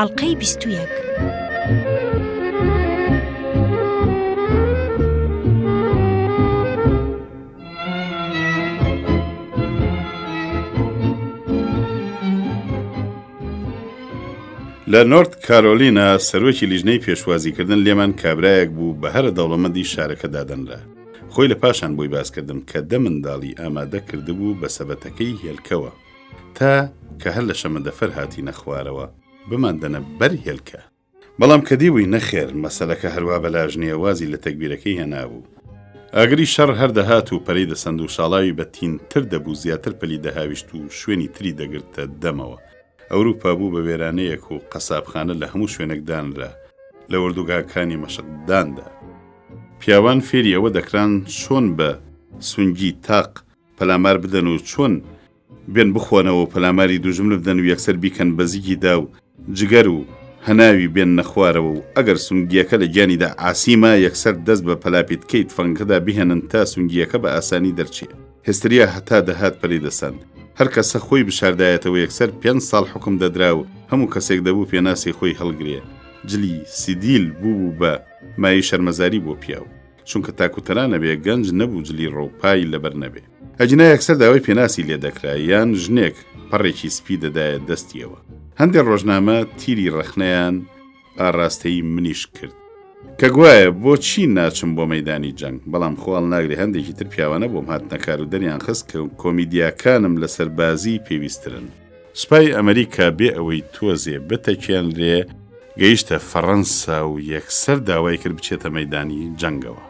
ئەڵقەی 21. لە نۆرت کارۆلینا سەرۆکی لیژنەی پێشوازیکردن لێمان کابرایەک بوو بە هەرە دەوڵەمەندی شارەکە دادەنرا. خۆی لە پاشان بۆی باسکردم کە 10 منداڵی ئامادە کردبوو بە سەبەتەکەی هێلکەوە تا کە هەر لە شەمەندەفەر هاتینە خوارەوە بماندەنە بەر هێلکە. بەڵام کە دیوی نەخێر مەسەلەکە هەروە بەلاژنیە وازی لە تەکبیرەکەی هێنابوو. ئاگری شەڕ هەردەهات و پەرەی دەسەند و شاڵاوی بە تینتر دەبوو زیاتر پەلی دەهاویشت و شوێنی تری دەگرتە دەمەوە. ئەوروپا بوو بە وێرانەیەک و قەسابخانە لە هەموو شوێنێکدانرا لە وردوگاکانی مەشقداندا. پیاوان فێری ئەوە دەکران چۆن بە سونگی تاق پەلامار بدەن و چۆن بێن بخۆنەوە و پەلاماری دوژمن بدەن و یەکسەر بیکەن بەزیکی دا و جگەر و هەناوی بێن نەخوارەوە و ئەگەر سونگیەکە لە گیانیدا ئاسیمە یەکسەر دەست بە پەلاپیتکەی تفەنگەکەدا بهێنن تا سونگیەکە بە ئاسانی دەرچێ. هێستریا هەتا دەهات پەری دەسەند. هەر کەسە خۆی بشاردایەتەوە یەکسەر 5 ساڵ حکم دەدرا و هەموو کەسێک دەبوو پێناسی خۆی هەڵگرێ. جلی سیدیل بوو بە مای شەرمەزاری بۆ پیاو چونکە تاکوتەرانە بێ گەنج نەبوو جلی ڕۆپای لەبەر نەبێ. ئەجنا یەکسەر داوای پێناسی لێ دەکرا یان ژنێک پەڕێکی سپی دەدایە دەستیەوە. هەندێک ڕۆژنامە تیری ڕەخنەیان ئاڕاستەی منیش کرد کە گوایە بۆچی ناچم بۆ مەیدانی جەنگ، بەڵام خۆڵ ناگری هەندێکی تر پیاوانە بۆم هاتنە کار و دەریان خست کە کۆمیدیاکانم لە سەربازی پێویسترن. سوپای ئەمریکا بێ ئەوەی تۆزێ بتەکیان لێ گەیشتە فەڕەنسا و یەکسەر داوای کرد بچێتە مەیدانی جەنگەوە.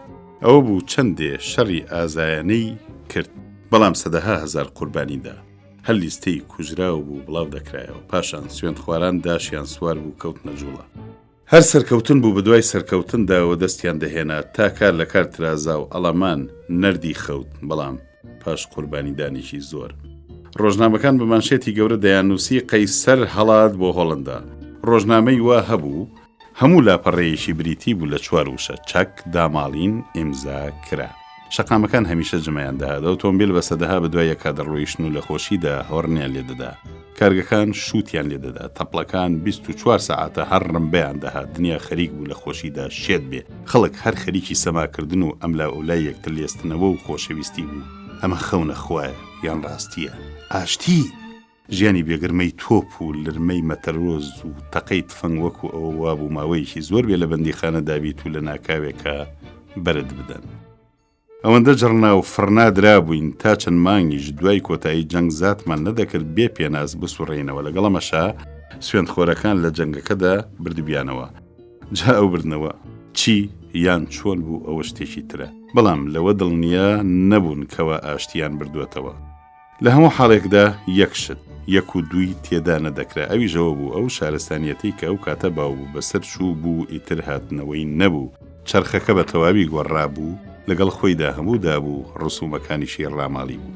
ئەوە بوو چەندێ شەڕی ئازایانەی کرد، بەڵام سەدەها هەزار قوربانیدا. هەر لیستەی کوژراو بوو بڵاو دەکرایەوە. پاشان سوێن خواران داشیان سوار بوو کەوتنە جوڵە. هەر سەرکەوتن بوو بەدوای سەرکەوتنداوە دەستیان دەهێنا تا کار لە کار ترازا و ئەڵەمان نەردی خەوت، بەڵام پاش قوربانیدانێکی زۆر. ڕۆژنامەکان بە مانشێتی گەورە دەیانووسی قەیسەر هەڵات بۆ هۆڵندا. ڕۆژنامەی وا هەبوو هەموو لاپەڕەیەکی بریتی بوو لە 4 وشە چەک داماڵین ئیمزا کرا. شەقامەکان هەمیشە جمەیان دەهات. ئۆتۆمبیل بە سەدەها بەدوای یەکا دەڕۆیشتن و لە خۆشیدا هەوڕنیان لێدەدا. کارگەکان شووتیان لێدەدا. تەپڵەکان 24 سەعاتە هەر ڕمبەیان دەهات. دنیا خەریک بوو لە خۆشیدا شێت بێ. خەڵک هەر خەریکی سەماکردن و ئەملا ئەولای یەکتر لێستنەوە و خۆشەویستی بوو. ئەمە خەونە خوایە یان ڕاستیە؟ ئاشتی ژیانی بێگرمەی تۆپ و لرمەی مەتەرۆز و تەقەی تفەنگ وەکو ئەوە وابوو ماوەیەکی زۆر بێ لە بەندیخانە دابیت و لە ناکاوێکە بەرد بدەن. ئەوەندە جڕنا و فرنادرا بووین تا چەند مانگیش دوای کۆتایی جەنگ زاتمان نەدەکرد بێ پێناز بسوڕێنەوە. لەگەڵەمەشا سوێندخۆرەکان لە جەنگەکەدا بردبیانەوە. جا ئەو بردنەوە چی یان چۆن بوو ئەوە شتێکی ترە، بەڵام لەوە دڵنیا نەبوون کەوە ئاشتیان بردووەتەوە. لە هەموو حاڵێکدا یەکشت 1 و 2 تێدا نەدەکرا. ئەویژەوە بوو ئەو شارستانیەتی کە ئەو کاتە باو بوو بەسەر چوو بوو ئیتر هاتنەوەی نەبوو. چرخەکە بە تەواوی گۆڕا بوو، لەگەڵ خۆیدا هەموودا بوو ڕسومەکانیشی ڕاماڵی بوو.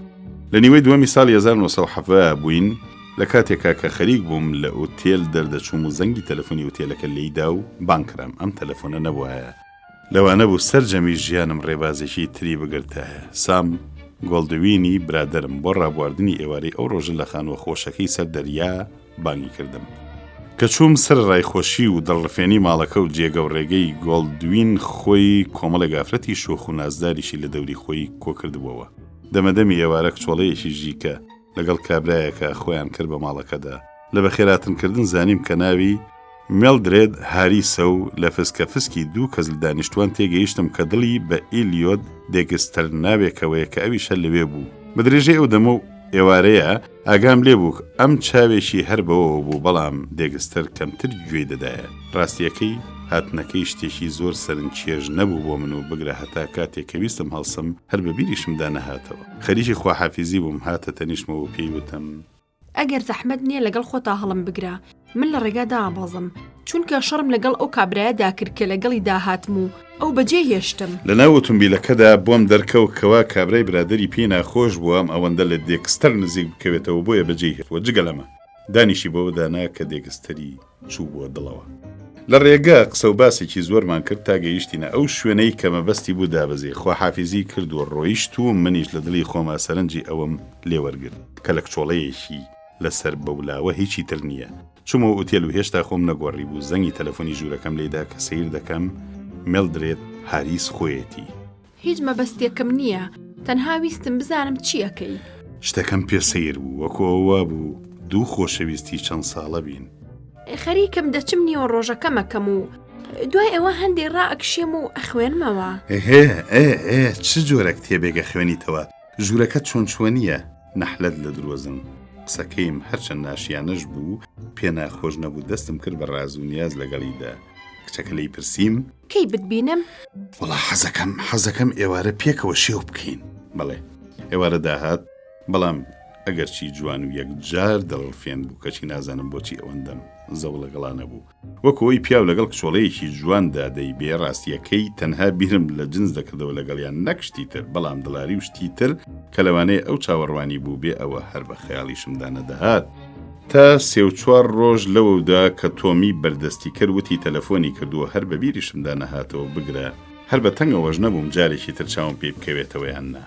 لە نیوەی دووەمی ساڵی 1970 بووین لە کاتێکا کە خەریک بووم لە ئوتێل دەردەچووم و زەنگی تەلەفۆنی ئوتێلەکە لێیدا و بانکرام. ئەم تەلەفۆنە نەبووایە. لەوانە بوو سەرجەمی ژیانم ڕێبازێکی تری بگرتایە. سام گۆڵدوینی برادرم بۆ ڕابواردنی ئێوارەی ئەو ڕۆژە لە خانوە خۆشەکەی سەر دەریا بانگی کردم. کە چووم سەر ڕایخۆشی و دڵڕفێنی ماڵەکە و جێگە و ڕێگەی گۆڵدوین خۆی کۆمەڵە گافرەتی شۆخ و نازداریشی لە دەوری خۆی کۆکردبووەوە. دەمەدەمی ئێوارە کچۆڵەیەکی ژیکە لەگەڵ کابرایەکە خۆیان کرد بە ماڵەکەدا. لە بەخێراتنکردن زانیم کە ناوی مێلدرێد هاریسە و لە فسکە 2 کەس لە دانیشتوان تێگەیشتم کە دڵی بە ئیلیۆت دێگستەر ناوێکەوەیە کە ئەویشە لەوێ بوو. بە درێژەی ئەو دەمە و ئێوارەیە ئاگام لێ بوو ئەم چاوێکی هەر بەوە بوو، بەڵام دێگستەر کەمتر گوێی دەدایە. ڕاستیەکەی هاتنەکەی شتێکی زۆر سەرنجێژ نەبوو بۆ من و بگرە هەتا کاتێک کە ویستم هەڵسم هەر بە بیریشمدا نەهاتەوە. خەریکی خواحافیزی بووم، هاتە تەنیشمەوە و پێی وتم ئەگەر زەحمەت نییە لەگەڵ خۆتا هەڵم بگرە، من لە ڕێگادا ئابازم، چونکە شەڕم لەگەڵ ئەو کابرایەدا کرد کە لەگەڵی داهاتم و ئەو بەجێ هێشتم. لە ناو ئۆتۆمبیلەکەدا بۆم دەرکەوت کەوا کابرای برادری پێی ناخۆش بووم ئەوەندە لە دێکستەر نزیک بکەوێتەوە بۆیە بەجێ هێشتوە. جگە لەمە دانیشی بۆ دانا کە دێکستەری چوو بووە دڵەوە. لە ڕێگە قسە و باسێکی زۆرمان کرد تا گەیشتینە ئەو شوێنەی کە مەبەستی بوو دابەزێ. خواحافیزی کرد و ڕۆیشت و منیش لە دڵی خۆما سەرنجی ئەوم لێوەرگرت کە لە کچۆڵەیەکی لەسەر بەولاوە هیچی تر نییە. چوومە ئوتێل و هێشتا خۆم نەگۆڕی بوو زەنگی تەلەفۆنی ژوورەکەم لێدا کە سیر دەکەم مێڵدرێت هاریس خۆیەتی. هیچ مەبەستێکم نییە، تەنها ویستم بزانم چیەکەی. شتەکەم پێ سیر بوو وەکۆوا بوو دوو خۆشەویستی چەند ساڵە بین. خەریکم دەچم نیوە ڕۆژەکەمەکەم و دوای ئەوە هەندێک ڕائەکشێم و ئەخوێنمەوە. چ جۆرە کتێبێکە خوێنیتەوە؟ ژوورەکە چۆن چۆنیە؟ نەحلەت لە درۆزم. قسەکەیم هەرچەند ناشیانەش بوو پێ ناخۆش نەبوو دەستم کرد بە ڕاز و نیاز لەگەڵیدا. کچەکە لی پرسییم کەی بتبینم؟ وەڵا حەزەکەم ئێوارە پێکەوە شێو بکەین. بەڵێ ئێوارە داهات، بەڵام ئەگەرچی جوان و یەکجار دڵفێن بوو کەچی نازانم بۆچی ئەوەندەم زەو لەگەڵانە بوو. وەکەوەی پیاو لەگەڵ کچۆڵەیەکی جواندا دەی بێ ڕاستیەکەی تەنها بیرم لە جنس دەکردەوە لەگەڵیان نەکشتی تر، بەڵام دڵاری و شتی تر کە لەوانەیە ئەو چاوەڕوانی بوو بێ ئەوە هەر بە خەیاڵیشمدا نەدەهات. تا 3-4 ڕۆژ لەوەدا کە تۆمی بەردەستی کردوتی تەلەفۆنی کردووە هەر بە بیریشمدا نەهاتەوە بگرە، هەر بە تەنگەوەژ نەبووم جارێکی تر چاوم پێ بکەوێتەوە یان نا.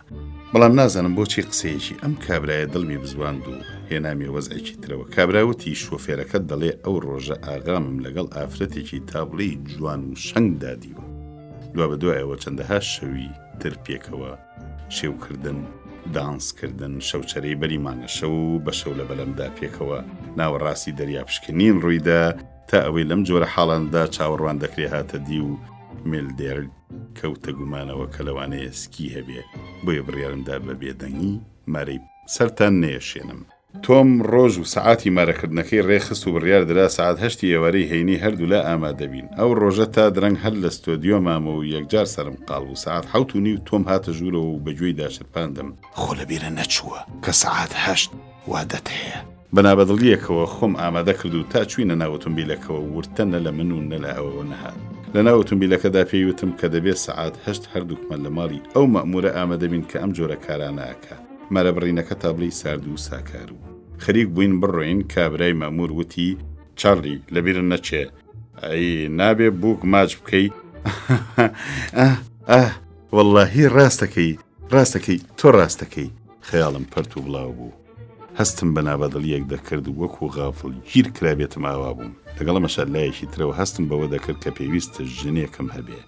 بەڵام نازانم بۆچی قسەیەکی ئەم کابرایە دڵمی بزواند و هێنامی وەزعێکی ترەوە. کابراوتی شۆفێرەکەت دەڵێ ئەو ڕۆژە ئاغامم لەگەڵ ئافرەتێکی تابڵەی جوان و شەنگ دادیوە. دوا بە دوایەوە چەندەها شەوی تر پێکەوە شێوکردن، دانسکردن، شەوچەرەی بەریمانە شەو بە شەو لە بەلەمدا پێکەوە ناوەڕاستی دەریاپشکنین ڕوویدا تا ئەوەی لەم جۆرە حاڵاندا چاوەڕوان دەکرێ هاتە دی و مێلدێر کەوتە گومانەوە کە لەوانەیە سکی هەبێ، بۆیە بڕیارمدا بە بێدەنگی مارەی سەرتان نێشێنم. تۆم ڕۆژ و سەعاتی مارەکردنەکەی ڕێخست و بڕیار دەرا سەعات 8 ئێوارەی هەینی هەردوو لا ئامادەبین. ئەو ڕۆژە تا درەنگ هەر لە ستۆدیۆ مامە و یەکجار سرم قاڵ و سەعات 7:30 تۆم هاتە ژوورەوە و بەگوێی داشتپاندم. خۆ لەبیرە نەچووە کە سەعات 8 وادەت هەیە. بەنابەدڵیەکەوە خۆم ئامادە کرد و تا چوینە ناو ئۆتۆمبیلەکەەوە ورتە نە لە من و نە لە ئەوەوە نەهات. لە ناو ئۆتۆمبیلەکەدا پێیوتم کە دەبێت سەعات 8 هەردووکمان لە ماڵی ئەو مەئمورە ئامادەبین کە ئەم جۆرە کارانەکە. مارە بڕینەکە تابلەی سارد و ساکار و خەریک بووین بڕۆین. کابرای مەمور وتی چارلی لەبیرن نەچێ، ئەی نابێ بووک ماچ بکەی. وەڵڵاهی ڕاستەکەی تۆ ڕاستەکەی. خەیاڵم پەرت و بڵاو بوو. هەستم بە نابەدڵیەک دەکرد و وەکو غافڵ گیر کرابێتم ئاوا بووم. لەگەڵ مەشارلایەکی ترەوە هەستم بەوە دەکرد کە پێویستە ژنێکم هەبێ.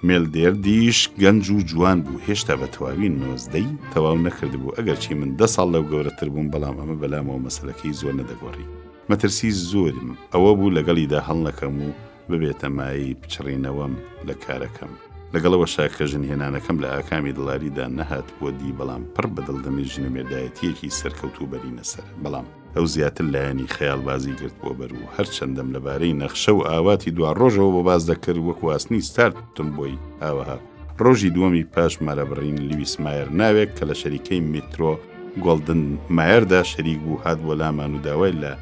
مێلدێر دیش گەنج و جوان بوو، هێشتا بە تەواوی 19 تەواو نەکرد بوو. ئەگەرچی من 10 ساڵ لەو گەورەتر بووم، بەڵام ئەمە بەلامەوە مەسەلەکەی زۆر نەدەگۆڕی. مەترسی زۆرم ئەوە بوو لەگەڵیدا هەڵ نەکەم و ببێتە مایی بچڕینەوەم لە کارەکەم. لەگەڵەوە شاکە ژنهێنانەکەم لە ئاکامی دڵاریدا نەهات بۆ دی، بەڵام پڕ بەدڵدەمی ژنەمێردایەتیەکی سەرکەوت و بەرینە سەر. بەڵام ئەو زیاتر لایەنی خەیاڵبازی گرت بۆ بەر و هەرچەندەم لەبارەی نەخشە و ئاواتی دوا ڕۆژەوە بۆ باز دەکرد وەکو ئاسنی ستارتم بۆی ئاوەها. ڕۆژی دووەمی پاش مارەبڕین لیویس مایر ناوێک کە لە شەریکەی میترۆ گۆڵدن مایردا شەریک بوو هات بۆ لامان و داوای لە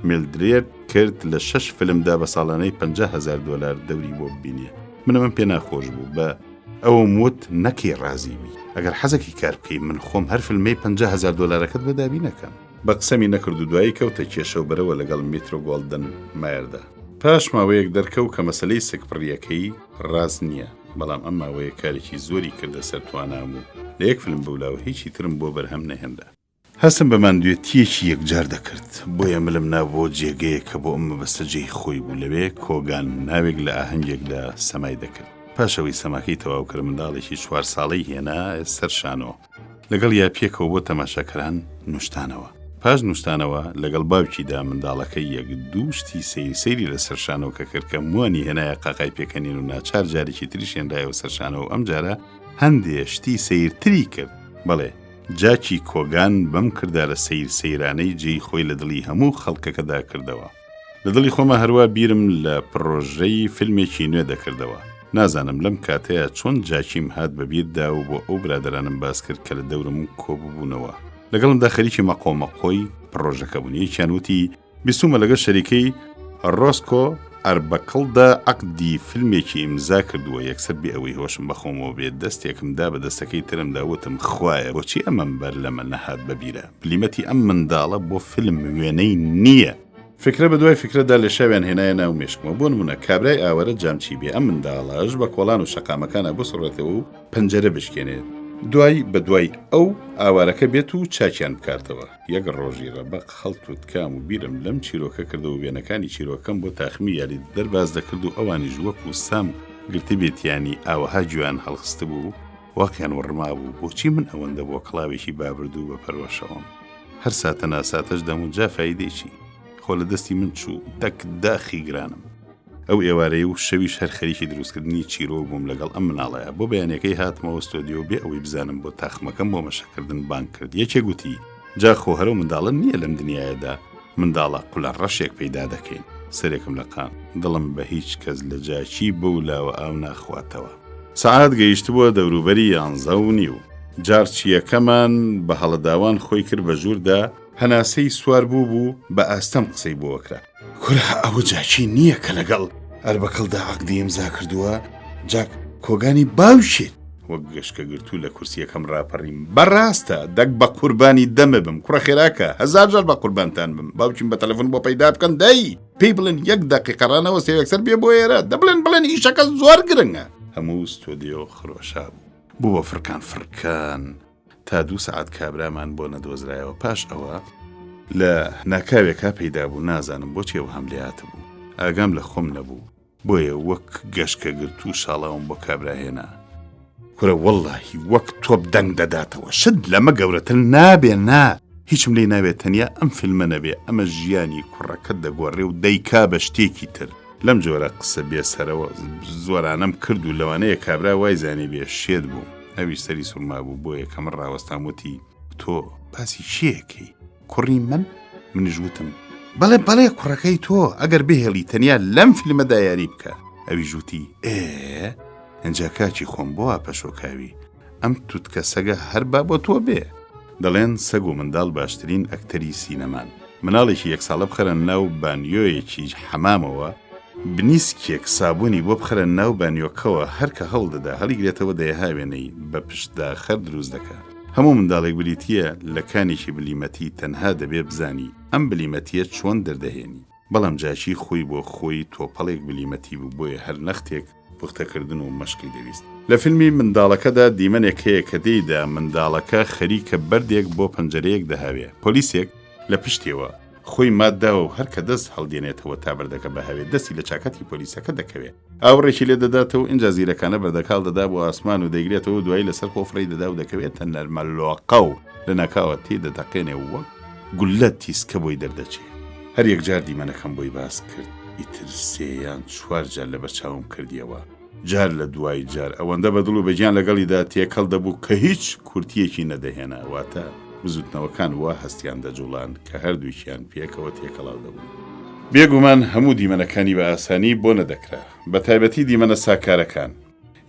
مێلدرێت کرد لە 6 فیلمدا بە ساڵانەی $50,000 دەوری بۆ ببینێ. منەمەم پێ ناخۆش بوو بە ئەوە موت نەکەی ڕازی بی. ئەگەر حەزەکی کار بکەی من خۆم هەر فیلمەی $50,000 بە دابینەکەم. بە قسەمی نەکرد و دوایی کەوتە کێشە و بەرەوە لەگەڵ میترۆ گۆڵدن مایردا. پاش ماوەیەک دەرکەوت کە مەسەلەی سکپڕیەکەی ڕاز نییە، بەڵام ئەم ماوەیە کارێکی زۆری کردە سەر توانام و لە یەک فیلم بوولاوە هیچی ترم بۆ بەرهەم نەهێندا. هەستم بە ماندوێتیەکی یەکجار دەکرد، بۆیە ملم نابۆ جێگەیە کە بۆ ئەمە بەستەجێی خۆی بوو. لەوێ کۆگان ناوێک لە ئاهەنگێکدا سەمای دەکرد. پاشەوەی سەماکەی تەواو کرد منداڵێکی 4 ساڵەی هێنا سەر شانەوە، لەگەڵ یا پێکەوە بۆ تەماشاکەران نوشتانەوە. پاش نوشتانەوە لەگەڵ باوکیدا منداڵەکەی یەک دووشتی سەیری لە سەرشانەوە کە کرد کە موانی هێنایە قاقای پێکەنین و ناچار جارێکی تریشێنرایەوە سەرشانەوە. ئەم جارە هەندێ شتی سەیرتری کرد. بەڵێ جاکی کۆگان بەم کردارە سەیرانەی جێی خۆی لە دڵی هەموو خەڵکەکەدا کردەوە. لە دڵی خۆمە هەروە بیرم لە پرۆژەی فیلمێکی نوێ دەکردەوە. نازانم لەم کاتەیە چۆن جاکیم هات بەبیردا و بۆ ئەو برادرانم باس کرد کە لە دەورم کۆبوونەوە. لەگەڵمدا خەریکی مەقۆمەقۆی پرۆژەکە بوون. یەکیان وتی بیستومە لەگەڵ شەریکەی ڕۆسکۆ ئەربەکڵدا عەقدی فیلمێکی ئیمزا کردووە. یەکسەر بێ ئەوەی هۆشم بەخۆمەوە بێت دەستێکمدا بە دەستەکەی ترمدا وتم خوایە بۆچی ئەمەم بەر لەمە نەهات بەبیرە؟ بلیمەتی ئەم منداڵە بۆ فیلم وێنەی نییە. فکرە بە دوای فکرەدا لە شاویان هێنایە ناو مێشکمەوە. بۆ نمونە کابرای ئاوەرە جامچی بێ ئەم منداڵەش بە کۆڵان و شەقامەکانە بسڕێتەوە و پەنجەرە بشکێنێت. دوای بە دوای ئەو ئاوارەکە بێت و چاکیان بکاتەوە. یەک ڕۆژی ڕەبەق خەڵتوت کام و بیرم لەم چیرۆکە کردەوە وێنەکانی چیرۆکەم بۆ تاخمی یاری دەرباز دەکرد و ئەوانیش وەکو سام گرتی بێتیانی ئاوەها گویان هەڵخستە بوو واقیان وڕما بوو بۆچی من ئەوەندە بۆ کڵاوێکی بابردوو بە پەروەشەوەم. هەر ساتە ناساتەش دەمو جا فایدەیەکی خۆ لە دەستی من چوو دەک داخی گرانم. ئەو ئێوارەیە و شەویش هەر خەریکی دروستکردنی چیرۆ بووم لەگەڵ ئەم مناڵەیە بۆ بەیانەکەی هاتمەوە ستۆدیۆ بێ ئەوەی بزانم بۆ تاخمەکەم بۆ مەشەکردن بانگ کرد. یەکێ گوتی جا خۆ هەرە منداڵە نییە لەم دنیاەدا منداڵە قولە ڕەشێک پەیدا دەکەین. سەرێکم لە قان دڵم بە هیچ کەس لە جاچی بەولاوە ئاو ناخواتەوە. سەعات گەیشت بووە دەوروبەری 11:30 جار چیەکەمان بە هەڵەداوان خۆی کرد بە ژووردا هەناسەی سوار بوو بە ئاستەم قسەی بۆوەکرا. کورە ئەوە جاچی نییە کە لەگەڵ ئەربەکەڵدا عەقدی ئیمزا کردووە جاک کۆگانی باوشێت. وەک گەشکە گرتوو لە کورسیەکەم ڕاپەڕیم بەڕاستە دەک بە قوربانی دەمە بم کوڕە خێراکە 1000 جار بە قوربانتان بم باوکیم بە تەلەفۆن بۆ پەیدا بکەن دای پێی بڵێن 1 دقیقە ڕانەوە سێوەکسەر بێ بۆ ئێرە دەبڵێن ئیشەکە زۆر گرنگە. هەموو ستۆدیۆ خرۆشا بوو بۆ فرکان تا 2 ساعت کابرامان بۆ نەدۆزرایەوە. پاش ئەوە لە ناکاوێکا پەیدا بوو نازانم بۆچی ئەو هەملەیاتە بوو ئاگام لە خۆم نەبوو بۆیە وەک گەشکە گرت و شاڵاوم بۆ کابراهێنا. کورە وەڵڵاهی وەک تۆپ دەنگ دەداتەوە شت لەمە گەورەتر نابێ نا هیچم لێ ناوێت تەنیا ئەم فیلمە نەبێ ئەمە ژیانی کوڕەکەت دەگۆڕێ و دەیکا بە شتێکی تر. لەم جۆرە قسە بێسەرەوە زۆرانەم کرد و لەوانەیە کابرا وای زانی بێ شێت بوو ئەوی سەری سوورما بوو بۆ یەکەم ڕاوەستام وتی تۆ باسی چیەکەی کوڕی منیش وتم بەڵێ کوڕەکەی تۆ ئەگەر بهێڵی تەنیا لەم فیلمەدا یاری بکە. ئەوی ژووتی ئەنجا کاچی خۆم بۆە پەشۆکاوی ئەم تووتکە سەگە هەر با بۆ تۆ بێ. دەڵێن سەگ و منداڵ باشترین ئەکتەری سینەمان. مناڵێکی 1 ساڵە بخەرە ناو بانیۆیەکی حەمامەوە بنیسکێک سابوونی بۆ بخەرە ناو بانیۆکەوە هەرکە هەڵ دەدا هەڵیگرێتەوە دەیەهاوێنەی بە پشتدا خەر دروست دەکات. هەموو منداڵێک بریتیە لە کانێکی بلیمەتی تەنها دەبێ بزانی ئەم بلیمەتیە چۆن دەردەهێنی. بەڵام جاچی خۆی بۆ خۆی تۆپەڵێک بلیمەتی بوو بۆیە هەر نەختێک پوختەکردن و مەشقی دەویست. لە فیلمی منداڵەکەدا دیمەنێک هەیە کە دەیدا منداڵەکە خەریکە بەردێک بۆ پەنجەرەیەک دەهاوێ. پۆلیسێک لە پشتیەوە خۆی ماداوە و هەر کە دەست هەڵدێنێتەوە تا بەردەکە بەهاوێت دەستی لە چاکەتی پۆلیسەکە دەکەوێت. ئاوڕێکی لێ دەداتەوە ئینجا زیرەکانە بەردەکاڵ دەدا بۆ ئاسمان و دەیگرێتەوە دوایی لەسەر خۆفڕی دەدا و دەکەوێتە نەرمەلۆقە و لە ناکاوە تێدەتەقێنێ وەک گولە تیسکە بۆی دەردەچێت. هەر یەک جار دیمەنەکەم بۆی باس کرد ئیتر 3 یا 4 جار لە بەرچاوم کردیەوە. جار لە دوای جار ئەوەندە بەدڵ و بەجیان لەگەڵیدا تێکەڵ دەبوو کە هیچ کورتیەکی نەدەهێنا واتە بزوتنەوەکان وا هەستیان دەجوڵان کە هەردووکیان پێکەوە تێکەڵاو دەبوون. بێگومان هەموو دیمەنەکانی بە ئاسانی بۆ نەدەکرا بە تایبەتی دیمەنە ساکارەکان.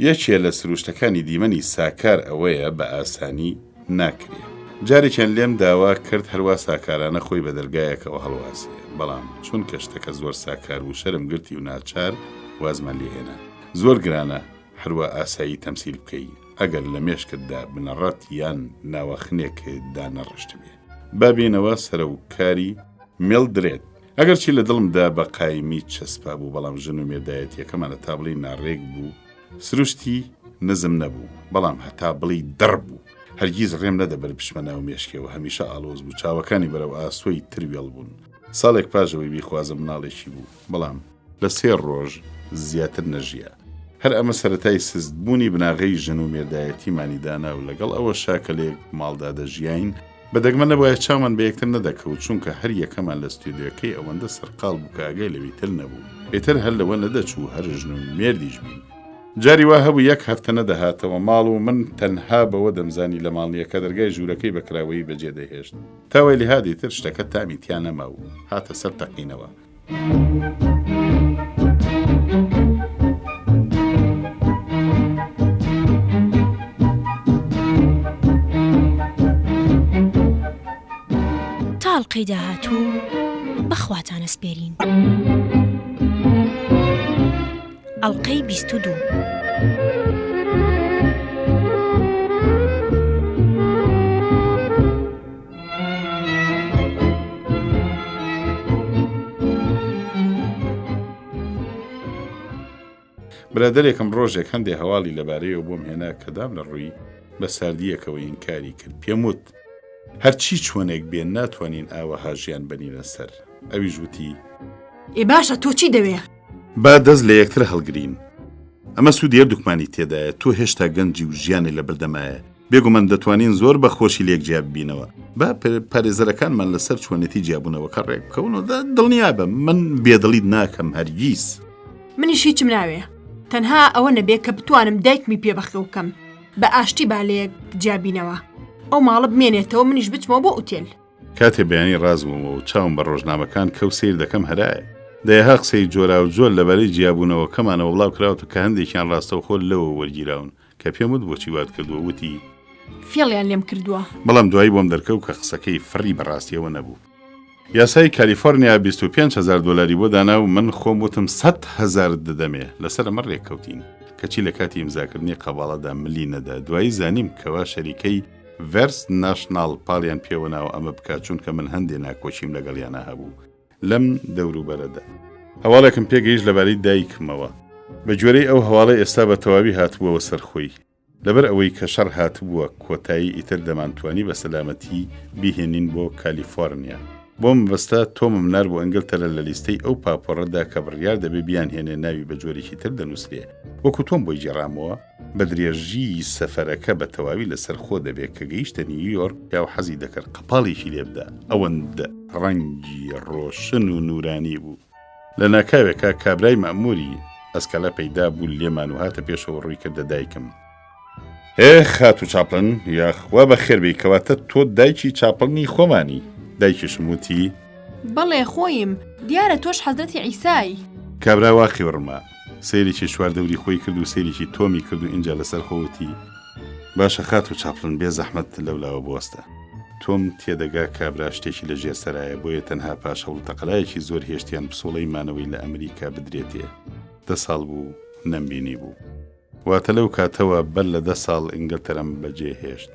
یەکێ لە سروشتەکانی دیمەنی ساکار ئەوەیە بە ئاسانی ناکرێ. جارێکیان لێم داوا کرد هەروە ساکارانە خۆی بە دەرگایەکەوە هەڵواسێ بەڵام چون کەشتەکە زۆر ساکار و شەرم گرتی و ناچار وازمان لێهێنا. زۆر گرانە هەروە ئاسایی تەمسیل بکەی ئەگەر لە مێشکتدا بنەڕەت یان ناوەخنێکدا نەڕشت بێ. بابینەوە سەرە و کاری مێڵدرێت ئەگەر چی لە دڵمدا بە قایمی چەسپا بوو بەڵام ژن و مێردایەتیەکەمانە تا بڵی ناڕێک بوو سروشتی نزم نەبوو بەڵام هەتا بڵی دڕ بوو. هەرگیز ڕێم نەدەبەر پشمە ناو مێشکەوە هەمیشە ئالۆز بوو چاوەکانی بەرەو ئاسۆی تروێڵ بوون. ساڵێک پاشەوەی بیخوازم مناڵێکی بوو بەڵام لە 3 ڕۆژ زیاتر نەژیە. هەر ئەمە سەرەتای سستبوونی بناغەی ژن و مێردایەتیمانی دانا و لەگەڵ ئەوە شاکەلێک ماڵدا دەژیاین بە دەگمە نەبووە چامان بە یەکتر نەدەکەوت چونکە هەر یەکەمان لە ستودیۆکەی ئەوەندە سەرقاڵ بوو کە ئاگای لەوی تر نەبوو ئێتر هەر لەوە نەدەچوو هەر ژن و مێردیش بین. جاری وا هەبوو 1 هەفتە نەدەهاتەوە ماڵ و من تەنها بەوە دەمزانی لە ماڵنیەکە دەرگای ژوورەکەی بەکراوەی بەجێ دەهێشت تاوای لێهادی تر شتەکە تامی تیان نەما و هاتە سەر تەقینەوە. تاڵقەی داهاتوو بەخواتانە سپێرین. ئەڵقەی 22. برادێکم ڕۆژێک هەندێک هەواڵی لەبارەیەوە بۆم هێنا کەدام لە ڕووی بە ساردیەکەوە ئینکاری کرد. پێم وت هەرچی چۆنێک بێن ناتوانین ئاوەها ژیان بەنینە سەر. ئەویش وتی ئێ باشە تۆ چی دەوێ؟ با دەست لە یەکتر هەڵگرین. ئەمە سوودێ دوکمانی تێدایە. تۆ هێشتا گەنجی و ژیانی لە بەردەمایە. بێگومان دەتوانین زۆر بە خۆشی لێک جیاب بینەوە. با پارێزەرەکانمان لەسەر چۆنێتی جیابوونەوەکە ڕێک بکەونەوە. دڵنیا بە من بێدڵیت ناکەم هەرگیز. منیش هیچم ناوێ. تەنها ئەوە نەبێت کە بتوانم دایکمی پێبەخە بکەم بە ئاشتی بالەیەک جیابینەوە. ئەو ماڵە بمێنێتەوە منیش بچمەوە بۆ ئوتێل. کاتێ بەیانی ڕازبوومەوە و چاوم بە ڕۆژنامەکان کەو سیر دەکەم هەرایە. دەیەها قسەی جۆرا و جۆر لەبەرەی جیابوونەوە کەمانەوە بڵاو کراوە کە هەندێکیان ڕاستەوخۆ لەوە وەرگیراون کە پێم وت بۆچی وات کردووە. وتی فێڵیان لێم کردووە. بەڵام دوایی بۆم دەرکەوت کە قسەکەی فڕی بەڕاستیەوە نەبوو. یاسای کالیفۆرنیا 25,000 دۆلاری بۆ دانا و من خۆم وتم 100,000 دەدەمێ. لەسەر ئەمە ڕێککەوتین کەچی لە کاتی ئیمزاکردنی قەباڵەدا ملی نەدا. دوایی زانیم کەوا شەریکەی ڤێرس ناشناڵ پاڵیان پێوە ناوە ئەمە بکات چونکە من هەندێ ناکۆچیم لەگەڵیانە هەبوو لەم دەوروبەرەدا. هەواڵێکم پێگەیشت لەبارەی دایکمەوە. بە جۆرەی ئەو هەواڵە ئێستا بە تەواوی هاتبووەوە سەرخۆی. لەبەر ئەوەی کە شەڕ هاتبووە کۆتایی ئیتر دەمانتوانی بە سەلامەتی بیهێنین بۆ کالیفۆرنیا. بۆم بەستا تۆمم نار بۆ ئەنگلتەرە لە لیستەی ئەو پاپۆڕەدا کە بڕیار دەبێ بیان هێنێ ناوی بە جۆرێکی تر دەنووسرێ. وەکو تۆم بۆی جێڕامەوە بە درێژی سەفەرەکە بە تەواوی لەسەر خۆ دەبێت کە گەیشتە نیویۆرک یا و حەزی دەکرد قەپاڵێکی لێبدا. ئەوەندە ڕەنگی ڕۆشن و نورانی بوو. لە ناکاوێکە کابرای مەموری ئەسکەلە پەیدا بوو لێمان و هاتە پێشەوە ڕووی کردە دایکم. خات و چاپڵن یاخوا بە خێربی کەواتە تۆ دایکی چاپڵنی خۆمانی. دایکیشم وتی بەڵێ خۆیم دیارە تۆش حەزرەتی عیسای. کابرا واقی وڕما سەیرێکی شواردەوری خۆی کرد و سەیرێکی تۆمی کرد و اینجا لەسەر خۆوتی باشە خات و چاپڵن بێ زەحمەت لەولاوە بوەستە. تۆم تێدەگا کابرا شتێکی لە ژێسەرایە بۆیە تەنها پاش هەوڵ تەقەلایەکی زۆر هێشتیان پسوڵەی مانەوەی لە ئەمریکا بدرێتێ. 10 ساڵ بوو نەمبینی بوو. واتە لەو کاتەوە بەر لە 10 ساڵ ئینگلتەرەم بەجێ هێشت.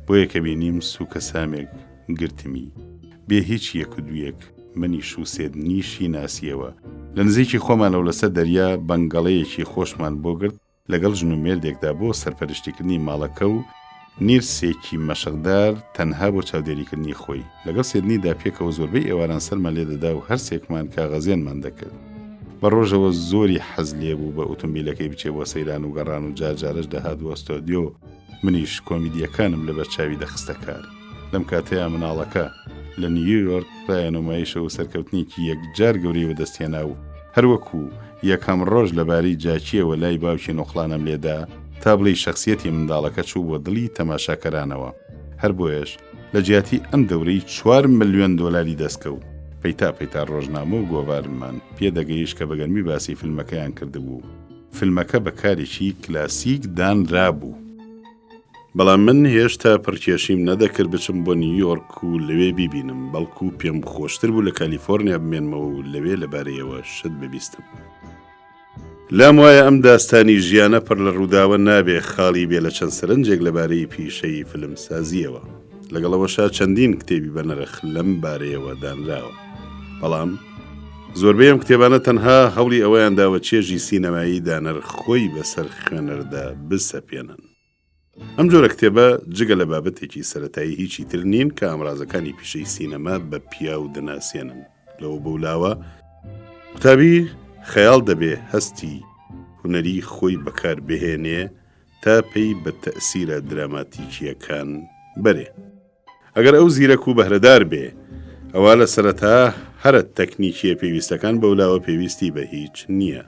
بۆیە کە بینیم سووکە سامێک گرتمی بێ هیچ یەک و دوویەک منیش و سێد نیشی ناسیەوە. لە نزیکی خۆمانەوە لەسەر دەریا بەنگەڵەیەکی خۆشمان بۆ گرت لەگەڵ ژن و مێردێکدا بۆ سەرپەرشتیکردنی ماڵەکە و نیرسێکی مەشقدار تەنها بۆ چاودێریکردنی خۆی. لەگەڵ سێدنیدا پێکەوە زۆربەی ئێواران سەرمان لێدەدا و هەرسێکمان کاغەزێنمان دەکرد. بە ڕۆژەوە زۆری حەز لێ بوو بە ئۆتۆمبیلەکەی بچێ بۆ سەیران و گەڕان و جارجارش دەهات بۆ ئەستۆدیۆ. منیش کۆمیدیەکانم لەبەر چاوی دەخستە کار. لەم کاتەیە مناڵەکە لە نیویۆرک ڕایەنمایشە و سەرکەوتنیکی یەکجار گەوری بەدەستێنا و هەروەکو یەکەم ڕۆژ لەبارەی جاچیەوە لای باوکی نۆخڵانم لێدا تا بڵێ شخصیەتی منداڵەکە چوو بۆ دڵی تەماشاکەرانەوە. هەر بۆیەش لە جیاتی ئەم دەورەی 4 ملیۆن دۆلاری دەستکەوت. پەیتا ڕۆژنامە و گۆڤارمان پێدەگەیشت کە بەگەرمی باسی فیلمەکەیان کردبوو. فیلمەکە بە کارێکی کلاسیک دانرابوو. بەڵام من هێشتا پڕکێشیم نەدەکرد بچم بۆ نیویۆرک و لەوێ بیبینم، بەڵکو پێم خۆشتر بوو لە کالیفۆرنیا بمێنمەوە و لەوێ لەبارەیەوە شت ببیستم. لام وایە ئەم داستانی ژیانە پڕ لە ڕووداوە نابێ خاڵی بێ لە چەند سەرنجێک لەبارەی پیشەی فیلم سازیەوە. لەگەڵەوەشا چەندین کتێبی بەنرخ لەم بارەیەوە دانراوە. بەڵام زۆربەی ئەم کتێبانە تەنها هەوڵی ئەوەیان داوە چێژی سینەمایی دانەر خۆی بەسەر خوێنەردا بسەپێنن. ئەم جۆرە کتێبە جگە لە بابەتێکی سەرەتایی هیچی تر نین کە ئامرازەکانی پیشەی سینەما بە پیا و دەناسێنن. لەوە بەولاوە قوتابی خەیاڵ دەبێ هەستی هونەری خۆی بەکار بهێنێ تا پێی بە تەئسیرە دراماتیکیەکان بەرێ. ئەگەر ئەو زیرەک و بەهرەدار بێ ئەوە لە سەرەتا هەرە تەکنیکیە پێویستەکان بەولاوە پێویستی بە هیچ نییە.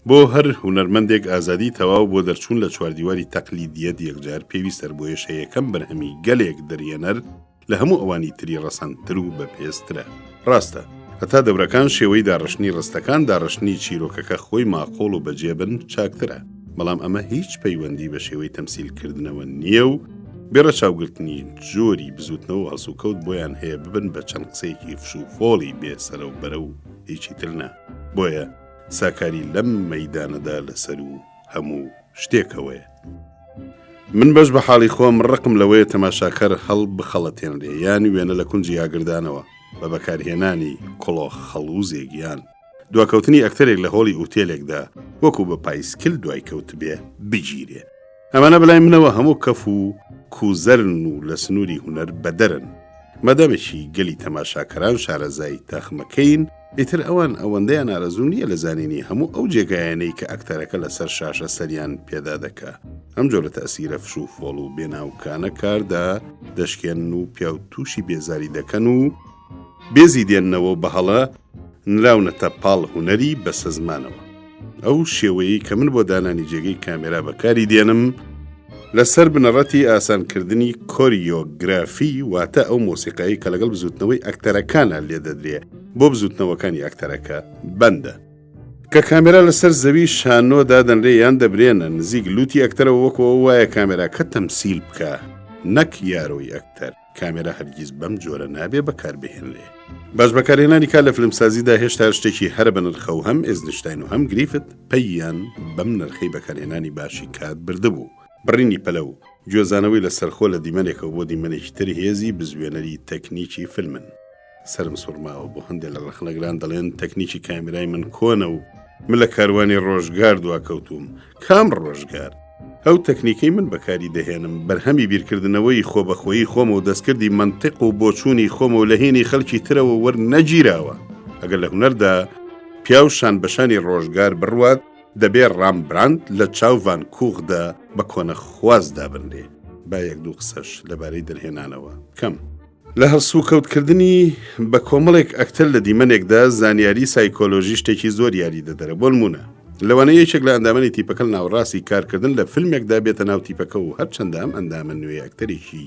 بۆ هەر هونەرمەندێک ئازادی تەواو بۆ دەرچوون لە چواردیواری تەقلیدیەت یەکجار پێویستە بۆ یەشەیەکەم بەرهەمی گەلێک دەریێنەر لە هەموو ئەوانی تری ڕەسەندتر و بەپێسترە. ڕاستە هەتا دەورەکان شێوەی داڕشنی ڕستەکان داڕشنی چیرۆکەکە خۆی ماقۆڵ و بەجێبن چاکترە، بەڵام ئەمە هیچ پەیوەندی بە شێوەی تەمسیلکردنەوە نییە و بێرە چاوگرتنی جۆری بزوتنەوە هەڵسوکەوت بۆیان هەیە ببن بە چەند قسەیەکی فشوفۆڵی بێسەرە و بەرە و هیچی ترنا. بۆیە ساکاری لەم مەیدانەدا لەسەر و هەموو شتێکەوەیە. من بەش بە حاڵی خۆم ڕقم لەوەیە تەماشاکەر هەڵ بخەڵەتێنرێ یان وێنە لە کونجی یاگردانەوە بە بەکارهێنانی کڵۆخ خەڵوزێک یان دواکەوتنی ئەکتەرێک لە هۆڵی ئوتێلێکدا وەکو بە پایسکل دوای کەوت بێ بگیرێ. ئەمانە بەلای منەوە هەموو کەف و کوزەرن و لە سنووری هونەر بەدەرن. مەدەمێکی گەلی تەماشاکەران شارەزای تەخمەکەین، ئیتر ئەوان ئەوەندەیان ئارەزوو نییە لە زانینی هەموو ئەو جێگایانەی کە ئەکتەرەکە لەسەر شاشە سەریان پێدا دەکا. ئەم جۆرە تەئسیرە فش و فۆڵ و بێناوکانە کاردا دەشکێن و پیا و تووشی بێزاری دەکەن و بێزی دێننەوە بەهەڵە نراونەتە پاڵ هونەری بەسە زمانەوە. ئەو شێوەیەی کە من بۆ دانانی جێگەی کامێرا بەکاری دێنم لەسەر بنەڕەتی ئاسانکردنی کۆریۆگرافی، واتە ئەو مۆسیقایی کە لەگەڵ بزوتنەوەی ئەکتەرەکانە لێ دەدرێ بۆ بزوتنەوەکانی ئەکتەرەکە بەندە. کە کامێرا لەسەر زەوی شانۆ دادەنرێ یان دەبرێنە نزیک لوتی ئەکتەرەوە وەکەوە وایە کامێراکە تەمسیل بکە، نەک یارۆی ئەکتەر. کامێرا هەرگیز بەم جۆرە نابێ بەکاربهێنرێ. باش بەکارهێنانی کار لە فیلمسازیدا هێشتا شتێکی هەر بە نرخە و هەم ئێزنشتاین و هەم گریفت پەییان بەم نرخەی بەکارهێنانی باشی کات بردبوو. بڕینی پەلە و گوێزانەوەی لە سەرخۆ لە دیمەنێکەوە بۆ دیمەنێکی تر هێزی بزوێنەری تەکنیکی فیلمن. سرم سوورماوە بۆ هەندێک لە ڕەخنەگران دەڵێن تەکنیکی کامێرای من کۆنە و من لە کاروانی ڕۆژگار دواکەوتوم. کام ڕۆژگار؟ ئەو تەکنیکەی من بەکاری دەهێنم بەرهەمی بیرکردنەوەی خۆبەخۆیی خۆمە و دەستکردی منطق و بۆچوونی خۆمە و لە هێنی خەڵکی ترەوە وەرنەگیراوە. ئەگەر لە هونەردا پیاوشان بەشانی ڕۆژگار بڕوات دەبێ ڕامبراند لە چاو ڤان کوغدا بە کۆنە خوازدا بنرێ. با یەک دوو قسەش لەبارەی دەرهێنانەوە کەم. لە هەڵسوو کەوتکردنی بە کۆمەڵێک ئەکتەر لە دیمەنێکدا زانیاری سایکۆلۆژی شتێکی زۆر یاری دەدەرە. بۆ نمونە لەوانەیە یەکێک لە ئەندامانی تیپەکە ناوڕاستی کارکردن لە فیلمێکدا بێتە ناو تیپەکە و هەرچەندە ئەم ئەندامە نوێ ئەکتەرێکی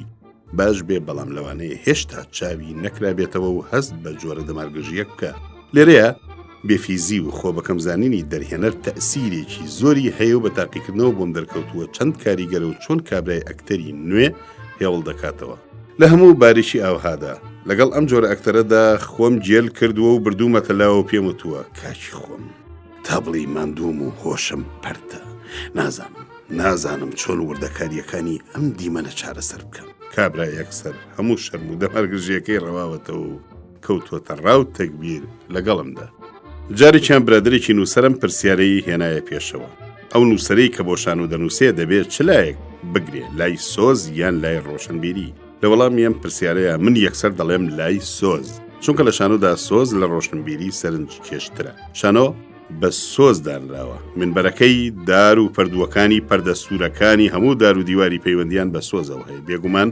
باش بێ، بەڵام لەوانەیە هێشتا چاوی نەکرابێتەوە و هەست بە جۆرە دەمارگژیە بکە. لێرەیە بێفیزی و خۆ بەکەم زانینی دەرهێنەر تەئسیرێکی زۆری هەیە و بە تاقیکردنەوە بۆم دەرکەوتووە چەند کاریگەرە و چۆن کابرای ئەکتەری نوێ هێوڵ دەکاتەوە. لە هەموو باریشی ئاوهادا لەگەڵ ئەم جۆرە ئەکتەرەدا خۆم جێل کردووە و بردوومەتەلاوە و پێم وتووە کاچی خۆم تا بڵی ماندووم و هۆشم پەرتە، نازانم چۆن وردەکاریەکانی ئەم دیمەنە چارەسەر بکەم. کابرا یەکسەر هەموو شەرم و دەمارگژیەکەی ڕەواوەتەوە و کەوتووەتە ڕاو تەکبیر لەگەڵمدا. جارێکیان برادێکی نووسەرم پرسیارەی هێنایە پێشەوە. ئەو نووسەرەی کە بۆ شان و دەنووسێ دەبێت چ لایەک بگرێ، لای سۆز یان لای ڕۆشنبیری؟ لە وەڵامیان پرسیارەیە من یەکسەر دەڵێم لای سۆز، چونکە لە شانۆدا سۆز لە ڕۆشنبیری سەرنج کێشترە. شانۆ بە سۆز دانراوە، منبەرەکەی دار و پەردووەکانی پەردە سوورەکانی هەموو دار و دیواری پەیوەندیان بە سۆزەوە هەیە. بێگومان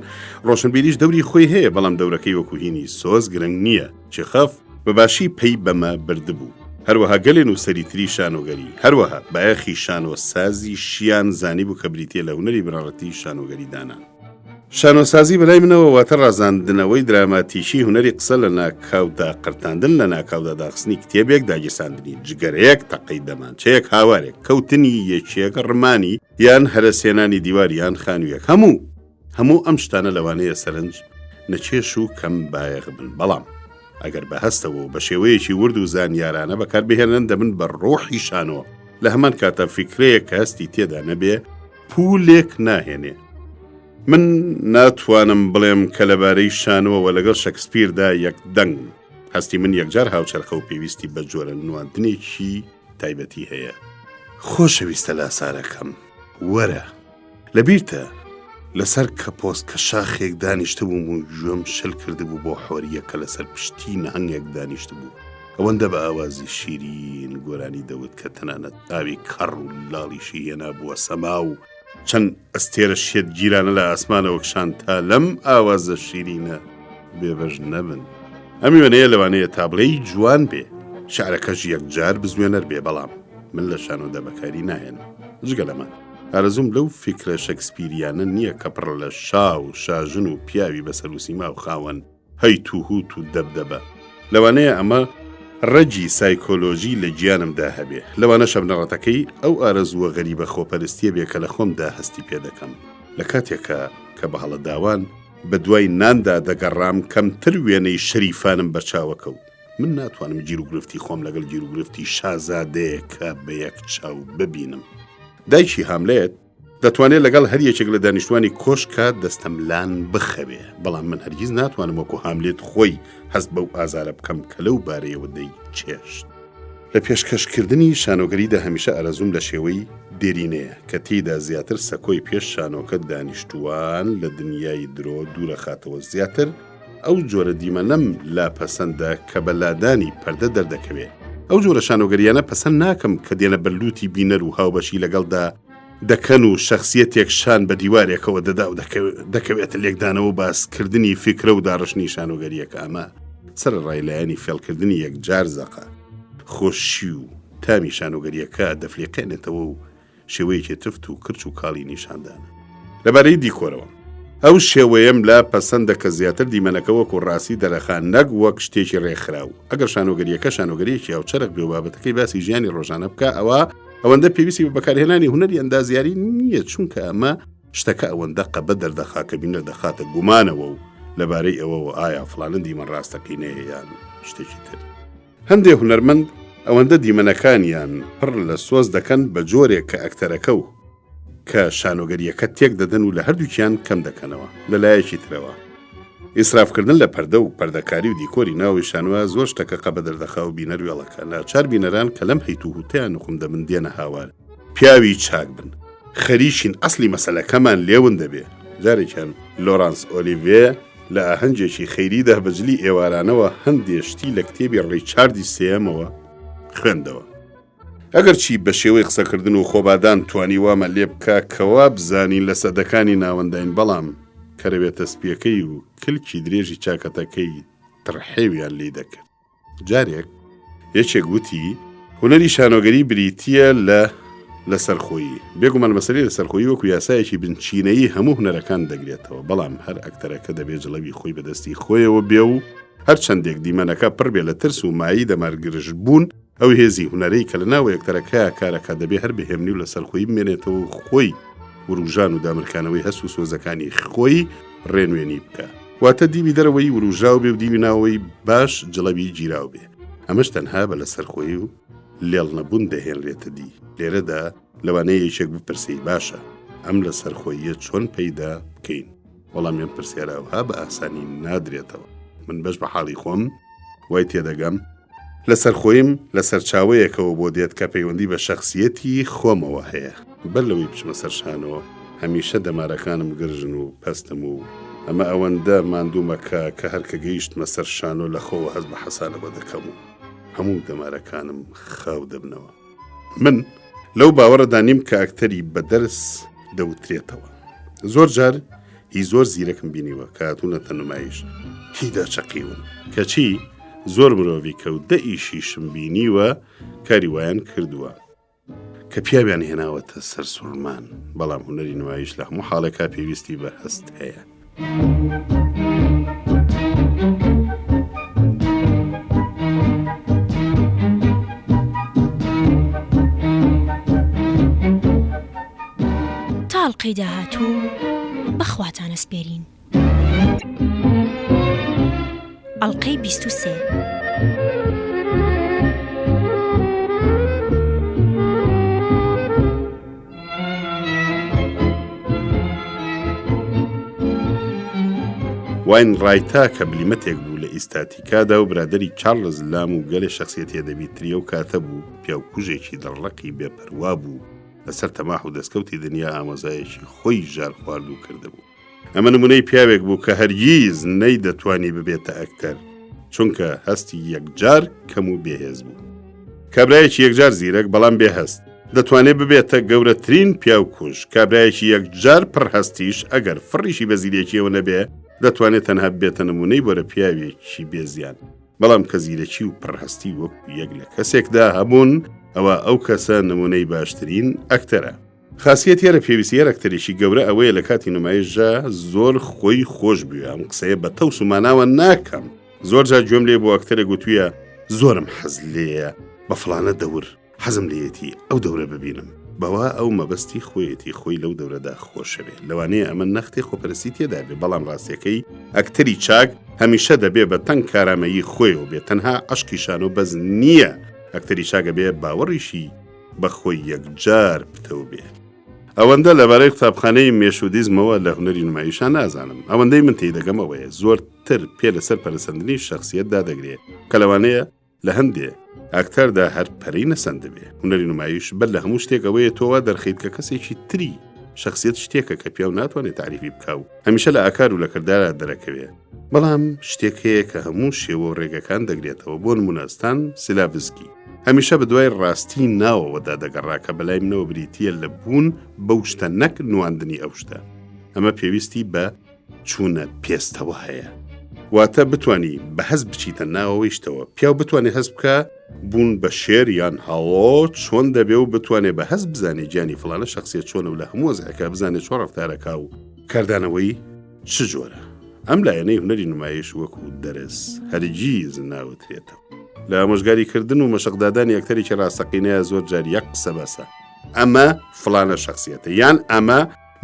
ڕۆشنبیریش دەوری خۆی هەیە، بەڵام دەورەکەی وەکوهینی سۆز گرنگ نییە. چێخەف بەباشی پێی بەمە بردبوو. هەروەها گەلێن و سەریتری شانۆگەری، هەروەها بایەخی شانۆسازی شیان زانی بوو کە بریتێ لە هونەری بنەڕەتی شانۆگەری دانان. شانۆسازی بەلای منەوە واتە ڕازاندنەوەی دراماتیشی هونەری قسە لە ناکاودا قرتاندن، لە ناکاودا داخستنی کتێبێک، داگیرساندنی جگەرەیەک، تەقەی دەمانچەیەک، هاوارێک، کەوتنی یەکێک، ڕمانی یان هەرەسێنانی دیواریان خانوویەک. هەموو ئەم شتانە لەوانەیە سەرنج نەچێش و کەم بایەغ بن، بەڵام ئەگەر بە هەستەوە و بە شێوەیەکی ورد و زانیارانە بەکاربهێنن دەبن بە ڕۆحی شانۆ. لە هەمان کاتە فیکرەیەک کە هەستی تێدا نەبێ پولێک ناهێنێ. من ناتوانم بڵێم کە لەبارەی شانۆوە لەگەڵ شەکسپیردا یەک دەنگ. هەستی من یەکجار هاوچەرخە و پێویستی بە جۆرە نواندنێکی تایبەتی هەیە. خۆشەویستە لاسارەکەم، وەرە لەبیرتە لەسەر کەپۆس کە شاخێک دانیشتە بووم و گوێم شل کردبوو بۆ حۆریە کە لەسەر پشتی نەهەنگێک دانیشتە بوو. ئەوەندە بە ئاوازی شیرین گۆرانی دەوت کە تەنانەت ئاوی کەڕ و لاڵیشی هێنا بووە سەما و چەند ئەستێرە شێت گیرانە لە ئاسمانەوەکشان تا لەم ئاوازە شیرینە بێبەش نەبن. ئەمی وەنەیە لەوانەیە تابلەی جوان بێ، شعرەکەش یەکجار بزوێنەر بێ، بەڵام من لە شانۆدا بەکاری ناهێنم. جگە لەمە ئارەزوم لەو فیکرە شەکسپیریانە نییە کە پڕ لە شا و شاژن و پیاوی بەسەر و سیما و خاوەن هەیت و هوت و دەبدەبە. لەوانەیە ئەمە ڕەجی سایکۆلۆژی لە گیانمدا هەبێ. لەوانە شەبنەڕەتەکەی ئەو ئارەزووە غەریبە خۆپەرستیە بێ کە لە خۆمدا هەستی پێ دەکەم. لە کاتێکە کە بە هەڵە داوان بە دوای ناندا دەگەڕام کەمتر وێنەی شەریفانم بەرچاوەکەوت. من ناتوانم گیر و گرفتی خۆم لەگەڵ گیر و گرفتی شازادەیەکە بە یەک چاو ببینم. دایکی هاملێت دەتوانێت لەگەڵ هەر یەکێک لە دانیشتوانی کۆشکە دەستەملان بخەوێ، بەڵام من هەرگیز ناتوانم وەکو هاملێت خۆی هەست بەو ئازارە بکەم کە لەو بارەیەوە دەی چێشت. لە پێشکەشکردنی شانۆگەریدا هەمیشە ئەرەزوم لە شێوەی دێرینەیە کە تێیدا زیاتر سەکۆی پێش شانۆکە دانیشتوان لە دنیای درۆ دوورە خاتەوە زیاتر ئەو جۆرە دیمەنەم لا پەسەندە کە بە لادانی پەردە دەردەکەوێت. ئەو جۆرە شانۆگەریانە پەسەند ناکەم کە دێنە بەرلوتی بینەر و هاوبەشی لەگەڵدا دەکەن و شەخسیەتێک شان بە دیوارێکەوە دەدا و دەکەوێتە لێکدانەوە باسکردنی فکرە و داڕشنی شانۆگەریەکە. ئەمە سەرڕای لایەنی فێڵکردنی یەکجار زەقە خۆشی و تامی شانۆگەریەکە دەفلێقێنێتەوە و شێوەیەکی تفت و کرچ و کاڵی نیشاندانە. لەبارەی دیکۆرەوە ئەو شێوەیەم لا پەسەندە کە زیاتر دیمەنەکە وەکو ڕاستی دەرەخان نەک وەک شتێکی ڕێکخراو. ئەگەر شانۆگەریەکە شانۆگەریەکی هاوچەرخ بێ و بابەتەکەی باسی ژیانی ڕۆژانە بکە ئەوەندە پێویستی بە بەکارهێنانی هونەری ئەندازیاری نییە، چونکە ئەمە شتەکە ئەوەندە قەبە دەردەخا کە بینەر دەخاتە گومانەوە و لەبارەی ئەوەوە ئایا فڵانە دیمەن ڕاستەکەینەیە یان شتێکی تر. هەندێک هونەرمەند ئەوەندە دیمەنەکانیان پڕ لە سۆز دەکەن بە جۆرێک کە ئەکتەرەکە و کە شانۆگەریەکە تێک دەدەن و لە هەردووکیان کەم دەکەنەوە. لەلایەکی ترەوە ئیسرافکردن لە پەردە و پەردەکاری و دیکۆری ناوی شانوە زۆر شتەکە قەبە دەردەخا و بینەر وێڵەکە. ناچار بینەران کە لەم هەیت و هوتیان نخم دەبن دێنە هاوار پیاوی چاک بن، خەریشین ئەسلی مەسەلەکەمان لێون دەبێ. جارێکیان لۆرانس ئۆلیڤیە لە ئاهەنگێکی خەیریدا بەجلی ئێوارانەوە هەندێشتی لە کتێبی ڕیچاردی سێمەوە خوێندەوە. ئەگەر چی بە شێوەی قسەکردن و خۆبادان توانی وامە لێ بکە کەوا بزانین لە سەدەکانی ناوەنداین، بەڵام کەرەوێتە سپیەکەی و کلکی درێژی چاکەتەکەی تڕحێویان لێ دەکرد. جارێک یەکێک گوتی هونەری شانۆگەری بریتیە لە سەرخۆیی. بێگومان مەسەلەی لە سەرخۆیی وەکو یاسایەکی بنچینەیی هەموو هونەرەکان دەگرێتەوە، بەڵام هەر ئەکتەرەکە دەبێت جڵەوی خۆی بەدەستی خۆیەوە بێ و هەر چەندێک دیمەنەکە پڕ بێ لە ترس و مایی دەمارگرژ بوون ئەو هێزی هونەرەی کە لە ناو یەکتەرەکەیە کارەکە دەبێ هەر بەهێمنی و لە سەرخۆیی بمێنێتەوە و خۆی وروژان و دامرکانەوەی هەست و سۆزەکانی خۆی ڕێنوێنی بکە. واتە دیوی دەرەوەی وروژاو بێ و دیوی ناوەی باش جڵەوی گیراو بێ. ئەمەش تەنها بە لە سەرخۆیی و لێڵ نەبوون دەهێنرێتە دی. لێرەدا لەوانەیە یەکێک بپرسی باشە ئەم لە سەرخۆییە چۆن پەیدا بکەین؟ وەڵامیان پرسیارەوەها بە ئاسانی نادرێتەوە. من بەش بە حاڵی خۆم وای تێدەگەم لە سەرخۆیم لە سەرچاوەیەکەوە بۆ دێت کە پەیوەندی بە شەخسیەتی خۆمەوە هەیە. بەر لەوەی بچمە سەرشانەوە هەمیشە دەمارەکانم گرژن و پەستم و ئەمە ئەوەندە ماندوومەکە کە هەرکە گەیشتمە سەر شانۆ لە خۆوە هەست بە حەسانەوە دەکەم و هەموو دەمارەکانم خاو دەبنەوە. من لەو باوەڕەدا نیم کە ئەکتەری بەدەرس دەوترێتەوە. زۆر جار هی زۆر زیرەکم بینیوە کە هاتوونەتە نمایش هیدا چەقیون کەچی زۆر مرۆڤی کەوتە ئیشیشم بینیوە کاری وایان کردووە کە پیاویان هێناوەتە سەر سوڕمان، بەڵام هونەری نمایش لە هەموو حاڵێکا پێویستی بە هەست هەیە. تاڵقەی داهاتوو بەخواتانە سپێرین. ئەڵقەی 23. واین ڕایتا کە بلیمەتێک بوو لە ئیستاتیکادا و برادری چارلز لام و گەلێ شخصیەتێ دەبیتریە و کاتە بوو پیاوکوژێکی دڵڕەقی بێپەروا بوو لەسەر تەماح و دەستکەوتی دنیا ئامۆزایەکی خۆی ژار خوارد و کردبوو. ئەمە نمونەی پیاوێک بوو کە هەرگیز نەی دەتوانی ببێتە ئەکتەر، چونکە هەستی یەکجار کەم و بێهێز بوو. کابرایەکی یەکجار زیرەک بەڵام بێهەست دەتوانێت ببێتە گەورەترین پیاوکوژ. کابرایەکی یەکجار پڕهەستیش ئەگەر فڕیشی بە زیرێکیەوە نەبێ دەتوانێت تەنها بێتە نمونەی بۆرە پیاوێکی بێزیان. بەڵام کە زیرەکی و پڕهەستی وەکو یەک لە کەسێکدا هەبوون ئەوە ئەو کەسە نمونەی باشترین ئەکتەرە. خاصیت یارە پێویستی ئەکتەرێکی گەورە ئەوەیە لە کاتی نمایشدا زۆر خۆی خۆش بووە. ئەم قسەیە بە تەوس و ماناوە ناکەم. زۆر جار گوێم لێ بۆ ئەکتەرە گوتوویە زۆرم حەز لێیە بە فڵانە دەور حەزم لێیەتی ئەو دەورە ببینم. بەوا ئەو مەبەستی خۆیەتی خۆی لەو دەورەدا خۆشە بێ. لەوانەیە ئەمە نەختی خۆپەرستی تێدا بێ، بەڵام ڕاستیەکەی ئەکتەری چاک هەمیشە دەبێ بە تەنگ کارامەیی خۆیەوە بێت. تەنها عەشقیشان و بەز نییە. ئەکتەری چاکە بێ باوەڕیشی بە خۆی یەکجار بتەو بێ. ئەوەندە لەبارەی قوتابخانەی مێشودیزمەوە لە هونەری نمایشان نازانم. ئەوەندەی من تێی دەگەمەوەیە زۆرتر پێ لەسەر پەرسەندنی شەخسیەتدا دەگرێت کە لەوانەیە لە هەندێ ئاکتاردا هەر پەرەی نەسەن دەبێ هونەری نمایش بەر لە هەموو شتێک ئەوەیە تۆوا دەرخیت کە کەسێکی تری شخصیت شتێکە کە پیا و ناتوانێت تعریفی بکاو هەمیشە لە ئاکار و لە کردارە دەرەکەوێ بەڵام شتێک هەیە کە هەموو شێوە و ڕێگەکان دەگرێتەوە بۆ نمونەستان سلاڤسکی هەمیشە بە دوای ڕاستی ناوەوەدا دەگەڕا کە بەلای منەوە بریتیە لە بوون بەو شتە نەک نواندنی ئەو شتە ئەمە پێویستی بە چوونە پێستەوە هەیە واتە بتانی بە هەز بچیتە ناوەوەی شتەوە پیاو بتوانێت هەز بکە بوون بە شێر یان هەڵۆ چۆن دەبێ و بتوانێت بە هەز بزانێ گیانی فڵانە شخصیت چۆنە و لە هەموو وەزعەکە بزانێت چۆن ڕەفتارەکە و کاردانەوەی چ جۆرە ئەم لایەنەی هونەری نمایش وەکو دەرس هەرگیز ناوترێتەوە لە ئامۆژگاریکردن و مەشقدادانی ئەکتەرێکی ڕاستەقینەیە زۆر جار یەک قسە بەسە ئەمە فڵانە شخصیەتە یان ئەمە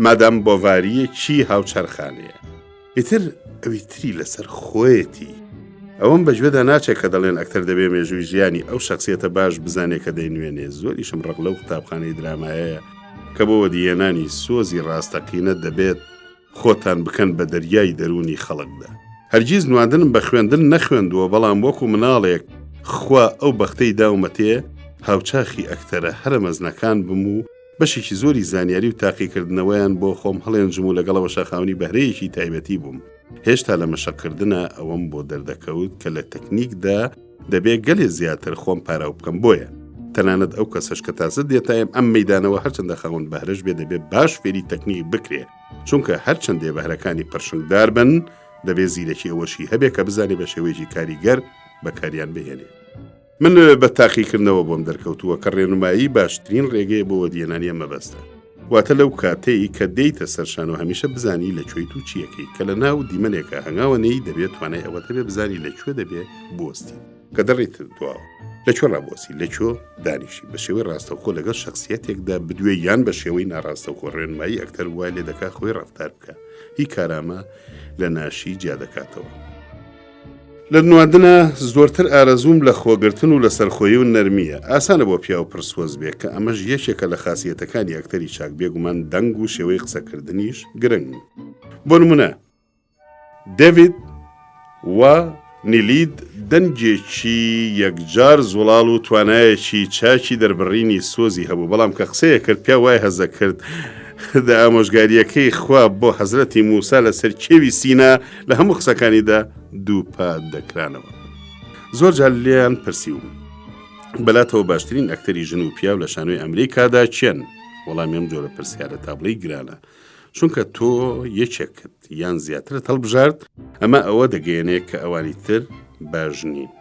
مادام بۆڤاریە چی هاوچەرخانەیە ئیتر ئەوی تری لەسەر خۆیەتی ئەوەم بەگوێدا ناچێت کە دەڵێن ئەکتەر دەبێ مێژووی ژیانی ئەو شخصیەتە باش بزانێت کە دەینوێنێ زۆریشم ڕق لەو قوتابخانەی درامایەیە کە بۆ وەدیێنانی سۆزی ڕاستەقینە دەبێت خۆتان بکەن بە دەریای دەرونی خەڵکدا هەرگیز نواندنم بە خوێندن نەخوێندووە بەڵام وەکو مناڵێک خوا ئەو بەختەی داومەتێ هاوچاخی ئەکتەرە هەرە مەزنەکان بم و بەشێکی زۆری زانیاری و تاقیکردنەوەیان بۆ خۆم هەڵێنجم و لەگەڵەوە شەخاونی بەهرەیەکی تایبەتی بووم هێشتا لە مەشەقکردنە ئەوەم بۆ دەردەکەوت کە لە تەکنیکدا دەبێت گەلێ زیاتر خۆم پاراو بکەم بۆیە تەنانەت ئەو کەسەش کە تازە دێتایم ئەم مەیدانەوە هەرچەندە خاوەن بەهرەش بێ دەبێت باش فێری تەکنیک بکرێ چونکە هەرچەندێ بەهرەکانی پرشنگدار بن دەبێت زیرەکی ئەوەشی هەبێ کە بزانێ بە شێوەیەکی کاریگەر بەکاریان بهێنێ من بە تاقیکردنەوە بۆم دەرکەوتووە کە ڕێنمایی باشترین ڕێگەیە بۆ وەدیێنانی مەبەستە واتە لەو کاتەی کە دەیتە سەرشان و هەمیشە بزانی لەکوێی تو چیەکەی کە لە ناو دیمەنێکە هەنگاوەنەی دەبێت توانای ئەوەتە بێ بزانی لەکوێ دەبێت بوەستی کە دەڕێت دواوە لەکوێ ڕابۆسی لەکوێ دانیشی بە شێوەی ڕاستەوخۆ لەگەڵ شخصیەتێکدا بدوێ یان بە شێوەی ناڕاستەوخۆ ڕێنمایی ئەکتەر وای لێ دەکا خۆی ڕەفتار بکە هی کارامە لە ناشی جیا دەکاتەوە لە نواندنە زۆرتر ئارەزوم لە خۆگرتن و لە سەرخۆیی و نەرمیە ئاسانە بۆ پیا و پرسوەز بێ کە ئەمەش یەکێکە لە خاسیەتەکانی ئەکتەری چاک بێگومان دەنگ و شێوەی قسەکردنیش گرنگ بۆ نمونە دەڤید و نیلید دەنگێکی یەکجار زوڵاڵ و توانایەکی چاکی دەربڕینی سۆزی هەبوو بەڵام کە قسەیە کرد پیا وای هەزە کرد دا ئامۆژگاریەکەی خوا بۆ حەزرەتی موسا لەسەر کێوی سینا لە هەموو قسەکانیدا دووپات دەکرانەوە زۆر جار لێیان پرسیوم بەلاتەوە باشترین ئەکتەری ژن و پیاو لە شانۆی ئەمریکادا چێن وەڵامی ئەم جۆرە پرسیارە تابلەی گرانە چونکە تۆ یەکێکت یان زیاترت هەڵبژارد ئەمە ئەوە دەگەیەنێت کە ئەوانی تر باش نین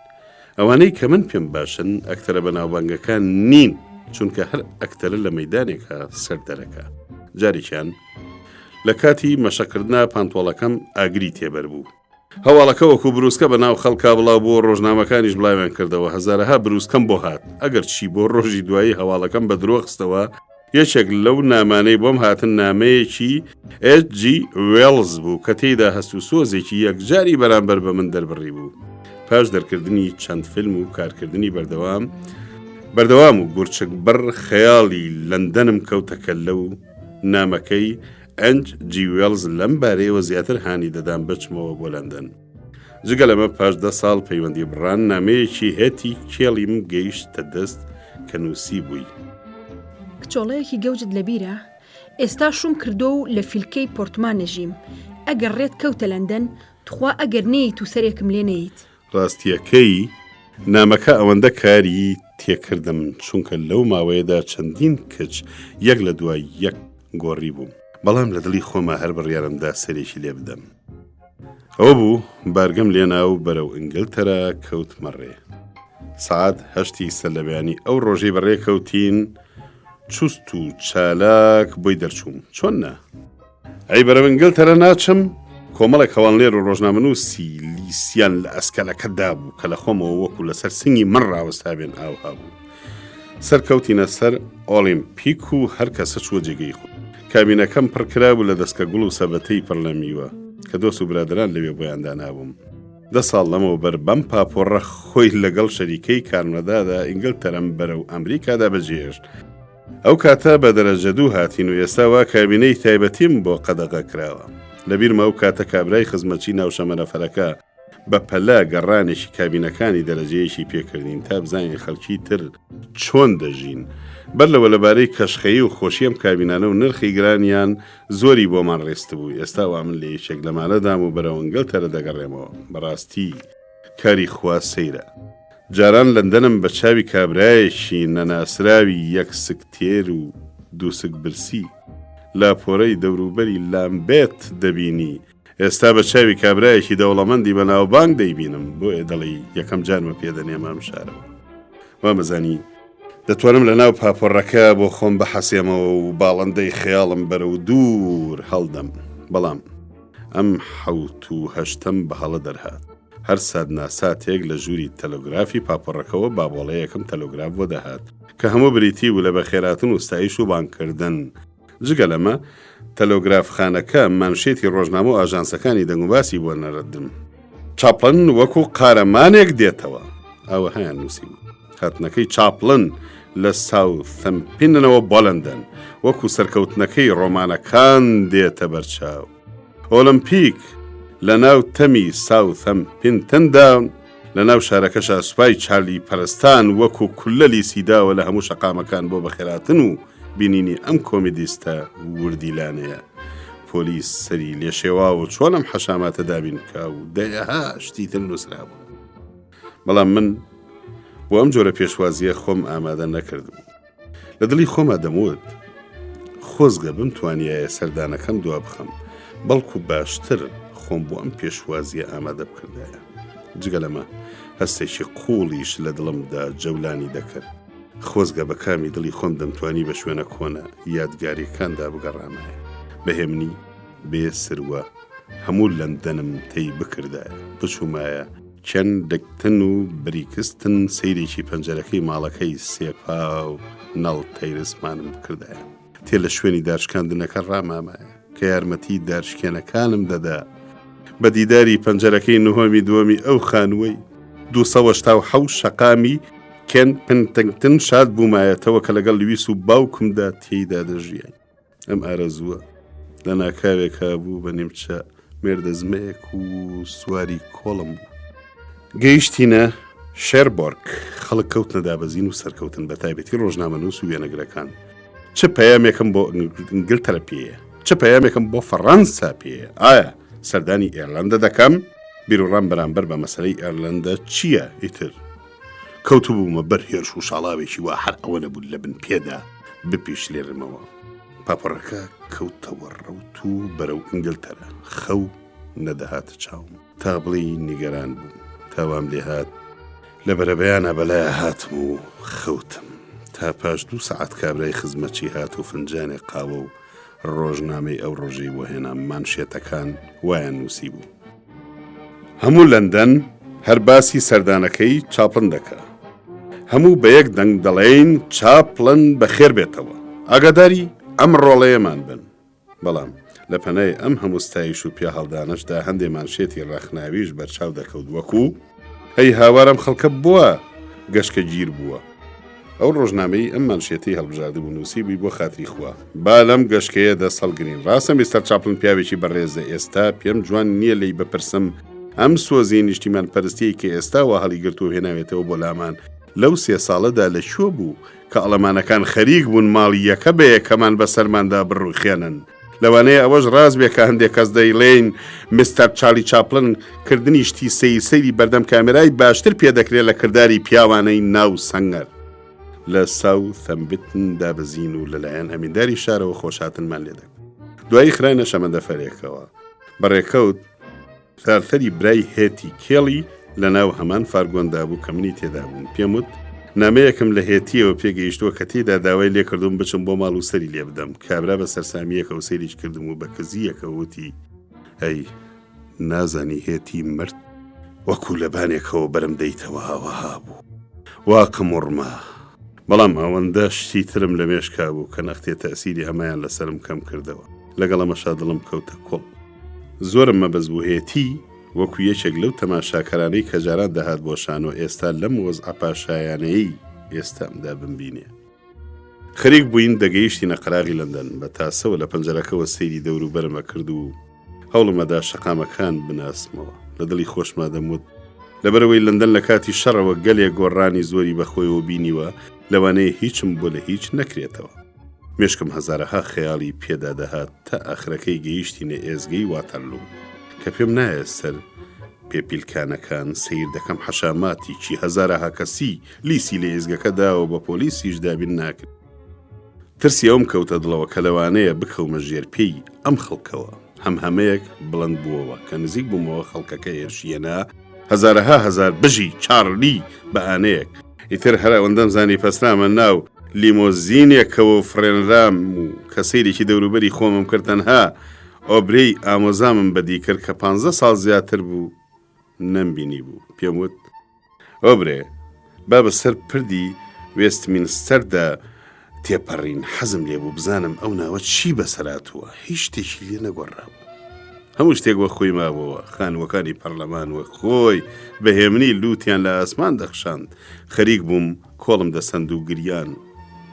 ئەوانەی کە من پێم باشن ئەکتەرە بەناوبانگەکان نین چونکە هەر ئەکتەرە لە مەیدانێکە سەردەرەکە جارێکیان لە کاتی مەشەکردنا پانتۆڵەکەم ئاگری تێبەر بوو هەواڵەکە وەکو بروسکە بە ناو خەڵکا بڵاو بۆ ڕۆژنامەکانیش بڵاویان کردەوە هەزارەها بروسکەم بۆ هات ئەگەر چی بۆ ڕۆژی دوایی هەواڵەکەم بە درۆ خستەوە یەکێک لەو نامانەی بۆم هاتن نامەیەکی H.G. Wells بوو کە تێیدا هەست و سۆزێکی یەکجاری بەرامبەر بە من دەربڕی بوو پاش دەرکردنی چەند فیلم و کارکردنی بەردەوام و گورچک بەر خەیاڵی لەندەنم کەوتەکە لەو نامەکەی H.G. Wells لەم بارەیەوە زیاتر هانی دەدام بچمەوە بۆ لەندەن جگە لەمە پاش 10 ساڵ پەیوەندی بڕان نامەیەکی هێتی کێڵیم گەیشتە دەست کە نووسی بووی کچۆڵەیەکی گەوجت لەبیرە ئێستا شوم کردو و لە فیلکەی پۆرتمان نەژیم ئەگەر ڕێت کەوتە لەندەن توخوا ئەگەر نەیت و سەرێکم لێ نەیت ڕاستیەکەی نامەکە ئەوەندە کاری تێکردم چونکە لەو ماوەیەدا چەندین کچ یەک لە دوای یەک گۆڕی بووم بەڵام لە دڵی خۆمە هەر بڕیارمدا سەرێکی لێ بدەم ئەوە بوو بارگەم لێنا و بەرەو ئینگلتەرا کەوتمەڕێ سعات 8 سەلەبیانی ئەو ڕۆژەی بەڕێ کەوتین چوست و چالاک بۆی دەرچووم چۆن نا ئەی بەرەو ئینگلتەرا ناچم کۆمەڵێک هەواڵێر و ڕۆژنامەنووسی لیسیان لە ئەسکەلەکەدا بوو کە لە خۆمەوە وەکو لەسەر سنگی من ڕاوەستا بێن ئاوها بوو سەرکەوتینە سەر ئۆلیمپیک و هەر کەسە چوە جێگەی خۆ کابینەکەم پڕکرا بوو لە دەستکە گوڵ و سەبەتەی پڕ لە میوە کە دۆست و برادران لەوێ بۆیاندا نابووم 10 ساڵ لەمەوە بەر بەم پاپۆڕە خۆی لەگەڵ شەریکەی کارمەدادا ئینگلتەرەم بەرەو ئەمریکادا بەجێهێشت ئەو کاتە بە دەرەجە دوو هاتین و ئێستاوا کابینەی تایبەتیم بۆ قەدەغە کراوە لەبیرمە ئەو کاتە کابرای خزمەتچی ناوشەمەرەفەرەکە بە پەلا گەڕانێکی کابینەکانی دەرەجەیەکی پێکردین تا بزانین خەڵکی تر چۆن دەژین. بەر لەوە لەبارەی کەشخەیی و خۆشیەم کابینانە و نرخی گرانیان زۆری بۆمان ڕێست بوو. ئێستا وا من لە یەکێک لەمانەدام و بەرەو ئەنگلتەرە دەگەڕێمەوە. بەڕاستی کاری خوا سەیرە. جاران لەندەنم بە چاوی کابرایەکی نەناسراوی یەک سکتێر و دووسک برسی لاپۆرەی دەوروبەری لامبێت دەبینی. ئێستا بە چاوی کابرایەکی دەوڵەمەندی بە ناوبانگ دەیبینم. بۆیە دەڵی یەکەم جارمە پێدەنێمە ئەم شارەوە. وامەزانی دەتوانم لە ناو پاپۆڕەکە بۆ خۆم بەحەسێمەوە و باڵندەی خەیاڵم بەرەو دوور هەڵدەم. بەڵام ئەم 1970 بە هەڵە دەرهات. هەر ساد ناساتێک لە ژووری تەلۆگرافی پاپۆڕەکەەوە بابۆڵەیەکەم تەلۆگراف بۆ دەهات کە هەموو بریتی بوو لە بەخێراتن و ستایش و بانکردن. جگە لەمە تەلۆگرافخانەکە مانشێتی ڕۆژنامە و ئاژانسەکانی دەنگوباسی بۆ نەڕەدم. چاپلن وەکو قارەمانێک دێتەوە. ئەوە هەیان نووسی بوو. هاتنەکەی چاپلن لە ساوثەمپینەوە بۆ لەندەن وەکو سەرکەوتنەکەی ڕۆمانەکان دێتە بەرچاو. ئۆلمپیک لە ناو تەمی ساوثەمپینتندا لە ناو شارەکەشە سوپای چارلی پەرستان وەکو کولەلی سیداوە لە هەموو شەقامەکان بۆ بەخێراتن و بینینی ئەم کۆمیدیستە وردیلانەیە. پۆلیس سەری لێشێوا و چۆن ئەم حەشاماتە دابین کا و دەیەها شتی تر نووسرا بوو. بەڵام من بۆ ئەم جۆرە پێشوازیە خۆم ئامادە نەکردم. لە دڵی خۆما دەموت خۆزگە بمتوانیایە سەردانەکەم دوا بخەم، بەڵکو باشتر خۆم بۆ ئەم پێشوازیە ئامادە بکردایە. جگە لەمە هەستێکی قوڵیش لە دڵمدا جەولانی دەکرد. خۆزگە بە کامی دڵی خۆم دەمتوانی بە شوێنە کۆنە یادگاریەکاندا بگەڕامایە. بەهێمنی بێ سروە هەموو لەندەنم تێی بکردایە. بچوومایە چەند دەکتن و بریکستن سەیرێکی پەنجەرەکەی ماڵەکەی سێپا و نەڵ تەیرسمانم بکردایە. تێ لە شوێنی دارشکاندنەکە ڕامامایە کە یارمەتی دارشکێنەکانم دەدا. بە دیداری پەنجەرەکەی نهۆمی دووەمی ئەو خانووەی 277 شەقامی کێن پنتنگتن شاد بوومایەتەوە کە لەگەڵ لویس و باوکمدا تێیدا دەژیان. ئەم ئارەزووە لە ناکاوێکا بوو بە نیمچە مێردەزمەیەک و سواری کۆڵم بوو. گەیشتینە شێربۆرگ. خەڵک کەوتنە دابەزین و سەرکەوتن بە تایبەتی ڕۆژنامەنووس و وێنەگرەکان. چه پەیامێکم بۆ ئینگلتەرە پێیە، چه پەیامێکم بۆ فەڕەنسا پێیە. ئایا سەردانی ئێرلەندە دەکەم؟ بیرۆڕام بەرامبەر بە مەسەلەی ئێرلەندە چییە ئیتر؟ کەوتو بوومە بەر هێرش و شاڵاوێکی وا هەر ئەوە نەبوو لە بن پێدا بپیش لێرمەوە. پاپۆڕەکە کەوتەوە ڕەوت و بەرەو ئینگلتەرە. خەو نەدەهاتە چاوم تا بڵی نیگەران بووم. تاوام لێ هات لە بەرەبەیانە بەلایە هاتم و خەوتم تا پاش 2 سەعات کابرای خزمەتچی هات و فنجانێک قاوە و ڕۆژنامەی ئەو ڕۆژەی بۆ هێنا مانشێتەکان وایان نووسی بوو. هەموو لەندەن هەر باسی سەردانەکەی چاپلن دەکا. هەموو بە یەک دەنگ دەڵێین چاپلن بەخێر بێتەوە. ئاگاداری ئەم ڕۆڵەیەمان بن. بەڵام لە پەنای ئەم هەموو ستایش و پیا هەڵدانشدا هەندێ مانشێتی ڕاخناویش بەرچاو دەکەوت وەکو ئەی هاوارم خەڵکە بووە گەشکە گیر بووە. ئەو ڕۆژنامەی ئەم مانشێتی هەڵبژاردە بوو نووسیبووی بۆ خاتری خوا. با لەم گەشکەیە دەسەڵگرین. ڕاستە میستەر چاپلن پیاوێکی بەڕێزە. ئێستا پێم جوان نییە لی بپرسم ئەم سۆزی نیشتیمان پەرستی کە ئێستا وا هەڵی گرت و هێناوێتەوە بۆ لامان لەو 3 ساڵەدا لەکوێ بوو کە ئەڵەمانەکان خەریک بوون ماڵی یەکە بە یەکەمان بەسەرماندا بڕوخێنن. لەوانەیە ئەوەش ڕاست بێ کە هەندێک کەس دەیڵێن میستەر چارلی چاپلن کردنی شتی سەیری بەردەم کامێرای باشتر پێدەکرێت لە کردداری پیاوانەی ناو سەنگەر. لە ساوثەمپتن دابەزین و لەلایەن ئەمینداری شارەوە خۆشهاتنمان لێ دەکرد. دوایی خراینە شەمەندەفەرێکەوە. بەڕێکەوت فارفەری برای هێتی کێڵی لە ناو هەمان فارگۆندا بوو کە منی تێدا بووم. پێم وت نامەیەکم لە هێتیەوە پێگەیشتووە کە تێدا داوای لێکردوم بچم بۆ ماڵ و سەری لێ بدەم. کابرا بە سەرسامیەکە و سەیریش کردم و بە کزیەکە وتی ئەی نازانی هێتی مرد وەکو لەبانێکەوە بەرم دەیتەوە هاوەها بوو. واقم وڕما. بەڵام ئەوەندە شتی ترم لە مێشکا بوو کە نەختێ تەسیری هەمایان لەسرم کەم کردەوە. لەگەڵ ئەمەشا دڵم کەوتە کۆڵ. زۆرم مەبەز بوو هێتی وەکو یەکێک لەو تەماشاکەرانەی کە جاران دەهات بۆ شان و ئێستا لەم وەزعە پاشایانەیەی ئێستامدا بمبینێ. خەریک بووین دەگەیشتینە قەراغی لەندەن. بە تاسەوە لە پەنجەرەکەەوە سەیری دەوروبەرمە کرد و هەوڵمەدا شەقامەکان بناسمەوە. لە دڵی خۆشما دەموت لەبەرەوەی لەندەن لە کاتی شەڕەوە گەلێک گۆڕانی زۆری بەخۆیەوە بینیوە لەوانەیە هیچم بۆ لە هیچ نەکرێتەوە. مێشکم هەزارەها خەیاڵی پێدا دەهات تا ئاخرەکەی گەیشتینە ئێزگەی واتەرلوو کە پێم نایە سەر پێپیلکانەکان سیر دەکەم حەشاماتیکی هەزارەها کەسی لیسی لە ئێزگەکەداوە بە پۆلیسیش دابین ناکرد. ترسی ئەوم کەوتە دڵەوە کە لەوانەیە بکەومە ژێرپێی ئەم خەڵکەوە هەمهەمەیەک بڵند بووەوە کە نزیک بوومەوە خەڵکەکە هێرشیەنا هەزارەها هەزار بژی چارلی بە ئانەیەک ئیتر هەر ئەوەندەم زانی پەسرامە ناو لیمۆزینێکەوە فرێنرام و کە سەیرێکی دەوروبەری خۆمم کرد تەنها ئۆبرەی ئامۆزامم بەدی کرد کە 15 ساڵ زیاتر بوو نەمبینی بوو. پێم وت ئۆبرێ با بەسەر پردی وێستمینستەردا تێپەڕین حەزم لێ بوو بزانم ئەو ناوە چی بەسەراتووە هیچ شتێکی لێ نەگۆڕام. هەموو شتێک وە خۆی مابەوە خانوەکانی پەرلەمان وە خۆی بەهێمنی لووتیان لە ئاسمان دەخشاند. خەریک بووم کۆڵم دەسەند و گریان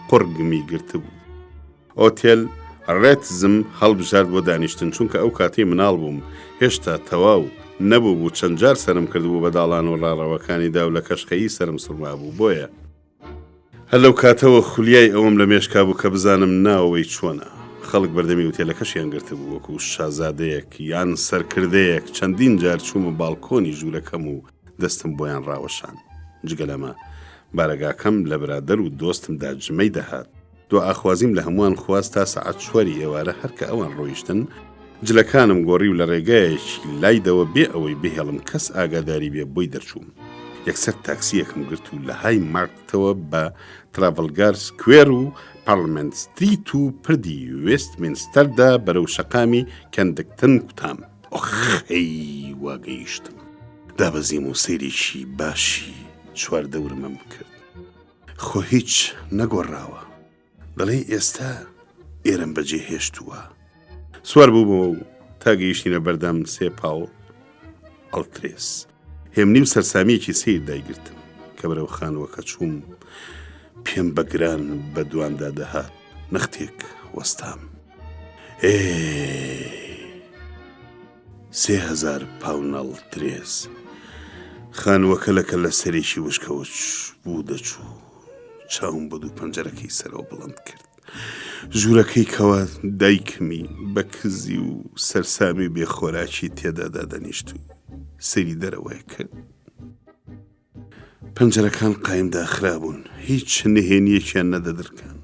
قڕگمی گرتبوو. ئۆتێل ڕێتزم هەڵبژارد بۆ دانیشتن چونکە ئەو کاتی مناڵ بووم هێشتا تەواو نەبوو بوو چەند جار سرم کردبوو بە داڵان و ڕاڕەوەکانی دا و لە کەشخەیی سرم سوڕما بوو. بۆیە هەر لەو کاتەوە خولیای ئەوم لە مێشکا بوو کە بزانم ناوەوەی چۆنە. خەڵک بەردەمی وتێلەکەشیان گرتبوو وەکو شازادەیەک یان سەرکردەیەک. چەندین جار چوومە باڵکۆنی ژوورەکەم و دەستم بۆیان ڕاوەشان. جگە لەمە بارەگاکەم لە برادەر و دۆستمدا جمەی دەهات. دو ئاخوازیم لە هەمووان خواست تا سەعات 4 ئێوارە هەرکە ئەوان ڕۆیشتن جلەکانم گۆڕی و لە ڕێگایەکی لایدەوە بێ ئەوەی بهێڵم کەس ئاگاداری بێ بۆی دەرچووم. یەکسەر تاکسیەکم گرت و لە های مارکتەوە بە ترافلگار سکوێر و پارلمنت ستریت و پردی وێستمینستەردا بەرەو شەقامی کەندکتن کوتام. ئۆخەی واگەیشتم. دابەزیم و سەیرێکی باشی چواردەورمم کرد. خۆ هیچ نەگۆڕاوە. دەڵێ ئێستا ئێرەم بەجێ هێشتووە. سوار بوومەوە و تا گەیشتینە بەردەم سێ پاوڵ ئەڵترێس. هێمنی و سەرسامیەکی سیر دایگرتم کە بەرەو خانووەکە چووم. پێم بەگران بە دواندا دەهات نەختێک وەستام. 3000 پاونەڵ ترێز. خانووەکە لەکە لە سەرێکی وشکەوە بوو دەچوو. چاوم بە دوو پەنجەرەکەی سەرەوە بڵند کرد. ژوورەکەی کەوە دایکمی بە کزی و سەرسامی بێخۆراکی تێدادا دەنیشت و سەری دەرەوەی کرد. پەنجەرەکان قایم داخرابوون هیچ نهێنیەکیان نەدەدرکان.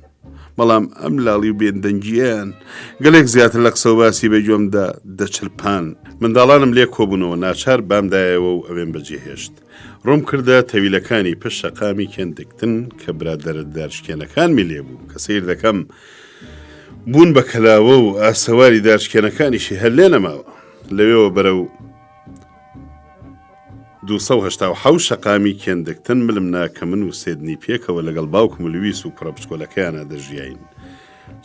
بەڵام ئەم لاڵی و بێندەنگیان گەلێک زیاتر لە قسە و باسی بەگوێمدا دەچرپان. منداڵانم لێ کۆبوونەوە ناچار بامدایەوە و ئەوێن بەجێهێشت. ڕۆم کردە تەویلەکانی پشت شەقامی کێندکتن کە برادەرە دارشکێنەکانمی لێبوو کە سیر دەکەم بوون بە کەلاوە و ئاسەواری دارشکێنەکانیشی هەر لێ نەماوە. لەوێەوە بەرەو 287 شەقامی کێندکتن ملم ناکە من و سێدنی پێکەوە لەگەڵ باوکم لویس و کوڕە بچکۆلەکەیانە دەژیاین.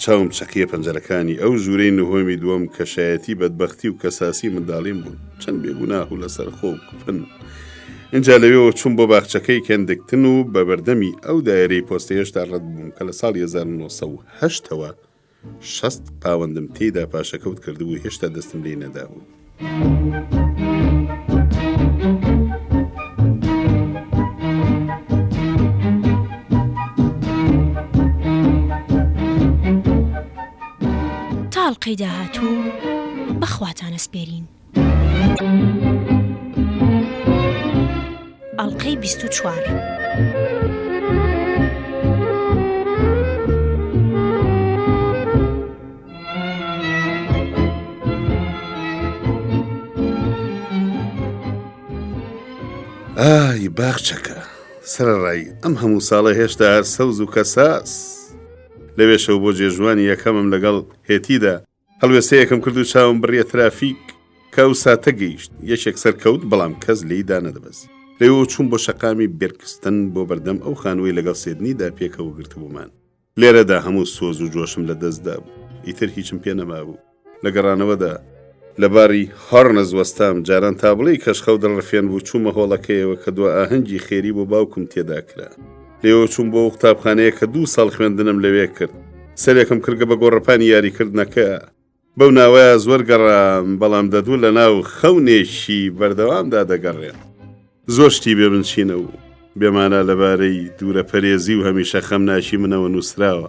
چاوم چەقیە پەنجەرەکانی ئەو ژوورەی نهۆمی دووەم کە شایەتی بەدبەختی و کەساسی منداڵیم بوون. چەند بێگوناه و لەسەر خۆ و کوپن. اینجا لەوێەوە چوون بۆ باخچەکەی کێندکتن و بە بەردەمی ئەو دایرەی پۆستە هێشتا ڕەت بووم کە لە ساڵی 1970ەوە 60 پاوەندم تێیدا پاشەکەوت کردبوو هێشتا دەستم لێ نەدابوو. تاڵقەی داهاتوو بەخواتانە سپێرین. ئەڵقەی 24. ئای باخچەکە سەرڕای ئەم هەموو ساڵە هێشتا هەر سەوز و کەساس. لەوێشەوە بۆ جێژوانی یەکەمم لەگەڵ هێتیدا هەڵوێستەیەکم کرد و چاوم بڕیە ترافیک کە ئەو ساتە گەیشت. یەکێک سەرکەوت بەڵام کەس لێیدا نەدەبەست. لەوێەوە چوون بۆ شەقامی بێرکستن بۆ بەردەم ئەو خانووی لەگەڵ سێدنیدا پێکەوە گرتبوومان. لێرەدا هەموو سۆز و جۆشم لە دەستدا بوو. ئیتر هیچم پێ نەمابوو. لە گەڕانەوەدا لەباری هەڕ نەزوەستام جاران تابڵی کەشخەو دڵڕفێن بوو چوومە هۆڵەکەیەوە کە دو ئاهەنگی خێری بۆ باوکم تێدا کرا. لێەوە چوون بۆ قوتابخانەیە کە 2 ساڵ خوێندنم لەوێ کرد. سەرێکم کردگە بە گۆڕەپانی یاریکردنەکە بەو ناوەیە زۆر گەڕام بەڵام دەدوو لە ناو خەونێکی بەردەوامدا دەگەڕێن زۆر شتی بێ بنچینە و بێمانە لەبارەی دوورە پەرێزی و هەمیشە خەمناشی منەوە نووسراوە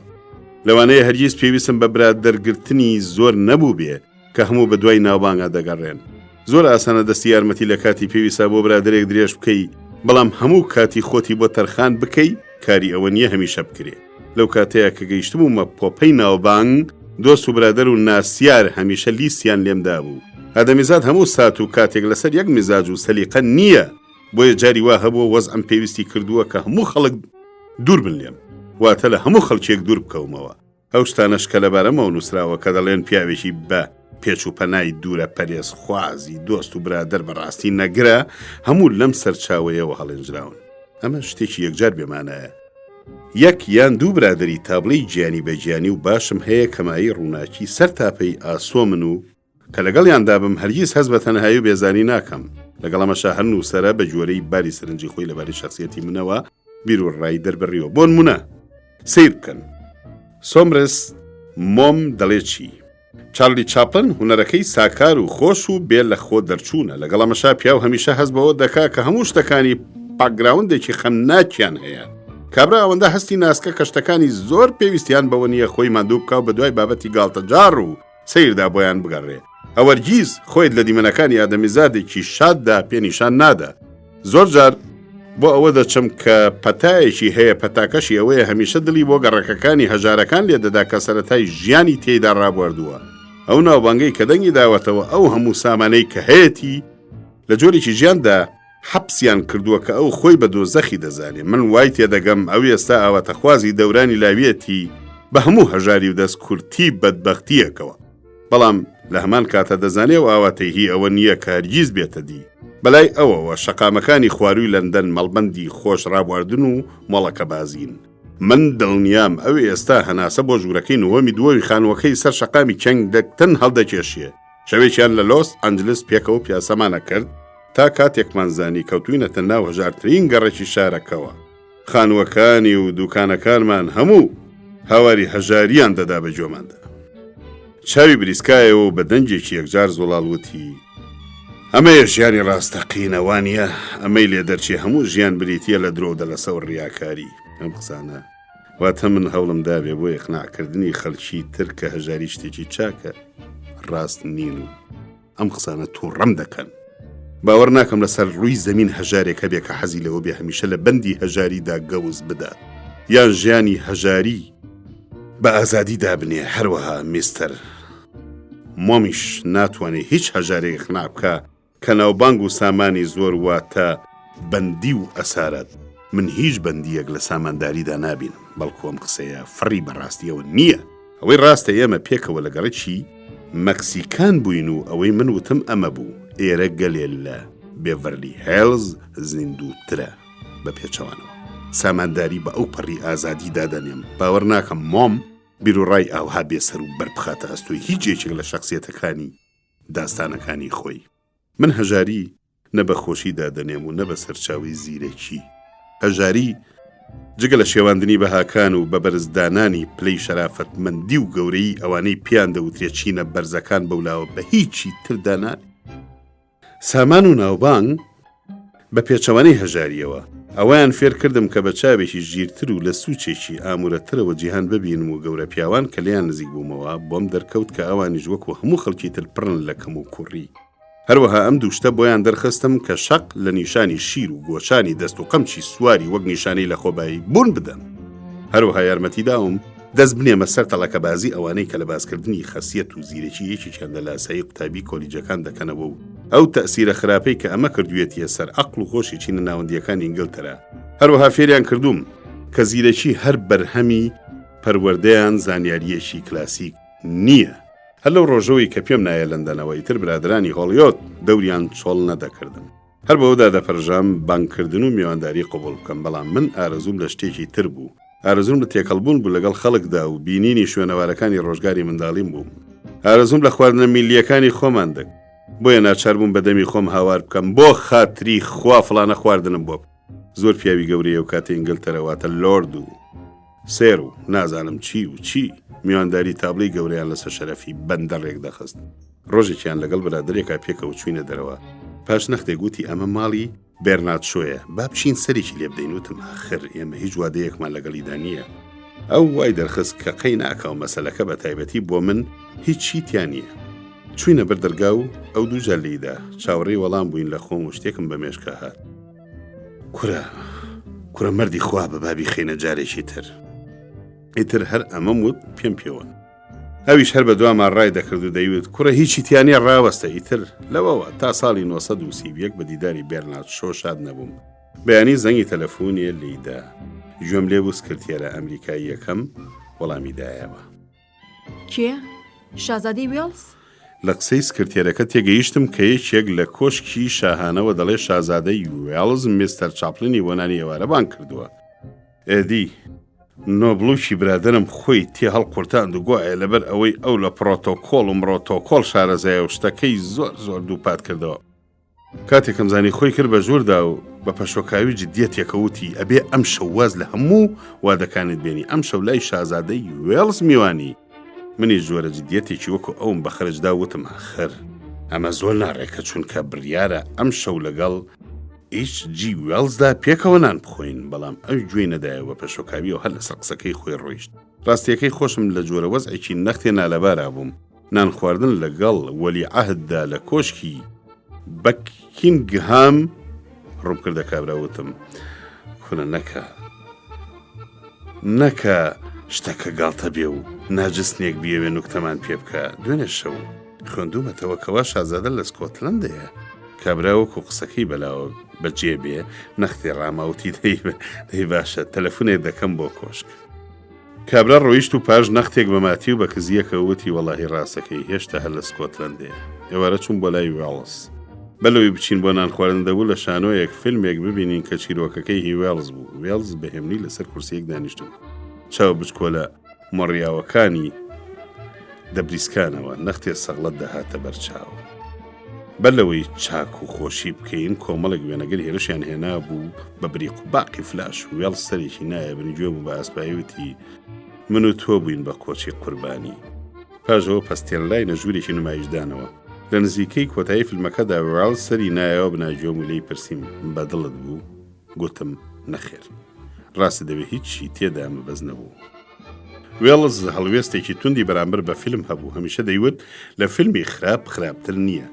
لەوانەیە هەرگیز پێویستم بە برادەرگرتنی زۆر نەبوو بێ کە هەموو بە دوای ناوبانگا دەگەڕێن زۆر ئاسانە دەستی یارمەتی لە کاتی پێویستە بۆ برادێک درێژ بکەی بەڵام هەموو کاتی خۆتی بۆ تەرخان بکەی کاری ئەوە نییە هەمیشە بکرێ لەو کاتەیە کە گەیشتبوومە پۆپەی ناوبانگ دۆست و برادەر و ناسیار هەمیشە لیستیان لێمدا بوو ئادەمیزاد هەموو سات و کاتێک لەسەر یەک میزاج و سەلیقە نییە بۆیە جاری وا هەبووە وەزعم پێویستی کردووە کە هەموو خەڵک دوور بن لێم واتە لە هەموو خەڵکێک دوور بکەومەوە ئەو شتانەش کە لەبارەمەوە نووسراوە کە دەڵێن پیاوێکی بە پێچ و پەنای دوورە پەرێز خوازی دۆست و برادەر بەڕاستی نەگرە هەموو لەم سەرچاوەیەوە هەڵێنجراون ئەمە شتێکی یەکجار بێمانایە یەک یان دوو برادری تابلەی گیانی بە گیانی و باشم هەیە کەمایی ڕووناکی سەر تاپەی ئاسۆ من و کە لەگەڵیاندا بم هەرگیز هەز بە تەنهایی و بێزانی ناکەم لەگەڵ ئەمەشا هەر نووسەرە بە جۆرەی باری سەرنجی خۆی لەباری شخصیەتی منەوە بیر و ڕای دەربڕیەوە بۆ نمونە سیر بکەن سۆمرس مۆم دەڵێ چی چارلی چاپلن هونەرەکەی ساکار و خۆش و بێ لە خۆ دەرچوونە لەگەڵ ئەمەشا پیا و هەمیشە هەست بەوە دەکا کە هەموو شتەکانی پاکگراوندێکی خەمناکیان هەیە کابرا ئەوەندە هەستی ناسکە کە شتەکانی زۆر پێویستیان بەوە نییە خۆی ماندوو بکاو بە دوای بابەتی گاڵتەجار و سیردا بۆیان بگەڕێ ئەوەرگیز خۆیت لە دیمەنەکانی ئادەمیزادێکی شاددا پێنیشان نادا زۆر جار بۆ ئەوە دەچم کە پەتایەکی هەیە پەتاکەشی ئەوەیە هەمیشە دڵی بۆ گەڕەکەکانی هەژارەکان لێدەدا کە سەرەتای ژیانی تێیدا ڕابواردووە ئەو ناوبانگەی کە دەنگی داوەتەوە ئەو هەموو سامانەی کە هەیەی لە جۆرێکی ژیاندا حەبسیان کردووە کە ئەو خۆی بە دۆزەخی دەزانێ من وای تێدەگەم ئەو ئێستا ئاواتەخوازی دەورانی لاویەتی بە هەموو هەژاری و دەستکورتی بەدبەختیەکەوە بەڵام لە هەمان کاتە دەزانێ و ئاواتەی هی ئەوە نییە کە هەرگیز بێتە دی بەلای ئەوەوە شەقامەکانی خواروی لەندەن مەڵبەندی خۆش ڕابواردن و مۆڵەکە بازین من دڵنیام ئەو ئێستا هەناسە بۆ ژوورەکەی نوەمی دووەمی خانوەکەی سەر شەقامی کەنگدەکتن هەڵدەکێشیە شەوێکیان لە لۆس ئەنجلس پێکەوە پیاسەمانە کرد تا کاتێکمانزانی کەوتوینەتە ناو هەژارترین گەڕێکی شارەکەوە خانوەکانی و دوکانەکانمان هەموو هاواری هەژاریان دەدا بە جۆماندا چاوی بریسکایەوە و بە دەنجێکی یەکجار زۆڵاڵوتی ئەمەیە ژیانی ڕاستەقینەوانیە ئەمەی لێ دەرچی هەموو ژیان بریتە لە درۆ دەلەسەوە ڕیاکاری ئەم قسانە واتە من هەوڵم دابێ بۆ یەقناکردنی خەڵکی تر کە هەژاری شتێکی چاکە ڕاست نین و ئەم قسانە تووڕەم دەکەن باوەڕ ناکەم لەسەر ڕووی زەمین هەژارێک هەبێ کە حەزی لەوە بێ هەمیشە لە بەندی هەژاریدا گەوز بدات یان ژیانی هەژاری بە ئازادی دابنێ هەروەها میستەر مۆمیش ناتوانێت هیچ هەژارێک خنابکە کە ناوبانگ و سامانی زۆر واتە بەندی و ئەسارەت من هیچ بەندیەک لە سامانداریدا نابینم بەڵکو ئەم قسەیە فڕی بەڕاستیەوە نییە ئەوەی ڕاستە ئێمە پێکەوە لەگەڕێکی مەکسیکان بووین و ئەوەی من وتم ئەمە بوو ئێرە گەلێ لە بێڤەرلی هێلز زیندووترە بە پێچەوانەوە سامانداری بە ئەو پەڕی ئازادی دادەنێم باوەڕ ناکەم مۆم بیرروڕای ئاوها بێسەر و بەربخاتە ئەستۆی هیچ یەکێک لە شخصیەتەکانی داستانەکانی خۆی من هەژاری نە بە خۆشی دادەنێم و نە بە سەرچاوی زیرەکی هەژاری جگە لە شێواندنی بەهاکان و بە بەرزدانانی پلەی شەرافەتمەندی و گەورەی ئەوانەی پیان دەوترێت چینە بەرزەکان بەولاوە بە هیچی تردانان سامان و ناوبانگ بە پێچەوانەی هەژاریەوە ئەویان فێر کردم کە بە چاوێکی ژیرتر و لە سوچێکی ئامورەترەوە جیهان ببینم و گەورە پیاوان کە لیان نزیک بوومەوە بۆم دەرکەوت کە ئەوانیش وەکو هەموو خەڵکی تر پڕن لە کەم و کوڕی هەروەها ئەم دووشتە بۆیان دەرخستم کە شەق لە نیشانی شیر و گۆچانی دەست و قەمچی سواری وەک نیشانەی لە خۆبایی بوون بدەن هەروەها یارمەتی داوم دەست بنێمە سەر تەڵەکە بازی ئەوانەی کە لە بازکردنی خەسیەت و زیرەکی یەکێکیان لە لاسایی قوتابی کۆلیجەکان دەکەنەوە و ئەو تەسیرە خراپەی کە ئەمە کردوێتیە سەر عەقڵ و خۆشی چینە ناوەندیەکانی ئینگلتەرا هەروەها فێریان کردوم کە زیرەکی هەر بەرهەمی پەروەردەیان زانیاریەکی کلاسیک نییە هەر لەو ڕۆژەوەی کە پێم نایە لەندەنەوەی تر برادرانی هۆڵیۆت دەوریان چۆڵ نەدەکردن هەر بەوەدا دەپەرژام بانکردن و میوانداری قبول بکەم بەڵام من ئارەزوم لە شتێکی تر بوو ئارەزوم لە تێکەڵبوون بوو لەگەڵ خەڵکدا و بینینی شوێنەوارەکانی ڕۆژگاری منداڵیم بووم ئارەزوم لە خواردنە میلیەکانی خۆمان دەک بۆیە ناچاربووم بەدەمی خۆم هاوار بکەم بۆ خاتری خوا فڵانە خواردنم بۆ زۆر پیاوی گەورەیە و کاتێ ئینگلتەرەواتە لۆرد و سێر و نازانم چی و چی میوانداری تابلەی گەورەیان لەسەر شەرەفی بەندەڕێک دەخست. ڕۆژێکیان لەگەڵ برادرێکا پێکەوە چوینە دەرەوە. پاش نەختێک گوتی ئەمە ماڵی بێرنات شۆیە، با بچین سەرێکی لێ بدەین. وتم ئاخر ئێمە هیچ وادەیەکمان لەگەڵیدا نییە. ئەو وای دەرخست کە قەی ناکەو مەسەلەکە بە تایبەتی بۆ من هیچی تیان نییە. چوینە بەر دەرگا و ئەو دووجار لێیدا چاوەڕێی وەڵام بووین لە خۆم و شتێکم بە مێشکە هات. کورە مەردی خوا بە بابی خێنە جارێکی تر. ئیتر هەر ئەمەم وت پێم پێوە. ئەویش هەر بە دوامان ڕای دەکرد و دەیوت کوڕە هیچی تیانە ڕاوەستە. ئیتر لەوەوە تا ساڵی 1930 بە دیداری بێرنات شۆ شاد نەبووم. بەیانی زەنگی تەلەفۆنیە لێیدا. گوێم لێ بوو سکرتێرە ئەمریکایی یەکەم وەڵامی دایەوە. کێ؟ شازادەی وێڵز؟ لە قسەی سکرتێرەکە تێگەیشتم کە یەکێک لە کۆشکی شاهانەوە دەڵێ شازادەی وێڵز میستەر چاپلنی وەنانی ئێوارەبان کردووە. ئێدی نۆبڵوکی برادرم خۆی تێ هەڵقورتاند و گوایە لەبەر ئەوەی ئەو لە پرۆتۆکۆڵ و مرۆتۆکۆڵ شارەزایە و شتەکەی زۆر دووپات کردەوە. کاتێکم زانی خۆی کرد بە ژووردا و بە پەشۆکاوی جددیەتێکەوتی ئەبێ ئەم شەو واز لە هەموو وادەکانت بێنی. ئەم شەو لای شازادەی وێڵز میوانی. منی جۆرە جددیەتێکی وەکو ئەوم بە خرجدا وتم ئاخر ئەمە زۆر ناڕێکە چونکە بڕیارە ئەم شەو لەگەڵ HG وێڵزدا پێکەوە نان بخۆین. بەڵام ئەو گوێی نەدایەوە پەشۆکاویەوە هەر لە سەر قسەکەی خۆی ڕۆیشت. ڕاستیەکەی خۆشم لە جۆرە وەزعێکی نەختێنا لەبارا بووم. نان خواردن لەگەڵ وەلی عەهددا لە کۆشکی بەکینگهام ڕوم کردە کابراوتم کونە نەکە شتەکە گاڵتە بێ و ناجستنێک بیەوێ نوکتەمان پێ بکە. دوێنێ شەو خوێندومەتەوە کەوا شازادە لە سکۆتلەندەیە. کابراوەکو قسەکەی بەلاوە بەجێ بێ نەختی ڕاماوتی دەی باشە تەلەفۆنێک دەکەم بۆ کۆشک. کابرا ڕۆیشت و پاش نەختێک بە ماتی و بە کزیەکە وتی وەڵاهی ڕاستەکەی هێشتا هەر لە سکۆتلەندەیە. ئێوارە چوون بۆ لای وێڵز. بەلەوەی بچین بۆ نان خواردن دەبوو لە شانۆیەک فیلمێک ببینین کە چیرۆکەکەی هی وێڵز بوو. وێڵز بەهێمنی لەسەر کورسیەک دانیشتبوو. چاو بچکۆلە مەڕیاوەکانی دەبریسکانەوە نەختێ سەغڵەت دەهاتە بەرچاو. بەلەوەی چاک و خۆشی بکەین کۆمەڵێک وێنەگەر هێرشیان هێنا بوو بە بریق و باقی فلاش. وێڵز سەرێکی نایە بنگوێ بوو بە ئاسپایوتی من و تۆ بووین بە کۆچی قوربانی. پاژەوە پەستێن لای نەژوورێکی نمایشدانەوە. لە نزیکەی کۆتایی فیلمەکەدا وێڵز سەری نایەوە بناگوێم و لێی پرسیم بەدڵت بوو؟ گوتم نەخێر. ڕاستی دەبێت هیچی تێدا مەبەز نەبوو. وێڵز هەڵوێستێکی توندی بەرامبەر بە فیلم هەبوو. هەمیشە دەیوت لە فیلمی خراپتر نییە.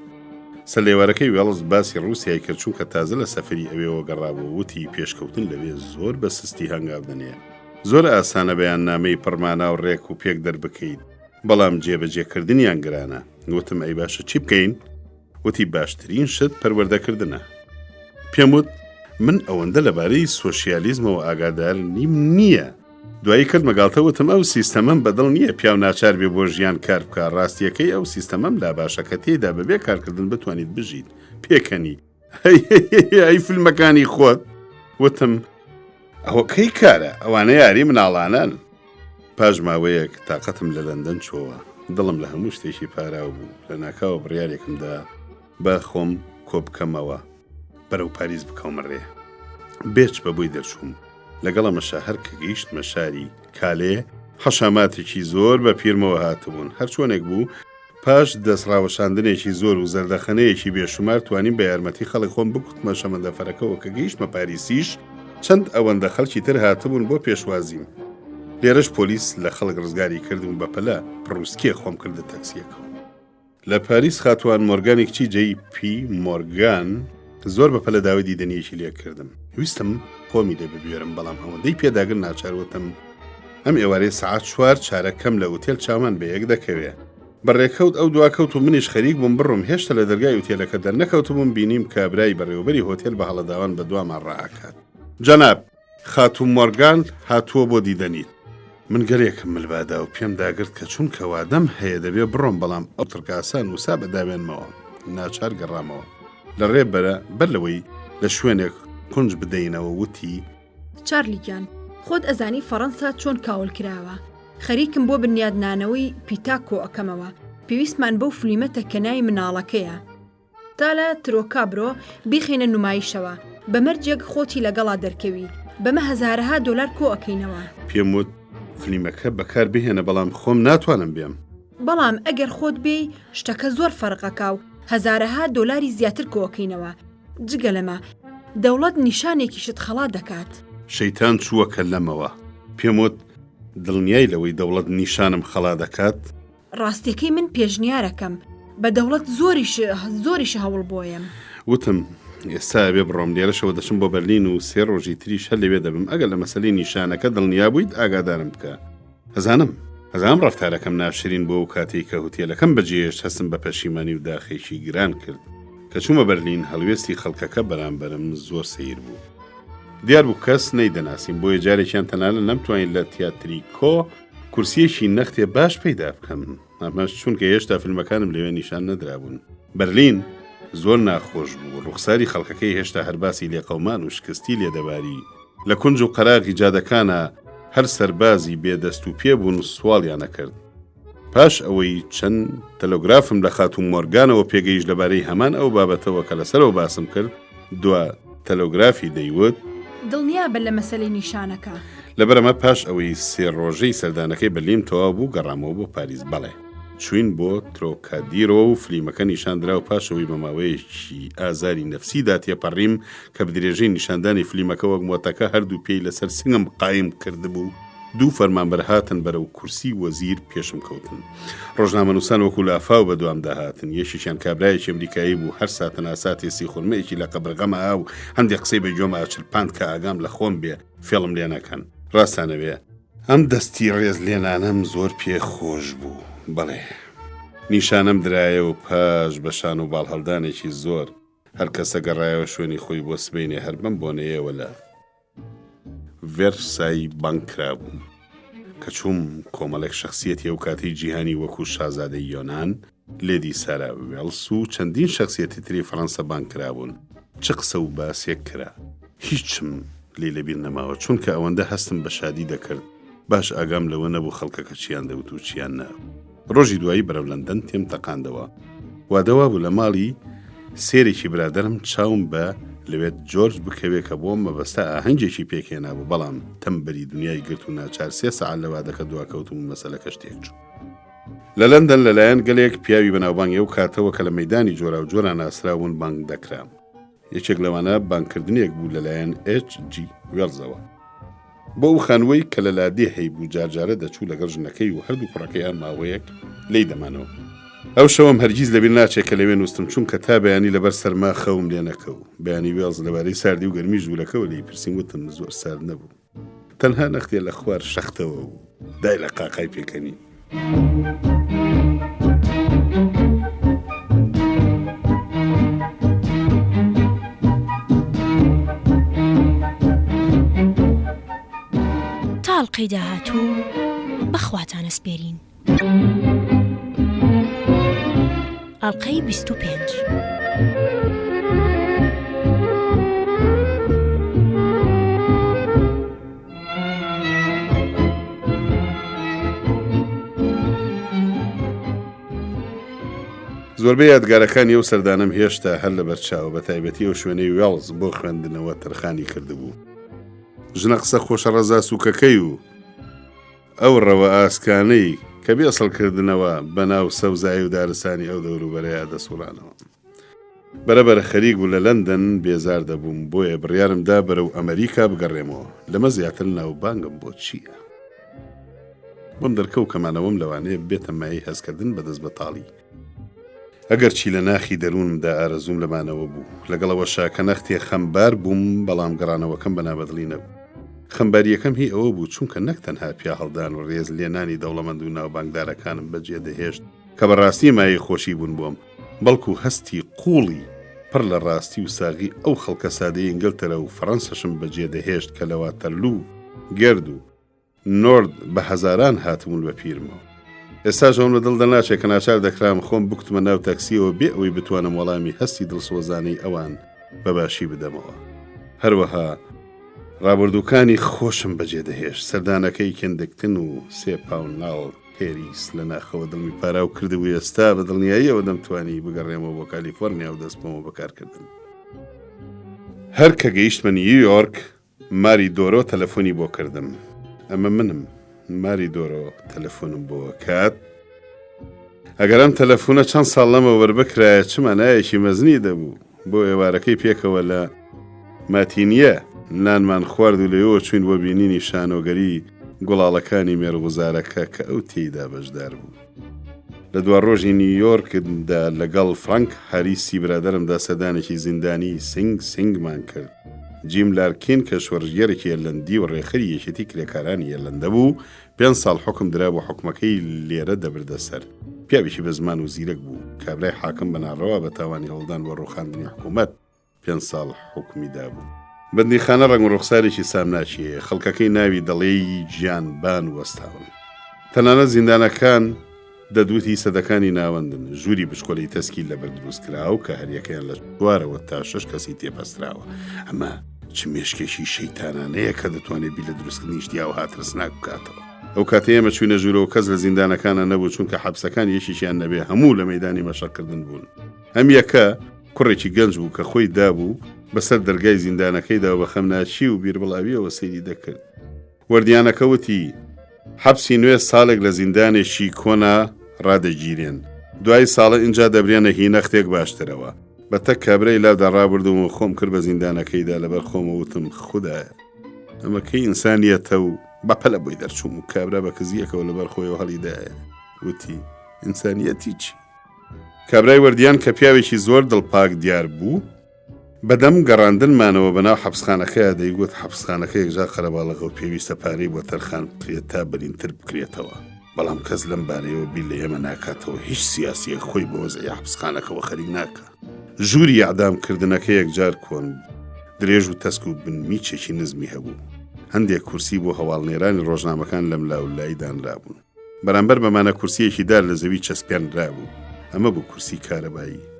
سەلێوارەکەی وێڵز باسی ڕووسیای کرد چونکە تازە لە سەفری ئەوێەوە گەڕابوو. وتی پێشکەوتن لەوێ زۆر بە سستی هەنگاودنەیە. زۆر ئاسانە بەیان نامەی پڕمانە و ڕێک و پێک دەربکەیت. بەڵام جێبەجێکردنیان گرانە. وتم ئەی باشە چی بکەین؟ وتی باشترین شت پەروەردەکردنە. پێم وت من ئەوەندە لەبارەی سۆشیالیزمەوە ئاگادار نییە. دوایی کرد مەگاڵتەوتم ئەو سیستەمەم بەدڵ نییە پیاو ناچار بێ بۆ ژیان کار بکە. ڕاستیەکەی ئەو سیستەمەم لا باشەکە تێدا بەبێ کارکردن بتوانیت بژیت. پێکەنی ئەی فیلمەکانی خۆت. وتم ئەوە کەی کارە؟ ئەوانە یاری مناڵانان. پاش ماوەیەک تااقەتم لە لەندەن چۆوە. دڵم لە هەموو شتێکی پاراو بوو. لە ناکاوە بڕیارێکمدا با خۆم کۆ بکەمەوە بەرەو پاریس بکەومەڕێ. بێچ بەبووی دەرچووم. لەگەڵەمەشە هەر کە گەیشتمە شاری کالێ حەشاماتێکی زۆر بە پیرمەوە هاتبوون. هەر چۆنێک بوو پاش دەستڕاوەشاندنێکی زۆر و زەردەخەنەیەکی بێشمار توانیم بە یارمەتی خەڵی خۆم بکوتمە شەمەندەفەرەکەەوە کە گەیشتمە پاریسیش چەند ئەوەندە خەڵکی تر هاتبوون بۆ پێشوازیم. لێرەش پۆلیس لە خەڵک ڕزگاری کردم بە پەلە پڕوسکێ خۆم کردە تەکسیەکەەوە. لە پاریس خاتوان مۆرگانێکی جەی پی مۆرگان زۆر بە پەلە داوای دیدەنیەکی لێ کردم. ویستم خۆمی دێ ببوێرم بەڵام ئەوەندەی پێداگر ناچاروتم ئەم ئێوارەی سەعات 4 چارەکەم لە ئوتێل چامان بە یەک دەکەوێ. بەڕێکەوت ئەو دواکەوت و منیش خەریک بووم بڕۆم. هێشتا لە دەرگای ئوتێلەکە دەرنەکەوتبووم بینیم کابرای بەڕێوەبەری هۆتێل بە هەڵەداوان بە دوامان ڕائکات. جەناب خاتوو مۆرگان هاتووە بۆ دیدەنیت. من گەرێکم ملبادا و پێم داگرت کە چونکە وادەم هەیە دەبێ بڕۆم بەڵام ئەو تڕکاسان وسا بەداوێنمەوە. ناچار گەڕامەوە. لە ڕێبەرە بەر لەوەی لە شوێنێک کونج بدەینەوە وتی چارلیگیان خۆت ئەزانی فەڕەنسا چۆن کاول کراوە. خەریکم بۆ بنیادنانەوەی پیتاکۆ ئەەکەمەوە. پێویستمان بەو فلیمەتە کەنای مناڵەکەیە. تا لە ترۆکابرۆ بیخێنە نمایشەوە. بەمەرجێک خۆتی لەگەڵا دەرکەوی. بەمە هەزارەها دۆلار کۆ ئەەکەینەوە. پێم وت فلیمەکە بەکار بهێنە بەڵام خۆم ناتوانم بێم. بەڵام ئەگەر خۆت بێ شتەکە زۆر فەرقەکە و هەزارەها دۆلاری زیاتر کۆکەینەوە. جگە لەمە دەوڵەت نیشانێکیشت خەڵات دەکات. شەیتان چووەکە لەمەوە پێم وت دڵنیای لەوەی دەوڵەت نیشانم خەڵا دەکات. ڕاستیەکەی من پێشنیارەکەم بە دەوڵەت زۆریش هەوڵ بۆیم. وتم ئێستا بێ بڕۆم لێرەشەوە دەچم بۆ بەرلین و 3 ڕۆژی تریش هەر لەوێ دەبم. ئەگەر لە مەسەلەی نیشانەکە دڵنیا بوویت ئاگادارم بکە. ئەزانم ڕەفتارەکەم ناشرین بۆ و کاتێک کە هوتێلەکەم بەجێهێشت هەستم بە پەشیمانی و داخێکی گران کرد کە چوومە بەرلین. هەڵوێستی خەڵکەکە بەرامبەرم زۆر سەیر بوو. دیار بوو کەس نەیدەناسیم بۆیە جارێکیان تەنانە نەمتوانین لە تیاتری کۆ کورسیەکی نەختێ باش پەیدا بکەم. ئەمەش چونکە هێشتا فیلمەکانم لەوێ نیشان نەدرابوون. بەرلین زۆر ناخۆش بوو. ڕوخساری خەڵکەکەی هێشتا هەرباسی لێقەومان و شکستی لێدەباری. لە کونج و قەراغی جادەکانە هەر سەربازی بێدەست و پێ بوون و سواڵیان نەکرد. پاش ئەوەی چەند تەلۆگرافم لە خاتوم مۆرگانەوە پێگەیشت لەبارەی هەمان ئەو بابەتەوە کە لەسەرەوە باسم کرد، دوا تەلۆگرافی دەیوت دڵنیا بە لە مەسەلەی نیشانەکە. لەبەرەمە پاش ئەوەی 3 ڕۆژەی سەردانەکەی بەرلین تەواو بوو گەڕامەوە بۆ پاریس. بەڵێ چوین بۆ ترۆکادیرۆ و فلیمەکە نیشاندرا و پاشەوەی بە ماوەیەکی ئازاری نەفسیدا تێپەڕیم کە بدرێژەی نیشاندانی فلیمەکە وەک مۆتەکە هەردوو پێی لەسەر سنگم قایم کردبوو. 2 فەرمانبەر هاتن بەرەو کورسی وەزیر پێشم کەوتن. ڕۆژنامەنووسان وەکو لافاو بە دوام داهاتن. یەکیشیان کابرایەکی ئەمریکایی بوو. هەر ساتن ئاساتی سی خورمەیەکی لە قەبرغەمە و هەندێک قسەی بە جۆمە ئاچرپاند کە ئاگام لە خۆم بێ فێڵم لێ نەکەن. ڕاستانەوێ ئەم دەستی ڕێز لێنانەم زۆر پێ خۆش بوو. بەڵێ نیشانم درایە و پاش بەشان و باڵ هەڵدانێکی زۆر هەر کەسە گەڕایەوە شوێنی خۆی بۆ سبەینێ هەر بم بۆنەیەوە لە ڤێرسای بانکرا بووم کە چووم کۆمەڵێک شخصیەتی ئەو کاتی جیهانی وەکو شازادەی یۆنان، لێدی سارا وێڵس و چەندین شخصیەتی تری فەڕەنسا بانکرا بوون. چ قسە و باسێک کرا هیچم لێ لەبیر نەماوە چونکە ئەوەندە هەستم بە شادی دەکرد. باش ئاگام لەوە نەبوو خەڵکەکە چیان دەوت و چیان نەبوو. ڕۆژی دوایی بەرەو لەندەن تێم تەقاندەوە. وادەوا بوو لە ماڵی سێرێکی برادەرم چاوم بە لەوێت جۆرج بکەوێ کە بۆم مەبەستە ئاهەنگێکی پێکێنا بوو. بەڵام تەمبەری دنیای گرت و ناچار 3 سەعات لە وادەکە دواکەوتم و مەسەلەکە شتێک چوو. لە لەندەن لەلایەن گەلێک پیاوی بەناوبانگی و کاتەوە کە لە مەیدانی جۆرا و جۆران ئاسراون بانگ دەکرام. یەکێک لەوانە بانکردنێک بوو لەلایەن H.G. وێڵزەوە. بۆ ئەو خانووی کە لە لادێ هەیبوو جارجارە دەچوو لەگەڵ ژنەکەی و هەردوو کوڕەکەیان ماوەیەک لی دەمانەوە. ئەو شەوم هەرگیز لەبیر ناچێت کە لەوێ نووستم چونکە تا بەیانی لەبەر سەرما خەوم لێ نەکەو. بەیانی وێڵز لەبارەی ساردی و گەرمی ژوولەکەەوە لی پرسیم وتم زۆر سارد نەبوو. تەنها نەختێ لە خوار شەختەوە و دای لە قاقای پێکەنی. تاڵقەی داهاتوو بەخواتانە سپێرین. ئەڵقەی 25. زۆربەی یادگارەکانی ئەو سەردانم هێشتا هەر لە بەرچاوە بە تایبەتی ئەو شوێنەی وێڵز بۆ خوێندنەوە تەرخانی کردبوو. ژنە قسە خۆشە ڕەزا سووکەکەی و ئەو ڕەوە ئاسکانەی کە بێ ئەسڵکردنەوە بەناو سەوزایی و دارستانی ئەو دەوروبەرەیە دەسوڵانەوە. بەرەبەر خەریک و لە لەندەن بێزار دەبووم بۆیە بڕیارمدا بەرەو ئەمریکا بگەڕێمەوە. لەمە زیاتر ناوبانگم بۆ چییە؟ بۆم دەرکەوت کەمانەوەم لەوانەیە بێتە مای هەزکردن بەدەست بەتاڵی. ئەگەر چی لە ناخی دەروونمدا ئارەزوم لەمانەوە بوو. لەگەڵەوە شاکە نەختێ خەمبار بووم بەڵام گەڕانەوەکەم بەنابەدڵی نەبوو. خەمباریەکەم هی ئەوە بوو چونکە نەک تەنها پیا هەڵدان و ڕێز لێنانی دەوڵەمەند و ناوبانگدارەکانم بەجێ دەهێشت کە بەڕاستی مای خۆشی بوون بۆم، بەڵکو هەستی قوڵی پڕ لە ڕاستی و ساغی ئەو خەڵکە سادەی ئینگلتەرە و فەڕەنسەشم بەجێ دەهێشت کە لە واتەرلو، گرد و نۆرد بە هەزاران هاتبوون بە پیرمەوە. ئێستاش ئەوم لە دڵدا ناچێت کە ناچار دەکرام خۆم بکوتمە ناو تاکسیەوە بێ ئەوەی بتوانم وەڵامی هەستی دڵسۆزانەی ئەوان بەباشی بدەمەوە. هەروەها ڕابردووکانی خۆشم بەجێ دەهێشت. سەردانەکەی کندکتن و 3 پاوند ناڵ پێریس لە ناخەوە دڵمی پاراو کردبوو. ئێستا بە دڵنیاییەوە دەمتوانی بگەڕێمەوە بۆ کالیفۆرنیا و دەست بۆمە بەکارکردن. هەر کە گەیشتمە نیویۆرک ماری دۆرۆ تەلەفۆنی بۆ کردم. ئەمە منم ماری دۆرەوە تەلەفۆنم بۆ کات ئەگەر ئەم تەلەفۆنە چەند ساڵ لەمە وەربکرایە چمانایەکی مەزنی دەبوو بۆ ئێوارەکەی پێکەوە لە ماتینیە نانمان خوارد و لەوە چوین بۆ بینینی شانۆگەری گوڵاڵەکانی مێرغوزارەکە کە ئەو تێیدا بەشدار بوو. لە دوا ڕۆژی نیویۆرکدا لەگەڵ فرانک هەریسی برادەرمدا سەدانێکی زیندانی سنگمان کرد. جیم لارکین کە شوەرژگەرێکی ئێرلەندی و ڕێخەری یەکێتی کرێکارانی ئێرلەندە بوو 5 ساڵ حکم درا بۆ حکومەکەی لێرە دەبردە سەر. پیاوێکی بە زمان و زیرەک بوو. کابرای حاکم بەناڕەوە بە تاوانی هەڵدان بۆ ڕوخاندنی حکوومەت 5 ساڵ حکمیدا بوو. بەندیخانە ڕەنگ و ڕوخسارێکی سامناچیە خەڵکەکەی ناوی دەڵێی گیانبان وەستاون. تەنانەت زیندانەکان دەدوتی سەدەکانی ناوەندن ژووری بشکۆلەی تەسکیل لەبەر دروستکراوە کە هەریەکەیان لە چوارەوە تا 6 کەسی تێپەستراوە. ئەمە چ مێشکێکی شەیتانانەیە کە دەتوانێت بی لە دروستکردنی شتیا و هاترسناک بکاتەوە. ئەو کاتە ئێمە چوونە ژوورەوە کەس لە زیندانەکانە نەبوو چونکە حەبسەکان یەکیشیان نەبێ هەموو لە مەیدانی مەشەقکردن بوون. ئەم یەکە کوڕێکی گەنج بوو کە خۆی دابوو بەسەر دەرگای زیندانەکەیدا بە خەمناچی و بیربڵاویەوە سەیری دەکرد. وەردیانەکە وتی حەبسی نوێ ساڵێک لە زیندانێکی کۆنا ڕادەگیرێن. دوای ساڵە اینجا دەبرێنە هینەختێک باشترەوە. بەتەک کابرای لادە ڕابردوم و خۆم کرد بە زیندانەکەیدا لەبەر خۆمەوتم خوددایە. ئەمە کەی ئینسانیەتە و بەپەلە بۆی دەرچوم و کابرا بە کزیەکەەوە لەبەر خۆیەوە هەڵیدایە. وتی ئینسانیەتی چی؟ کابرای وەردیان کە پیاوێکی زۆر دڵپاک دیار بوو بەدەم گەڕاندنمانەوە بەناو حەبسخانەکەیە دەیگوت حەبسخانەکە یەکجار خەرەباڵغە و پێویستە پارەی بۆ تەرخان بکرێت تا بەرینتر بکرێتەوە. بەڵام کەس لەم بارەیەوە بیر لە ئێمە ناکاتەوە هیچ سیاسیەک خۆی بە وەزعی حەبسخانەکەەوە خەریک ناکە. ژووری ئەعدامکردنەکە یەکجار کۆن درێژ و تەسک و بنمیچێکی نزمی هەبوو. هەندێک کورسی بۆ هەواڵنێرانی ڕۆژنامەکان لەم لاولایی دانرابوون. بەرامبەر بەمانە کورسیەکی دار لە زەوی چەسپێنرابوو. ئەمە بوو کورسی کارەبایی.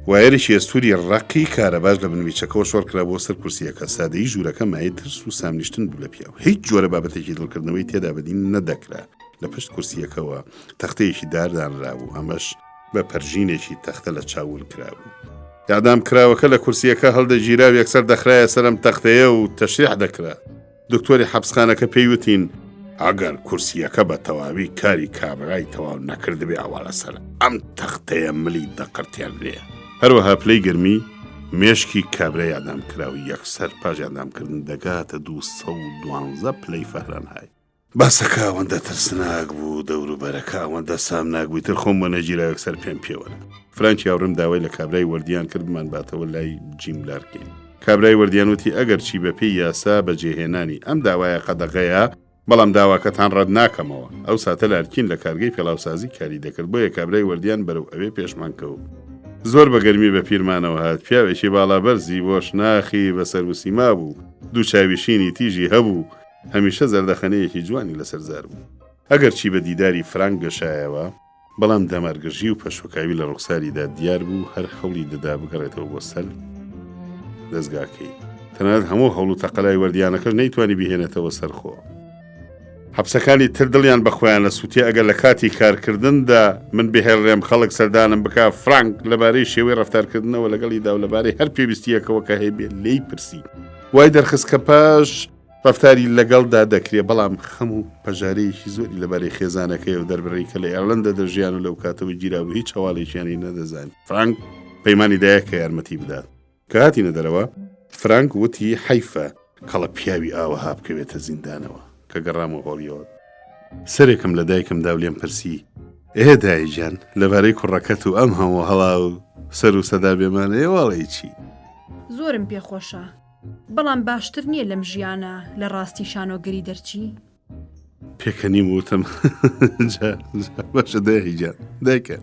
وایەرێکی ئەستوری ڕقی کارەباش لە بنمیچەکەەوە شۆڕکرا بۆ سەر کورسیەکە سادەی ژوورەکە مایە ترس و سامنیشتن بوو لە پیاو. هیچ جۆرە بابەتێکی دڵکردنەوەی تێدا بەدین نەدەکرا. لە پشت کورسیەکەەوە تەختەیەکی داردانرابوو ئەمەش بە پەرژینێکی تەختە لە چاول کرابوو. یادام کراوەکە لە کورسیەکە هەڵدەگیرا و یەکسەر دەخرایە سەرم تەختەیە و تەشریح دەکرا. دکتۆری حەبسخانەکە پێیوتین ئەگەر کورسیەکە بە تەواوی کاری کابرای تەواو نەکردبێ ئەوواڵە سەر ئەم تەختەیە ملی دەقرتێنرێ. هەروەها پلەی گرمی مێشکی کابرای ئادام کراوی یەکسەر پاش ئادامکردن دەگاتە 212 پلەی فەهرەنهای. باسەکە ئەوەندە ترسناک بوو دەوروبەرەکە ئەوەندە سامناک بووی تر خۆم بە نەگیرا یەکسەر پێم پێوەە. فرانکی هاوڕێم داوای لە کابرای وەردیان کردمان باتەوە لای جیم لارکین. کابرای وەردیان وتی ئەگەر چی بە پێی یاسا بەجێهێنانی ئەم داوایە قەدەغەیە بەڵام داواکەتان ڕەت ناکەمەوە. ئەو ساتە لارکین لە کارگەی پێڵاوسازی کاری دەکرد بۆیە کابرای وەردیان بەرەو ئەوێ پێشمان کەوت. زۆر بە گەرمی بە پیرمانەوە هات پیاوێکی باڵابەرزی بۆ شناخی بەسەر و سیما بوو دوو چاویشینی تیژی هەبوو هەمیشە زەردەخەنەیەکی جوانی لەسەرزار بوو. ئەگەر چی بە دیداری فرانک گەشایەوە بەڵام دەمەرگژی و پەشۆکاوی لە ڕوخساریدا دیار بوو هەر هەوڵی دەدا بگەڕێتەوە بۆ سەر دەستگاکەی. تەنانەت هەموو هەوڵ و تەقەلای وەردیانەکەش نەیتوانی بهێنێتەوە سەرخۆ. حەبسەکانی تر دڵیان بەخۆیان لە سووتێ ئەگەر لە کاتی کارکردندا من بهێڵڕێم خەڵک سەردانم بک فرانک لەبارەی شێوەی ڕەفتارکردنەوە لەگەڵیدا و لەبارەی هەر پێویستیەکەوە کە هەیە لی پرسی. وای دەرخست کە پاش ڕەفتاری لەگەڵدا دەکرێت بەڵام خەم و پەژارەیەکی زۆری لەبارەی خێزانەکەی و دەربڕی کە لە ئێرلەندە دەژیان و لەو کاتەوە گیرا و هیچ هەواڵێکیانی نەدەزان. فرانک پەیمانی دایە کە یارمەتی بدات. کە هاتینە دەرەوە فرانک وتی حەیفە کەڵە پیاوی ئاوەها بکەوێتە زیندانەوە. کە گەڕامە هۆڵیەوە سەرێکم لە دایکم دا و لێم پرسی دایجان لەبارەی کوڕەکەت و ئەم هەموو هەڵا و سەر و سەدا بێمانەیە واڵی چی؟ زۆرم پێخۆشە بەڵام باشتر نییە لەم ژیانە لە ڕاستی شانۆگەری دەرچی؟ پێکەنیم وتم باشە دایجان دایکە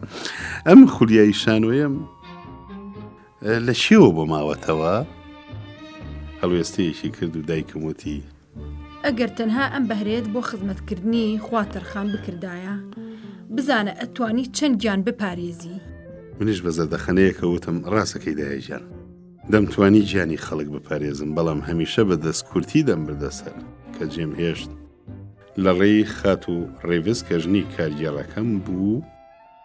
ئەم خولیایی شانۆیم لە چیەوە بۆ ماوەتەوە؟ هەڵوێستەیەکی کرد و دایکم وتی ئەگەر تەنها ئەم بەهرێت بۆ خزمەتکردنی خواتەرخان بکردایە بزانە ئەتوانی چەند گیان بپارێزی. منیش بە زەردەخەنەیەکە وتم ڕاستەکەی دایجان دەمتوانی گیانی خەڵک بپارێزم بەڵام هەمیشە بە دەستکورتی دەمبردەسەر کە جێم هێشت لە ڕێی خات و ڕێڤز کەژنی کارگێڕەکەم بوو.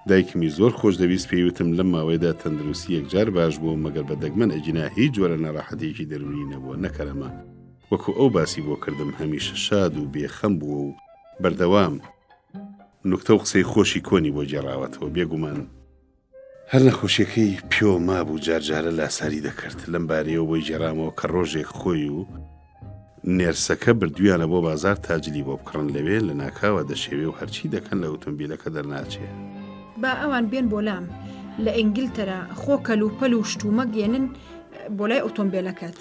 دایکمی زۆر خۆش دەویست پێیوتم لەم ماوەیەدا تەندروستی یەکجار باش بوو مەگەر بە دەگمەن ئەجینا هیچ جۆرە نەڕاحەتێکی دەرونی نەبووە نەکەرەمە وەکو ئەو باسی بۆ کردم هەمیشە شاد و بێخەم بووە و بەردەوام نوکتە و قسەی خۆشی کۆنی بۆ جێڕاوەتەوە بێگومان هەر نەخۆشیەکەی پێوە مابوو جارجارە لاساری دەکرد لەم بارەیەوە بۆی جێرامەوە کە ڕۆژێک خۆی و نێرسەکە بردویانە بۆ بازار تاجلی بۆ بکڕن لەوێ لە ناکاوە دەشێوێ و هەرچی دەکەن لە ئۆتۆمبیلەکە دەرناچێ. با ئەوان بێن بۆ لام لە ئینگلتەرا خۆ کەلوپەل و شتومە گێنن بۆ لای ئۆتۆمبیلەکەت.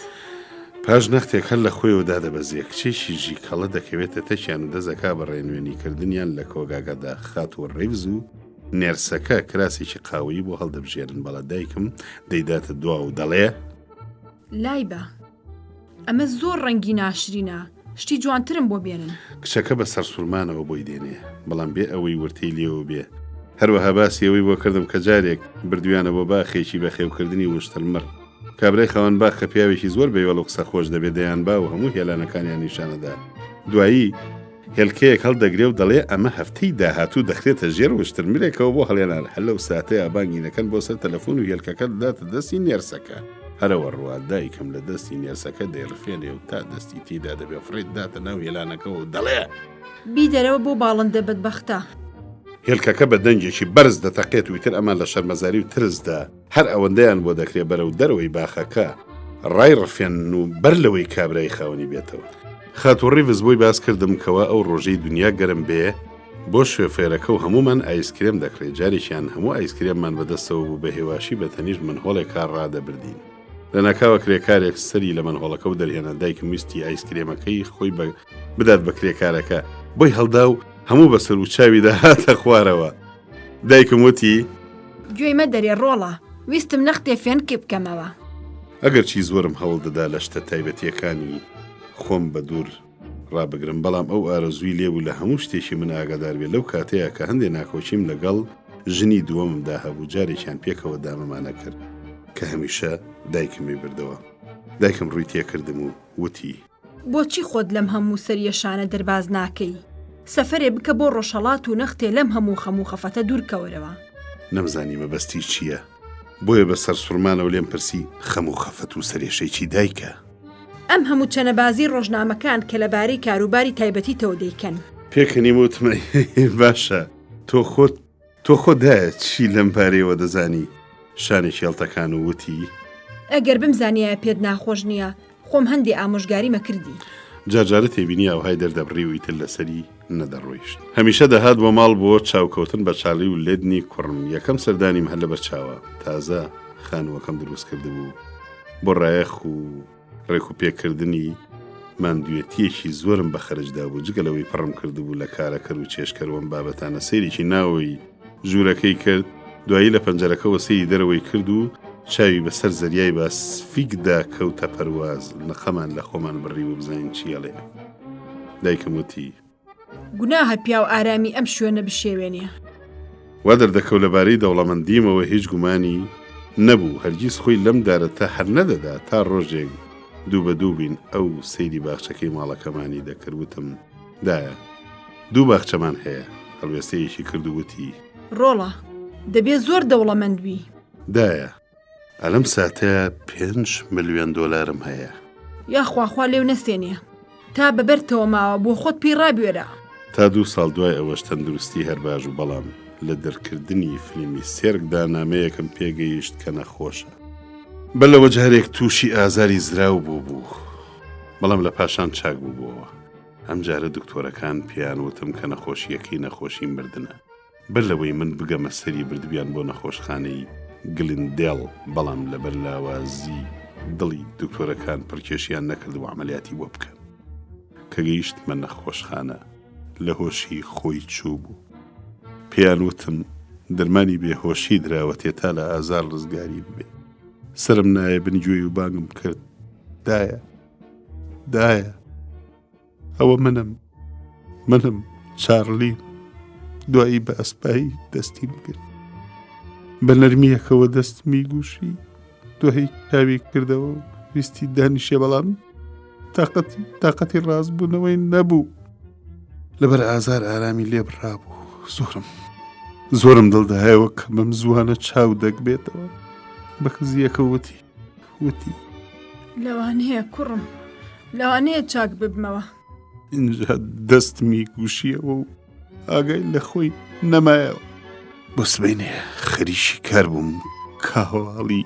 پاش نەختێک هەر لە خۆیەوە دادەبەزیە کچێکی ژیکەڵە دەکەوێتە تەکیان و دەزەکا بە ڕێنوێنیکردنیان لە کۆگاگەدا خاتوە ڕێوز و نێرسەکە کراسێکی قاوەیی بۆ هەڵدەبژێرن بەڵە دایکم دەیداتە دوا و دەڵێ لای بە ئەمە زۆر ڕەنگی ناشرینە شتی جوانترم بۆ بێنن. کچەکە بە سەرسوورمانەوە بۆی دێنێ بەڵام بێ ئەوەی ورتەی لێوە بێ هەروەها باسی ئەوەی بۆ کردم کە جارێک بردویانە بۆ باخێکی بە خێوکردنی وشترمڕ کابرای خاوەن باخ کە پیاوێکی زۆر بەیوەڵ قسە خۆش دەبێت دەیان با و هەموو هێلانەکانیان نیشانەدا دوایی هێلکەیەک هەڵدەگرێ و دەڵێ ئەمە هەفتەی داهاتوو دەخرێتە ژێر وشترمرێکەوە بۆ هەڵێنان هەر لەو ساتەیە بانگینەکەن بۆ سەر تەلەفۆن و هێلکەکە دەداتە دەستی نێرسەکە هەرەوە ڕوا دایکم لە دەستی نێرسەکە دەیڕفێنێ و تا دەستی تێدا دەبێ فڕێت داتە ناو هێلانەکەەوە و دەڵێ بیدەرەوە بۆ باڵندە بەدبەختە. هێلکەکە بە دەنگێکی بەرز دەتەقێت و تر ئەمان لە شەرمەزاری و ترسدا هەر ئەوەندەیان بۆ دەکرێت بەرەو دەرەوەی باخەکە ڕای ڕفێن و بەر لەوەی کابرای خاوەنی بێتەوە. خاتوڕی وزبۆی باس کردم کەوا ئەو ڕۆژەی دنیا گەرم بێ بۆ شوێفێرەکە و هەمومان ئایسکرێم دەکرێت جارێکیان هەموو ئایسکرێممان بەدەستەوە بوو بە هێواشی بە تەنیش منهۆڵێک کار ڕادەبردین لە ناکاوە کرێکارێک سەری لە منهۆڵەکە و دەرهێنا دایکم ویستی ئایسکرێمەکەی خۆی بدات بە کرێکارەکە بۆی هەڵدا و هەموو بەسەر و چاوی داهاتە خوارەوە. دایکم وتی گوێیمە دەرێ ڕۆڵە ویستم نەختێ فێنکێ بکەمەوە. ئەگەر چی زۆرم هەوڵ دەدا لە شتە تایبەتیەکانی خۆم بە دوور ڕابگرم بەڵام ئەو ئارەزووی لێبوو لە هەموو شتێکی من ئاگادار بێ لەو کاتەیە کە هەندێک ناکۆچیم لەگەڵ ژنی دووەممدا هەبوو جارێکیان پێکەوە دامەمانە کرد کە هەمیشە دایکمی بردەوە. دایکم ڕووی تێکردم و وتی بۆچی خۆت لەم هەموو سەریەشانە دەرباز ناکەی؟ سەفەرێ بکە بۆ ڕۆژهەڵات و نەختێ لەم هەموو خەموو خەفەتە دوورکەوەرەوە. نەمزانی مەبەستی چییە؟ بۆیە بە سەر سوورمانە و لێم پرسی خەموو خەفەت و سەرێشەیکی دایکە. ئەم هەموو چەنەبازی ڕۆژنامەکان کە لەبارەی کاروباری تایبەتی تەوە دەیکەن. پێکەنیم وتمە باشە تۆ خۆدایە چی لەم پارەیەوە دەزانی؟ شانێکی هێڵتەکان و وتی ئەگەر بمزانیایە پێت ناخۆش نییە خۆم هەندێ ئامۆژگاریمە کردی. جارجارە تێبینی ئەوهای دەردەبڕی و ئیتر لەسەری نەدەڕۆیشت. هەمیشە دەهات بۆ ماڵ بۆ چاوکەوتن بە چاڵی و لێدنی کوڕم یەکەم سەردانیم هەر لەبەر چاوە تازە خانووەکەم دروست کرده بوو بۆ ڕایەخ و ڕێک و پێکردنی ماندوێتیەکی زۆرم بە خەرجدا بوو جگەلەوەی پڕم کرده بوو لە کارەکەر و چێشکەروەم بابەتانە سەیرێکی ناوەی ژوورەکەی کرد دوایی لە پەنجەرەکەەوە سەیری دەرەوەی کرد و چاوی بەسەر زەریای باسفیکدا کەوتە پەرواز نەخەمان لە خۆمان بڕی و بزانین چیەڵێ. دایکم وتی گوناهە پیا و ئارامی ئەم شوێنە بشێوێنێ. وا دەردەکەو لەبارەی دەوڵەمەندیمەوە هیچ گومانی نەبوو هەرگیز خۆی لەم دارەتە هەر نەدەدا تا ڕۆژێک دوو بە دوو بین ئەو سەیری باخچەکەی ماڵەکەمانی دەکردوتم دایە دوو باخچەمان هەیە هەڵوێستەیەکی کردووتی ڕۆڵە دەبێت زۆر دەوڵەمەندبی. دایە ئەلەم ساتەیە 5 ملیۆن دۆلارم هەیە. یاخواخوا لێو نەسێنێ تا بەبەرتەوە ماوە بۆ خۆت پێی ڕابێرە. تا 2 ساڵ دوای ئەوەش تەندروستی هەر باش و بەڵام لە دەرکردنی فیلمی سێرکدا نامەیەکم پێگەیشت کە نەخۆشە. بەلەوە جارێک تووشی ئازاری زراو بوو بەڵام لە پاشان چاک بووبەوە. ئەم جارە دکتۆرەکان پیانوتم کە نەخۆشیەکەی نەخۆشی مردنە بەر لەوەی من بگەمە سەری بردبیان بۆ نەخۆشخانەی گلندێڵ بەڵام لەبەر لاوازی دڵی دکتۆرەکان پڕکێشیان نەکرد و عملیاتی بۆ بکەن کە گەیشتمە نەخۆشخانە لە هۆشی خۆی چوو بوو. پێیانوتم دەرمانی بێهۆشی دراوەتێ تا لە ئازار ڕزگاری ببێ. سرم نایە بنگوێی و بانگم کرد دایە ئەوە منم چارلی. دوایی بە ئەسپایی دەستیم کرد بە نەرمیەکەوە دەستمی گوشی دوایی کاوی کردەوە و ویستی دانیشێ بەڵام تاقەتی ڕاستبوونەوەی نەبوو. لەبەر ئازار ئارامی لێ بڕابوو. زۆرم دڵدایەوە کە بەم زوانە چاو دەکبێتەوە. بە کزیەکە وتی لەوانەیە کوڕم لەوانەیە چاک ببمەوە اینجا دەستمی گوشیەوە و ئاگای لە خۆی نەمایەوە. بۆ سبەینێ خەریشی کار بووم کاهواڵی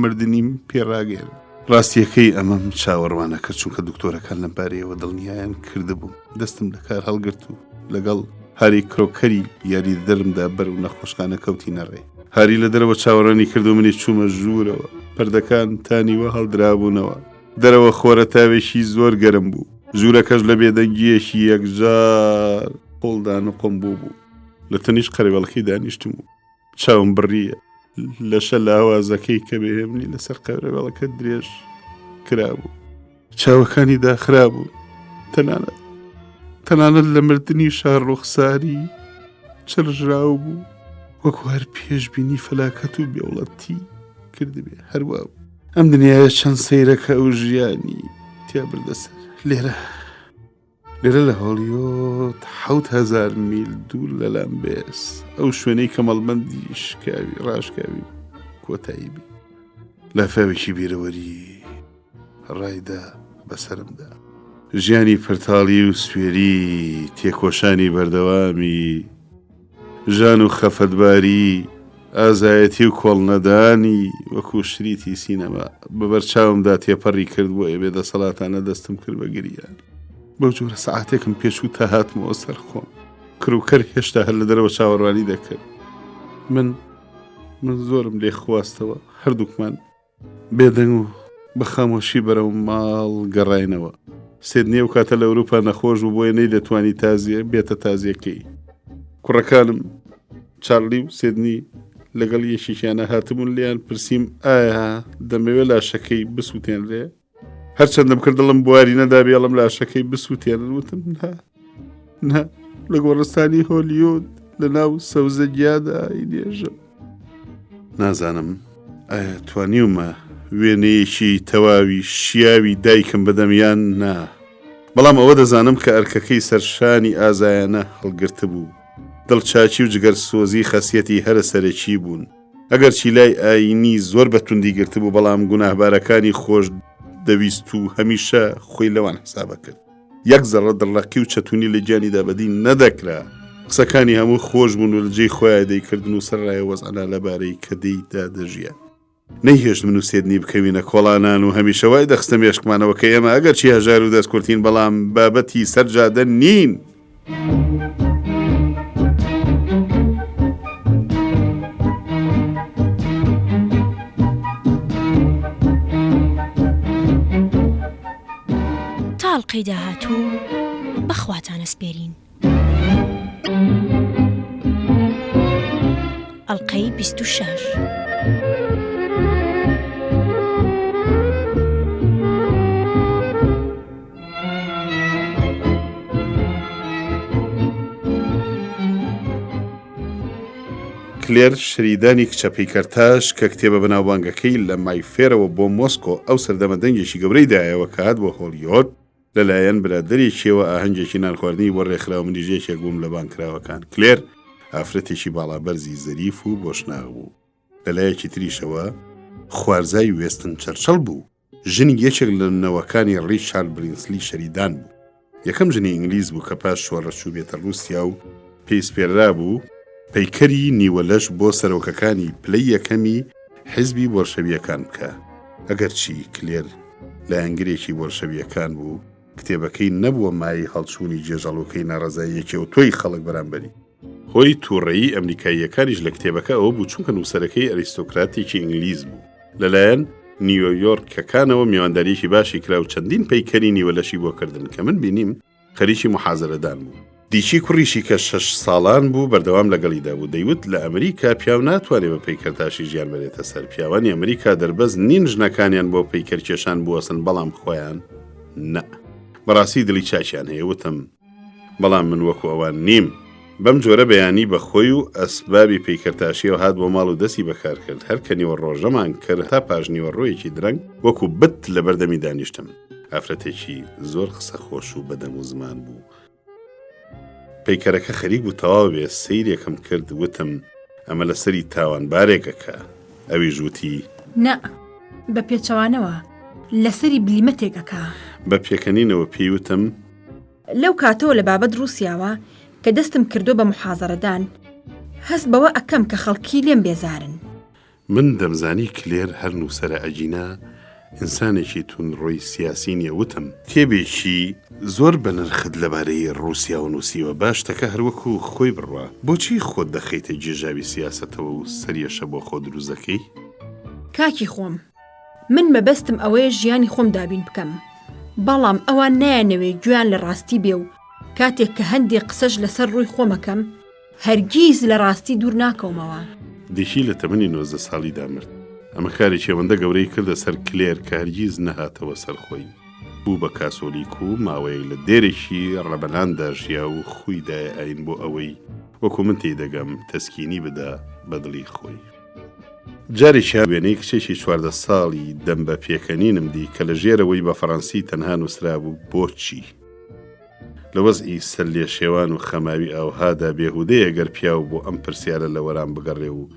مردنیم پێڕاگەێن. ڕاستیەکەی ئەمەم چاوەڕوانەکە چونکە دکتۆرەکان لەم بارەیەوە دڵنیایان کردبووم. دەستم لە کار هەڵگرت و لەگەڵ هاری کرۆکەری یاری دەرمدا بەر و نەخۆشخانە کەوتی نەڕێ. هاری لە دەرەوە چاوەڕانی کرد و منی چوومە ژوورەوە. پەردەکان تانیوە هەڵدرابوونەوە. دەرەوە خۆرە تاوێشی زۆر گەرم بوو. ژوورەکەش لە بێدەنگیەشی یەکجار قۆڵدان و قۆمبوو بوو. لە تەنیش قەرەبەڵەکەی دانیشتم و چاوم بڕیە لەشە لاوازەکەی کە بێهێمنی لەسەر قەرەبەڵەکە درێژ کرابوو. چاوەکانی داخرابوو. تەنانەت لە مردنی شارڕوخساری چڕژراو بوو وەکو هەر پێشبینی فەلاکەت و بێوڵەتی کردبێ. هەروە ئەم دنیاە چەند سەیرەکە ئەو ژیانی تیا بردەسەر. لێرە لە هۆلیۆت 7,000 میل دوور لە لامبێس ئەو شوێنەی کەمەڵبەندی شکاوی ڕاشکاوی کۆتایی بی لافاوێکی بیرەوەری ڕایدا بەسەرمدا. ژیانی پرتاڵی و سوێری تێکۆشانی بەردەوامی ژان و خەفەتباری ئازایەتی و کۆڵنەدانی وەکو شریتی سینەما بەبەرچاومدا تێپەڕی کرد بۆ ئێبێ دەسەڵاتانە دەستم کرد بە گریان. بەو جۆرە سەعاتێکم پێشوو تا هاتمەوە سەر خۆم. کڕوکەر هێشتا هەر لە دەرەوە چاوەڕوانی دەکرد. من زۆرم لێ خواستەوە. هەردووکمان بێدەنگ و بە خامۆشی بەرەو ماڵ گەڕاینەوە. سێدنیە و کاتە لە ئەوروپا نەخۆش و بۆیە نەی دەتوانی تازیە بێتە تازیەکەی. کوڕەکانم چارلی و سێدنی لەگەڵ یەشیشیانە هاتبوون لیان پرسییم ئایا دەمەوێت لاشەکەی بسووتێنرێ؟ هەرچەندەم کرد دڵم بواری نەدا بێڵم لاشەکەی بسووتێنن. وتم نا لە گۆڕستانی هۆلیوود لە ناو سەوزەگیادا ئینێژم. نازانم ئایا توانیومە وێنەیەکی تەواوی شیاوی دایکم بدەمیان نا. بەڵام ئەوە دەزانم کە ئەرکەکەی سەرشانی ئازایانە هەڵگرتە بوو. دڵچاچی و جگەر سۆزی خەسیەتی هەرە سەرەکی بوون. ئەگەر چی لای ئاینی زۆر بەتوندی گرتبوو بەڵام گوناهبارەکانی خۆش دەویست و هەمیشە خۆی لەوان حسابە کرد. یەک زەڕە دڵڕەقی و چەتونی لە گیانی دابەدی نەدەکرا. قسەکانی هەموو خۆش بوون و لە جێی خۆیان دەیکردن و سەرڕایە وەزعەنا لەبارەی کە دەیدا دەژیان. نەیهێشت من و سێدنی بکەوینە کۆڵانان و هەمیشە وای دەخستە مێشکمانەوە کە ئێمە ئەگەر چی هەژار و دەستکورتین بەڵام بابەتی سەرجادە نین. تاڵقەی داهاتوو بەخواتانە سپێرین. ئەڵقەی 26. کلێر شریدانی کچە پەیکەرتاش کە کتێبە بەناوبانگەکەی لە مایفێرەوە بۆ مۆسکۆ ئەو سەردەمە دەنگێکی گەورەی دایەوە کە هات بۆ هۆلیۆد لەلایەن برادەرێکیەوە ئاهەنگێکی نانخواردنی بۆ ڕێکخراوە منی ژێشێک بووم لە بانکراوەکان. کلێر ئافرەتێکی باڵابەرزی زەریف و بۆشناغ بوو. لەلایەکی تریشەوە خوارزای وێستن چەرچەڵ بوو. ژنی یەکێک لە نەوەکانی ڕیچارد برینسلی شەریدان بوو. یەکەم ژنی ئینگلیز بوو کە پاش شۆڕەچوو بێتە رووسیا و پێیسپێررا بوو پەیکەری نیوەلەش بۆ سەرۆکەکانی پلەی یەکەمی حیزبی بۆڵشەویەکان بکە. ئەگەر چی کلێر لایەنگرێکی بۆڵشەویەکان بوو کتێبەکەی نەبووە مای هەڵچوونی جێژەڵۆکەی ناڕەزاییەکێ و تۆی خەڵک بەرامبەری. هۆی تووڕەیی ئەمریکاییەکانیش لە کتێبەکە ئەوە بوو چونکە نووسەرەکەی ئەریستۆکراتێکی ئینگلیز بوو. لەلایەن نیویۆرکەکانەوە میوانداریەکی باشی کرا و چەندین پەیکەری نیوەلەشی بۆ کردن کە من بینیم خەریکی محازەرەدان بوو. دیچی کوڕیشی کە 6 ساڵان بوو بەردەوام لەگەڵیدا بوو. دەیوت لە ئەمریکا پیاو ناتوانێت بە پەیکەرتاشی ژیان بەرێتە سەر. پیاوانی ئەمریکا دەربەز نین ژنەکانیان بۆ پەیکەرکێشان بوەسن بەڵام خۆیان نە. بەڕاستی دڵی چاچیان هەیە. وتم بەڵام من وەکو ئەوان نیم. بەم جۆرە بەیانی بە خۆی و ئەسبابی پەیکەرتاشیەوە هات بۆ ماڵ و دەستی بەکار کرد. هەر کە نیوە ڕۆژەمان کرد تا پاش نیوە ڕۆیەکی درەنگ وەکو بت لە بەردەمی دانیشتم. ئافرەتێکی زۆر قسە خۆش و بەدەم و زمان بوو. پەیکەرەکە خەریک بوو تەواو بێ سەیرێکم کرد. وتم ئەمە لەسەری تاوانبارێکەکە. ئەوی ژووتی نا بە پێچەوانەوە لەسەری بلیمەتێکەکە. بە پێکەنینەوە پێیوتم لەو کاتەوە لە بابەت رووسیاوە کە دەستم کردو بە محازەرەدان هەست بەوە ئەکەم کە خەڵکی لێم بێزارن. من دەمزانی کلێر هەر نووسەرە ئەجینا ئینسانێکی تونڕۆی سیاسی نییە وتم کتێبێکی زۆر بەنرخت لەبارەی رووسیا و نووسیوە باشتەکە هەروەکو خۆی بڕوە بۆچی خۆت دەخەیتە جێژاوی سیاسەتەوە و سەریەشە بۆ خۆ دروزەکەی؟ کاکی خۆم من مەبەستم ئەوەیە ژیانی خۆم دابین بکەم بەڵام ئەوان نایانەوێت گویان لە ڕاستی بێ و کاتێک کە هەندێک قسەش لەسەر ڕووی خۆمەکەم هەرگیز لە ڕاستی دوور ناکەومەوە. دیشی لە تەمەنی 19 ساڵی دامرد. ئەمە کاری چێوەندە گەورەی کردە سەر کلێر کە هەرگیز نەهاتەوە سەرخۆی بوو بە کاسۆلیک و ماوەیە لە دێرێکی ڕەبەلاندا ژیا و خویدای ئاین بۆ ئەوەی وەکو من تێدەگەم تەسکینی بدا بەدڵی خۆی. جارێکیا وێنەی کچێکی 14 ساڵی دەم بە پێکەنینم دی کە لە ژێرەوەی بە فەڕەنسی تەنها نووسرا بوو بۆچی لە وەزئی سەر لێ شێوان و خەماوی ئاوهادا بێهودەیە گەر پیاو بۆ ئەم پرسیارە لە وەران بگەڕێ و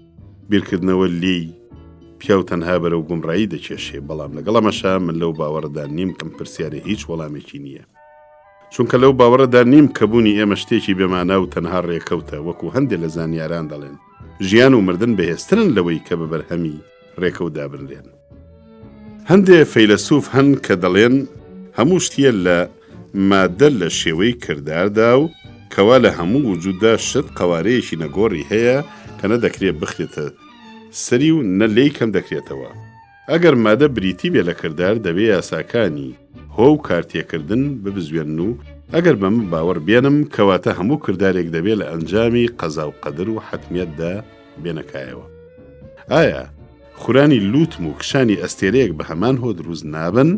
بیرکردنەوە لی پیاو تەنها بەرەو گومڕایی دەکێشێ بەڵام لەگەڵەمەشا من لەو باوەڕدا نیم کەم پرسیارە هیچ وەڵامێکی نییە چونکە لەو باوەڕدا نیم کەبوونی ئێمە شتێکی بێمانە و تەنها ڕێکەوتە وەکو هەندێک لە زانیاران دەڵێن ژیان و مردن بەهێزترن لەوەی کە بە بەرهەمی ڕێکەوت دابرێن. هەندێک فەیلسوف هەن کە دەڵێن هەموو شتیە لە مادە لە شێوەی کرداردا و کەوا لە هەموو وجوددا شت قەوارەیەکی نەگۆڕی هەیە کە نەدەکرێت بخرێتە سەری و نە لێی کەم دەکرێتەوە. ئەگەر مادە بریتی بێ لە کردار دەبێ یاساکانی هۆ و کارتێکردن ببزوێن و ئەگەر بەمە باوەڕ بێنم کەواتە هەموو کردارێک دەبێت لە ئەنجامی قەزا و قەدر و حتمیەتدا بێنەکایەوە. ئایا خورانی لوتم و کشانی ئەستێرەیەک بە هەمان هۆ دروست نابن؟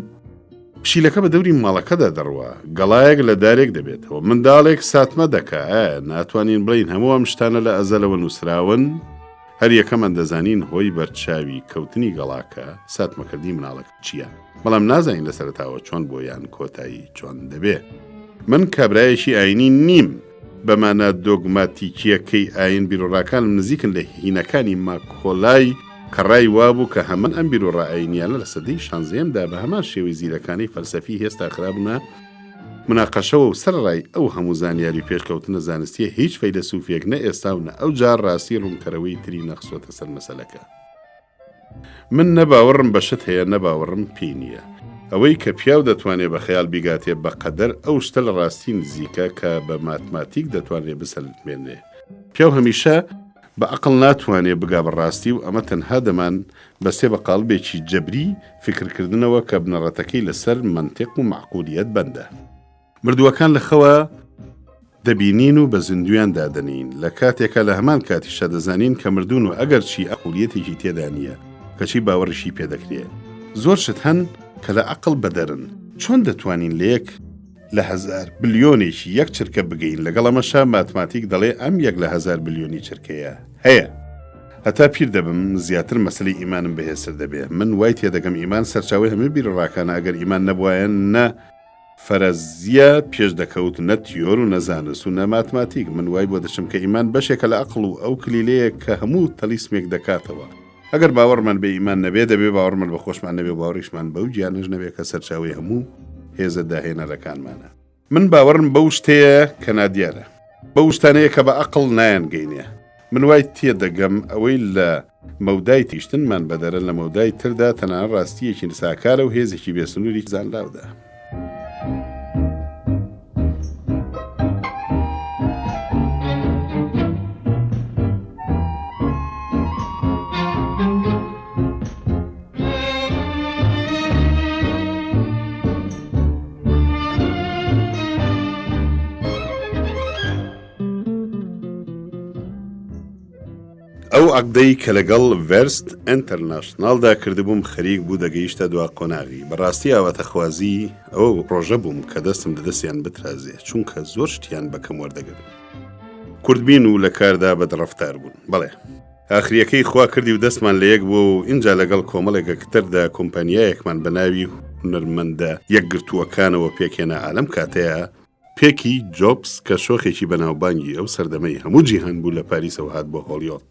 پشیلەکە بە دەوری ماڵەکەدا دەڕوە گەڵایەک لە دارێک دەبێتەوە منداڵێک ساتمە دەکا ناتوانین بڵین هەموو ئەم شتانە لە ئەزەلەوە نووسراون هەر یەکەمان دەزانین هۆی بەرچاوی کەوتنی گەڵاکە ساتمەکردی مناڵک چییە بەڵام نازانین لەسەرتاوە چۆن بۆیان کۆتایی چۆن دەبێ. من کابرایەکی ئاینی نیم بەمانە دۆگماتیکیەکەی ئاین بیرۆڕاکانم نزیکن لە هینەکانی ماکۆلای کە ڕای وابوو کە هەمان ئەم بیرۆڕائینیانە لە سەدەی 16دا بە هەمان شێوەی زیرەکانی فەلسەفی هێستا خراببوونا مناقەشەوە و سەرڕای ئەو هەموو زانیاری پێشکەوتنە زانستیە هیچ فەیلسوفێک نە ئێستا و نە ئەو جار ڕاستی ڕوونکەرەوەی تری نەخسۆتە سەر مەسەلەکە. من نەباوەڕم بە شت هەیە نەباوەڕم پێی نییە ئەوەی کە پیاو دەتوانێت بە خەیاڵ بیگاتێ بە قەدەر ئەو شتە لە ڕاستی نزیکە کە بە ماتماتیک دەتوانێت بسەلمێنێ. پیاو هەمیشە بە عەقڵ ناتوانێت بگا بەڕاستی و ئەمە تەنها دەمان بەسێ بە قاڵبێکی جەبری فکرکردنەوە کە بنەڕەتەکەی لەسەر منتیق و معقولیەت بەندە. مردووەکان لە خەوە دەبینین و بە زیندویان دادەنین لە کاتێکە لە هەمان کاتیشە دەزانین کە مردوون و ئەگەر چی ئەقولیەتێکی تێدا نییە کەچی باوەڕشی پێدەکرێت. زۆر شت هەن کە لە عەقڵ بەدەرن چۆن دەتوانین لە یەک لە 1000 بلیۆنێکی یەک چرکە بگەین لەگەڵ ئەمەشا ماتماتیک دەڵێ ئەم یەک لە 1000 بلیۆنی چرکەیە هەیە. هەتا پیر دەبم زیاتر مەسەلەی ئیمانم بەهێزتر دەبێ. من وای تێدەگەم ئیمان سەرچاوی هەموو بیرڕاکانە ئەگەر ئیمان نەبوایە نە فەرەزیە پێش دەکەوت نە تیۆر و نەزانست و نە ماتماتیک. من وای بۆ دەچم کە ئیمان بەشێکە لە عەقڵ و ئەو کلیلەیە کە هەموو تەلیسمێک دەکاتەوە. ئەگەر باوەڕمان بە ئیمان نەبێ دەبێ باوەڕمان بە خۆشمان نەبێ باوەڕیشمان بەو گیانش نەبێ کە سەرچاوی هەموو هێزە داهێنەرەکانمانە. من باوەڕم بەو شتەیە کە نادیارە بەو شتانەیە کە بە عەقڵ نایانگەینێ. من وای تێدەگەم ئەوەی لە مەودای تیشتنمان بەدەرە لە مەودای تردا تەنانەت ڕاستیەکی ساکارە و هێزێکی بێسنووری زانلاودا. ئەو عەقدەی کە لەگەڵ ڤێرست ئینتەرناشناڵدا کردبووم خەریک بوو دەگەیشتە دوا قۆناغی. بەڕاستی ئاواتەخوازی ئەوە پرۆژە بووم کە دەستم دەدەستیان بترازێ چونکە زۆر شتیان بەکەم وەردەگرن. کوردبین و لە کاردا بەدڕەفتار بوون. بەڵێ ئاخریەکەی خوا کردی و دەستمان لە یەک بوو و اینجا لەگەڵ کۆمەڵێکە کتردا کۆمپانیایەکمان بەناوی هونەرمەندە یەکگرتووەکانەوە پێکێنا ئالەم کاتەیە پێکی جۆبس کە شۆخێکی بەناوبانگی ئەو سەردەمەی هەموو جیهان بوو لە پاریسەوە هات بۆ هۆلیۆت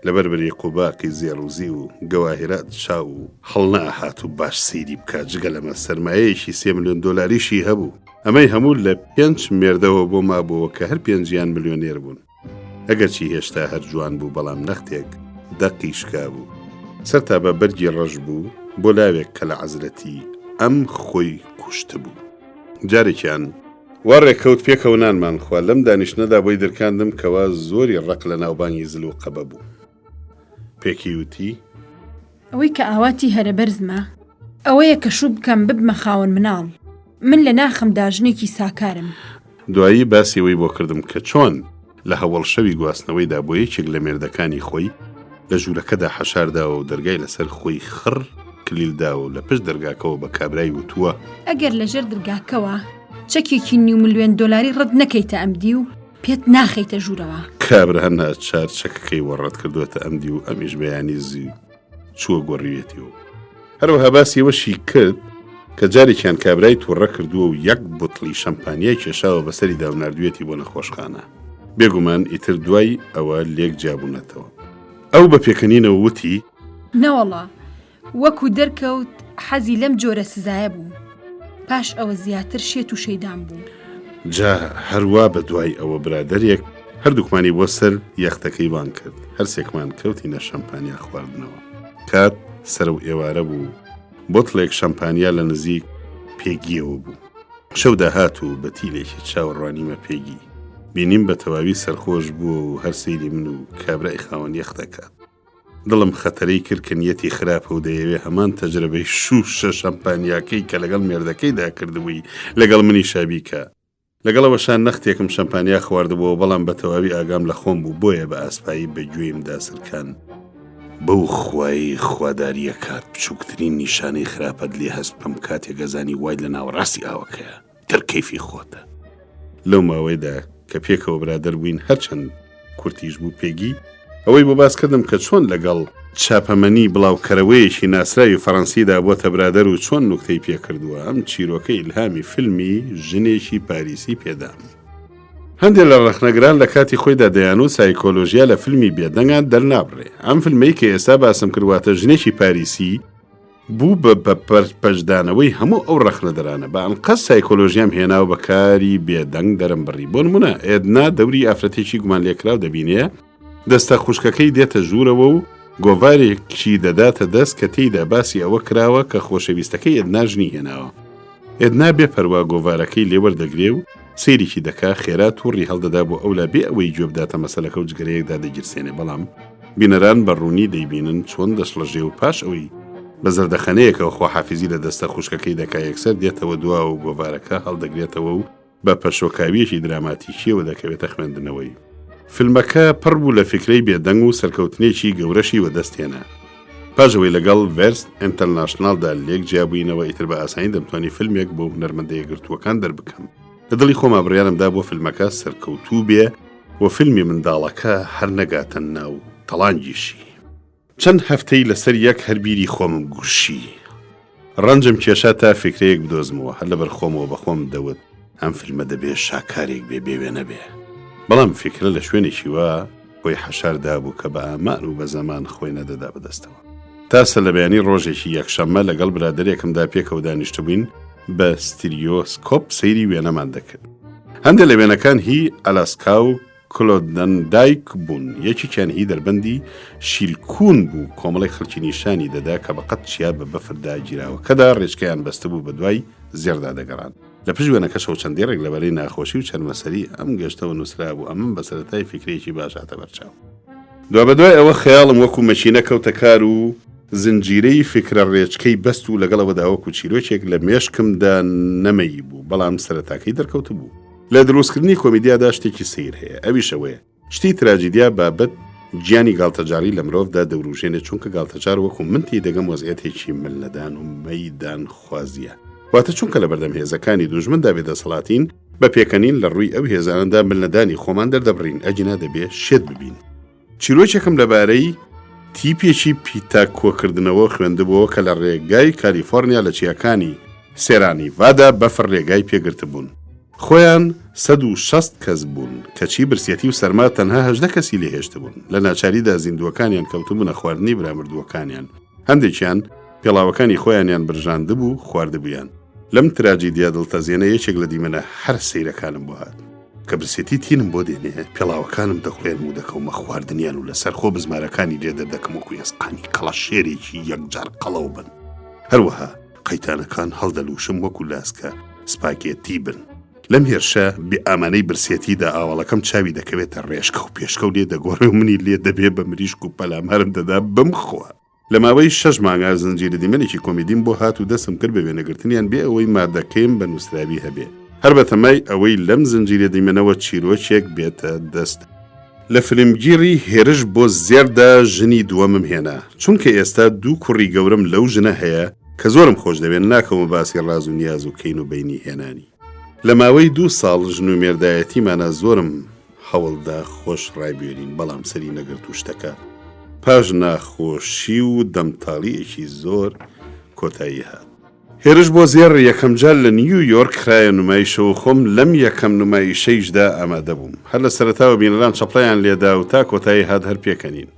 لەبەربەری قوباقی زێڕوزی و گەواهرات چاو و هەڵنا هات و باش سەیری بکات جگە لەمە سەرمایەیەکی 3 ملیۆن دۆلاریشی هەبوو ئەمەی هەموو لە 5 مێردەوە بۆ مابووەوە کە هەر 5 ملیۆنێر بوون. ئەگەرچی هێشتا هەر جوان بوو بەڵام نەختێک دەقی شکا بوو. سەرتا بە بەرگی ڕەش بوو بۆ لاوێک کە لە عەزرەتی ئەم خۆی کوشت بوو. جارێکیان وا ڕێکەوت پێکەونانمان خوا لەم دانیشتنەدا بۆی دەرکاندم کەوا زۆری ڕق لە ناوبانگی زل و قەبە بوو. پێکی وتی ئەوەی کە ئاواتی هەرە بەرزمە ئەوەیە کە شوو بکەم ببمە خاوەن مناڵ. من لە ناخمدا ژنێکی ساکارم. دوایی باسیەوەی بۆ کردم کە چۆن لە هەوڵ شەوی گواستنەوەیدا بۆ یەکێک لە مێردەکانی خۆی لە ژوورەکەدا حەشارداوە و دەرگای لەسەر خۆی خڕ کلیلداوە و لە پشت دەرگاکەوە بە کابرای وتووە ئەگەر لەژێر دەرگاکەوە چەکێکی 9 ملیۆن دۆلاری ڕەت نەکەیتە ئەمدی و پێت ناخەیتە ژوورەوە. کابرا هەنا چار چەکەکەی وەڕەت کردوێتە ئەمدی و ئەمیش بەیانی زی چووە گۆڕیوێتیەوە. هەروەها باسیەوەشی کرد کە جارێکیان کابرای تووڕە کردووە و یەک بوتڵی شەمپانیای کێشاوە بەسەری داوناردوێتی بۆ نەخۆشخانە. بێگومان ئیتر دوای ئەوە لێک جابوونەتەوە. ئەو بە پێکەنینەوە وتی نەوەڵا وەکو دەرکەوت حەزی لەم جۆرە سزایە بوو. پاش ئەوە زیاتر شێت و شەیدان بوو. جا هەروە بە دوای ئەوە برادەرێک هەردووکمانی بۆ سەر یەختەکەی وان کرد. هەرسێکمان کەوتینە شەمپانیا خواردنەوە. کات سەر و ئێوارە بوو بۆتڵێک شەمپانیا لە نزیک پێگیەوە بوو. شەو داهات و بە تیلێکی چاوەڕوانیمە پێگی. بینیم بە تەواوی سەرخۆش بووە و هەر سەیری من و کابرای خاوەن یەختەکات. دڵم خەتەرەی کرد کە نیەتی خراپە و دەیەوێ هەمان تەجربەی شوشە شەمپانیاکەی کە لەگەڵ مێردەکەیدا کردبووی لەگەڵ منی شابیکە. لەگەڵەوەشان نەختێکم شەمپانیا خواردبەوە بەڵام بە تەواوی ئاگام لە خۆم بوو بۆیە بە ئاسپایی بەگوێیمدا سرکان. بەو خوای خواداریە کات بچووکترین نیشانەی خراپەت لێ هەست بەم کاتێک گەزانی وای لە ناوەڕاستی ئاوەکەیە دەرکەیفی خۆتە. لەو ماوەیدا کە پێکەوە برادەر بووین هەرچەند کورتیش بوو پێگی ئەوەی بۆ باس کردم کە چۆن لەگەڵ چاپەمەنی بڵاوکەرەوەیەکی ناسراوی فەڕەنسیدا بۆتە برادەر و چۆن نوکتەی پێکردووە. ئەم چیرۆکە ئیلهامی فیلمی ژنێکی پاریسی پێدام. هەندێک لە ڕەخنەگران لە کاتی خۆیدا دەیان و سایکۆلۆژیا لە فیلمی بێدەنگان دەرنابڕێ. ئەم فیلمەی کە ئێستا باسم کردواتە ژنێکی پاریسی بوو بە پەشدانەوەی هەموو ئەو ڕەخنەدەرانە بە ئەنقەس سایکۆلۆژیام هێناو بەکاری بێدەنگ دەرم بڕی. بۆ نمونە ئێدنا دەوری ئافرەتێکی گومان لێکراو دەبینێ دەستە خوشکەکەی دێتە ژوورەوە و گۆڤارێکی دەداتە دەست کە تێیدا باسی ئەوە کراوە کە خۆشەویستەکەی ئێدنا ژنی هێناوە. ئێدنا بێپەروا گۆڤارەکەی لێوەردەگرێ و سەیریکی دەکا خێرا تووڕی هەڵدەدا بۆ ئەولا بێ ئەوەی گوێ بداتە مەسەلەکە و جگەرەیەکدا دەگیرسێنێ. بەڵام بینەران بەڕوونی دەیبینن چۆن دەشڵەژێ و پاش ئەوەی بە زەردەخەنەیەکەوە خۆحافیزی لە دەستە خوشکەکەی دەکا یەکسەر دێتەوە دوا و گۆڤارەکە هەڵدەگرێتەوە و بە پەشۆکاویەکی دراماتیکیەوە دەکەوێتە خوێندنەوەی. فیلمەکە پڕ بوو لە فکرەی بێدەنگ و سەرکەوتنێکی گەورەشی وەدەستێنە. پاژەوەی لەگەڵ ڤێرس ئینتەرناشناڵدا لێک جیابووینەوە ئیتر بە ئاسانی دەمتوانی فیلمێک بۆ هونەرمەندەیە گرتووەکان دەربکەم. لە دڵی خۆما بڕیارمدا بۆ فیلمەکە سەرکەوتوو بێ و فیلمی منداڵەکە هەر نەگاتە ناو تەڵانگیشی. چەند هەفتەی لەسەر یەک هەربیری خۆمم گوشی. ڕەنجم کێشا تا فکرەیەک بدۆزمەوە هەر لەبەر خۆمەوە بەخۆم دەوت ئەم فیلمە دەبێ شاکارێک بێ بێوێ نەبێ. بەڵام فکرە لە شوێنێکی وا خۆی حەشاردا بوو کە بە ئامان و بە زەمان خۆی نەدەدا بەدەستەوە. تاسە لە بەیانی ڕۆژێکی یەکشەممە لەگەڵ برادەرێکمدا پێکەوە دانیشتە بووین بە ستیریۆسکۆپ سەیری وێنەمان دەکرد. هەندێک لە وێنەکان هی ئەلاسکا و کلۆدەندایک بوون. یەکێکیان هی دەربەندی شیلکون بوو کۆمەڵی خەڵکی نیشانی دەدا کە بەقەت چیا بە بەفردا گیراوە کەدا ڕێچکەیان بەستە بوو بە دوای زێردا دەگەڕان. لە پشت وێنەکە شەو چەندێڕێک لەبەرەی ناخۆشی و چەرمەسەری ئەم گەشتەوە نووسرا بوو. ئەمن بە سەرەتای فکرێکی باش هاتە بەرچاو. دوا بە دوای ئەوە خەیاڵم وەکو مەچینە کەوتە کار و زنجیرەی فکرە ڕێچکەی بەست و لەگەڵەوەدا وەکو چیرۆکێک لە مێشکمدا نەمەی بوو. بەڵام سەرەتاکەی دەرکەوت بوو. لە دروستکردنی کۆمیدیادا شتێکی سیر هەیە. ئەویشەوەیە شتی تراجیدیا بابەت گیانی گاڵتەجاری لە مرۆڤدا دەوروژێنێ چونکە گاڵتەجار وەکو منتی دەگەم وەزعەتێکی ملەدان و مەیدان خوازیە. واتە چونکە لە بەردەم هێزەکانی دوژمندا بێدەسەڵاتین بە پێکەنین لە ڕووی ئەو هێزانەدا ملەدانی خۆمان دەردەبڕین ئەجینا دەبێ شێت ببین. چیرۆکێکم لەبارەی تیپێکی پیتاکۆکردنەوە خوێندبەوە کە لە ڕێگای کالیفۆرنیا لە چیاکانی سێرانیڤادا بەفر ڕێگای پێگرت بوون. خۆیان 160 کەس بوون کەچی برسێتی و سەرما تەنها 18 کەسی لێهێشت بوون. لە ناچاریدا زیندوەکانیان کەوتبوونە خواردنی برامردووەکانیان. هەندێکیان پێڵاوەکانی خۆیانیان برژاندبوو خواردبوویان. لەم تراجیدیا دڵتەزیێنە یەکێک لە دیمەنە هەر سەیرەکانم بۆ هات کە برسێتی تینم بۆ دێنێ پێڵاوەکانم دەخوێن و دەکەومە خواردنیان و لەسەر خۆ بزمارەکانی لێدە دەکەم وەکو ئێسقانی کەڵە شێرێکی یەکجار قەڵەو بن هەروەها قەیتانەکان هەڵدەلووشم وەکو لاسکە سپاگێتی بن لەم هێرشە بێ ئامانەی برسێتیدا ئاوەڵەکەم چاوی دەکەوێتە ڕێشکە و پێشکە و لێ دەگۆڕێ و منی لێ دەبێ بە مریشک و پەلامارم دەدا بمخۆ لە ماوەی 6 مانگە زنجیرە دیمەنێکی کۆمیدیم بۆ هات و دەستم کرد بە وێنەگرتنیان بێ ئەوەی مادەکەیم بە نووسراوی هەبێ هەر بەتەمای ئەوەی لەم زنجیرە دیمەنەوە چیرۆکێک بێتە دەست لە فلمگیری هێرش بۆ زێردا ژنی دووەمم هێنا چونکە ئێستا 2 کوڕی گەورم لەو ژنە هەیە کە زۆرم خۆش دەوێن ناکەمە باسی ڕاز و نیاز و کەین و بینی هێنانی لە ماوەی 2 ساڵ ژن و مێردایەتیمانە زۆرم هەوڵدا خۆش ڕایبێنین بەڵام سەری نەگرت و شتەکە پاش ناخۆشی و دەمتاڵیەکی زۆر کۆتایی هات هێرش بۆ زێر یەکەم جار لە نیویۆرک کرایە نمایشەوە خۆم لەم یەکەم نمایشەیشدا ئامادە بووم هەر لە سەرەتاوە بینەران چەپڵیان لێدا و تا کۆتایی هات هەر پێکەنین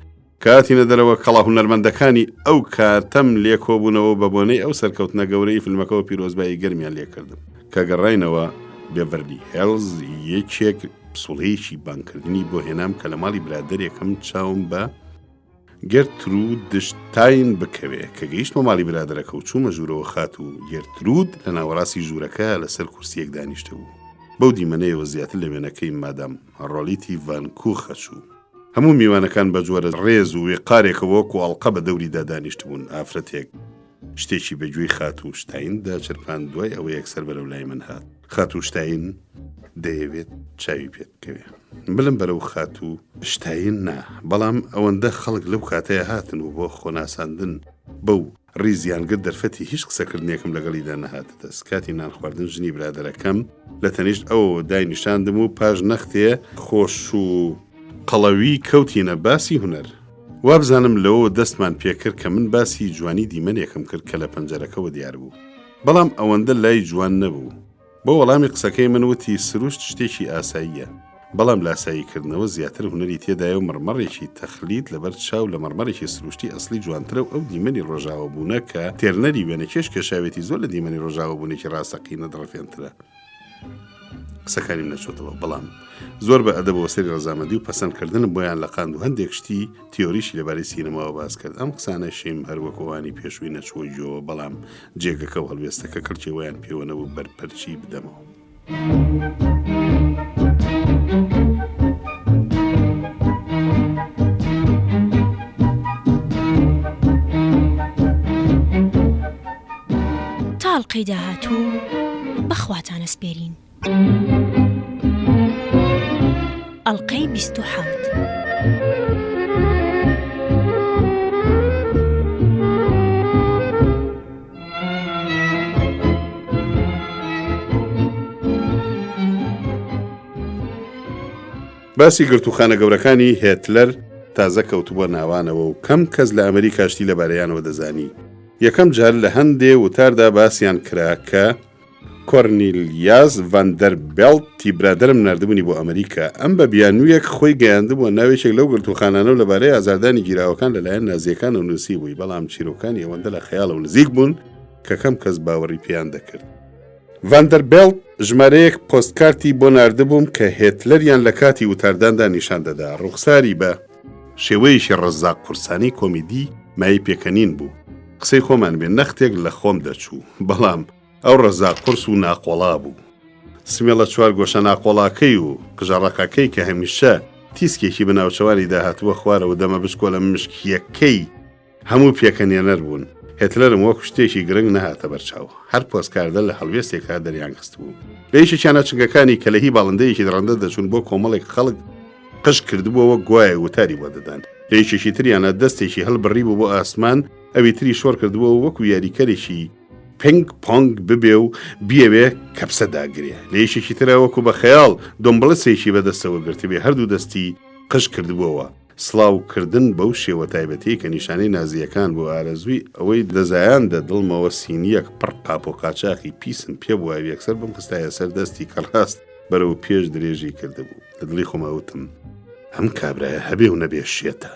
کاتینە دەرەوە کەڵا هونەرمەندەکانی ئەو کاتەم لێکۆبوونەوە بە بۆنەی ئەو سەرکەوتنە گەورەی فیلمەکەەوە پیرۆزبایی گەرمیان لێکردم کە گەڕاینەوە بێڤەرلی هێلز یەکێک پسوڵەیەکی بانکردنی بۆ هێنام کە لە ماڵی برادەرێکم چاوم بە گێرترود دشتاین بکەوێ کە گەیشتمە ماڵی برادەرەکە و چوومە ژوورەوە خات و گێرترود لە ناوەڕاستی ژوورەکە لەسەر کورسیەک دانیشتە بوو بەو دیمەنەیەوە زیاتر لە وێنەکەی مادام ڕۆلیتی ڤانکوخە چوو هەموو میوانەکان بە جۆرە ڕێز و وێقارێکەوە وەکو ئەڵقە بە دەوریدا دانیشت بوون ئافرەتێک شتێکی بەگوێی خات و شتایندا چرپان دوای ئەوە یەکسەر بەرەو لای من هات خات و شتاین دەیەوێت چاوی پێت بکەوێ بلم بەرەو خات و شتاین نا بەڵام ئەوەندە خەڵک لەو کاتەیە هاتن و بۆ خۆناساندن بەو ڕیزیانگر دەرفەتی هیچ قسەکردنێکم لەگەڵیدا نەهاتە دەست کاتی نان خواردن ژنی برادەرەکەم لە تەنیشت ئەو داینیشاندم و پاش نەختێ خۆش و قەڵەوی کەوتینە باسی هونەر وابزانم لەوە دەستمان پێکرد کە من باسی جوانی دیمەنێکم کرد کە لە پەنجەرەکەەوە دیار بوو بەڵام ئەوەندە لای جوان نەبوو بۆ وەڵامی قسەکەی من وتی سروشت شتێکی ئاساییە بەڵام لاساییکردنەوە زیاتر هونەری تێدایە و مەرمەڕێکی تەخلیت لەبەر چاو لە مەرمەڕێکی سروشتی ئەسلی جوانترە و ئەو دیمەنی ڕۆژاوە بوونە کە تێرنەری وێنەکێش کێشاوێتی زۆر لە دیمەنی ڕۆژاوە بوونێکی ڕاستەقینە دڕفێنترە قسەکانیم نەچۆتەوە بەڵام زۆر بە ئەدەبەوە سەری ڕەزامەندی و پەسەندکردنم بۆیان لەقاند و هەندێک شتی تیۆریشی لەبارەی سینەماوە باس کرد ئەم قسانە شیم هەروەکەوانی پێشووی نەچووە جۆوە بەڵام جێگەکە و هەڵوێستەکە کەڵکێوەیان پێوەنەوە بەرپەرچی بدەمەوە تاڵقەی داهاتوو بەخواتانە سپێرین ئەڵقەی 27 باسی گرتوخانە گەورەکانی هێتلەر تازە کەوتووە ناوانەوە و کەم کەس لە ئەمریکاشتی لەبارەیانەوە دەزانی یەکەم جار لە هەندێ وتاردا باسییان کرا کە کۆرنیلیاس ڤاندەربێڵتی برادرم نردبوونی بۆ ئەمریکا ئەم بە بیانوویەک خۆی گەیاندبووە ناوێکێک لەو گرتوخانانە و لەبارەی ئازاردانی گیراوەکان لەلایەن نازیەکان و نووسی بووی بەڵام چیرۆکانی ئەوەندە لە خەیاڵە و نزیک بوون کە کەم کەس باوەڕی پێیان دەکرد ڤاندەربێڵت ژمارەیەک پۆستکارتی بۆ نردبووم کە هێتلەریان لە کاتی وتارداندا نیشان دەدا ڕوخساری بە شێوەیەکی ڕەزاق قورسانی کۆمیدی مای پێکەنین بوو قسەی خۆمان بێ نەختێک لە خۆم دەچوو بەڵام ئەو ڕەزاق قورس و ناقۆڵا بوو سمێڵە چوار گۆشە ناقۆڵاکەی و قژەڕەکەکەی کە هەمیشە تیسکێکی بناوچەوانی داهاتووە خوارەوە دەمە بچکۆ لە مشکیەکەی هەموو پێکەنێنەر بوون هێتلەرم وەکو شتێکی گرنگ نەهاتە بەرچاو هەر پۆستکاردە لە هەڵوێستێکا دەریان خست بوو لە یەکێکیانە چنگەکانی کە لە هی باڵندەیەکی ڕەندە دەچوون بۆ کۆمەڵێک خەڵک قش کردبووەوە گوایە وتاری بۆ دەدان لە یەکێکی تریانە دەستێکی هەڵبڕی بوو بۆ ئاسمان ئەوی تری شۆر کردبووە وەکو یاریکەرێکی پنگ پۆنگ ببێ و بیەوێ کەپسە داگرێ لە یەکێکی ترە وەکو بە خەیاڵ دۆمبڵسێکی بەدەستەوە گرتبێ هەردوو دەستی قش کردبووەوە سڵاوکردن بەو شێوە تایبەتی کە نیشانەی نازیەکان بۆ ئارەزووی ئەوەی دەزایاندە دڵمەوە سینیەک پڕ قاپ و قاچاقی پیسم پێ بووە یەکسەر بم خستایە سەر دەستی کە ڕاست بەرەو پێش درێژی کردبوو لە دڵی خۆمەوتم ئەم کابرایە هەبێ و نەبێ شێتە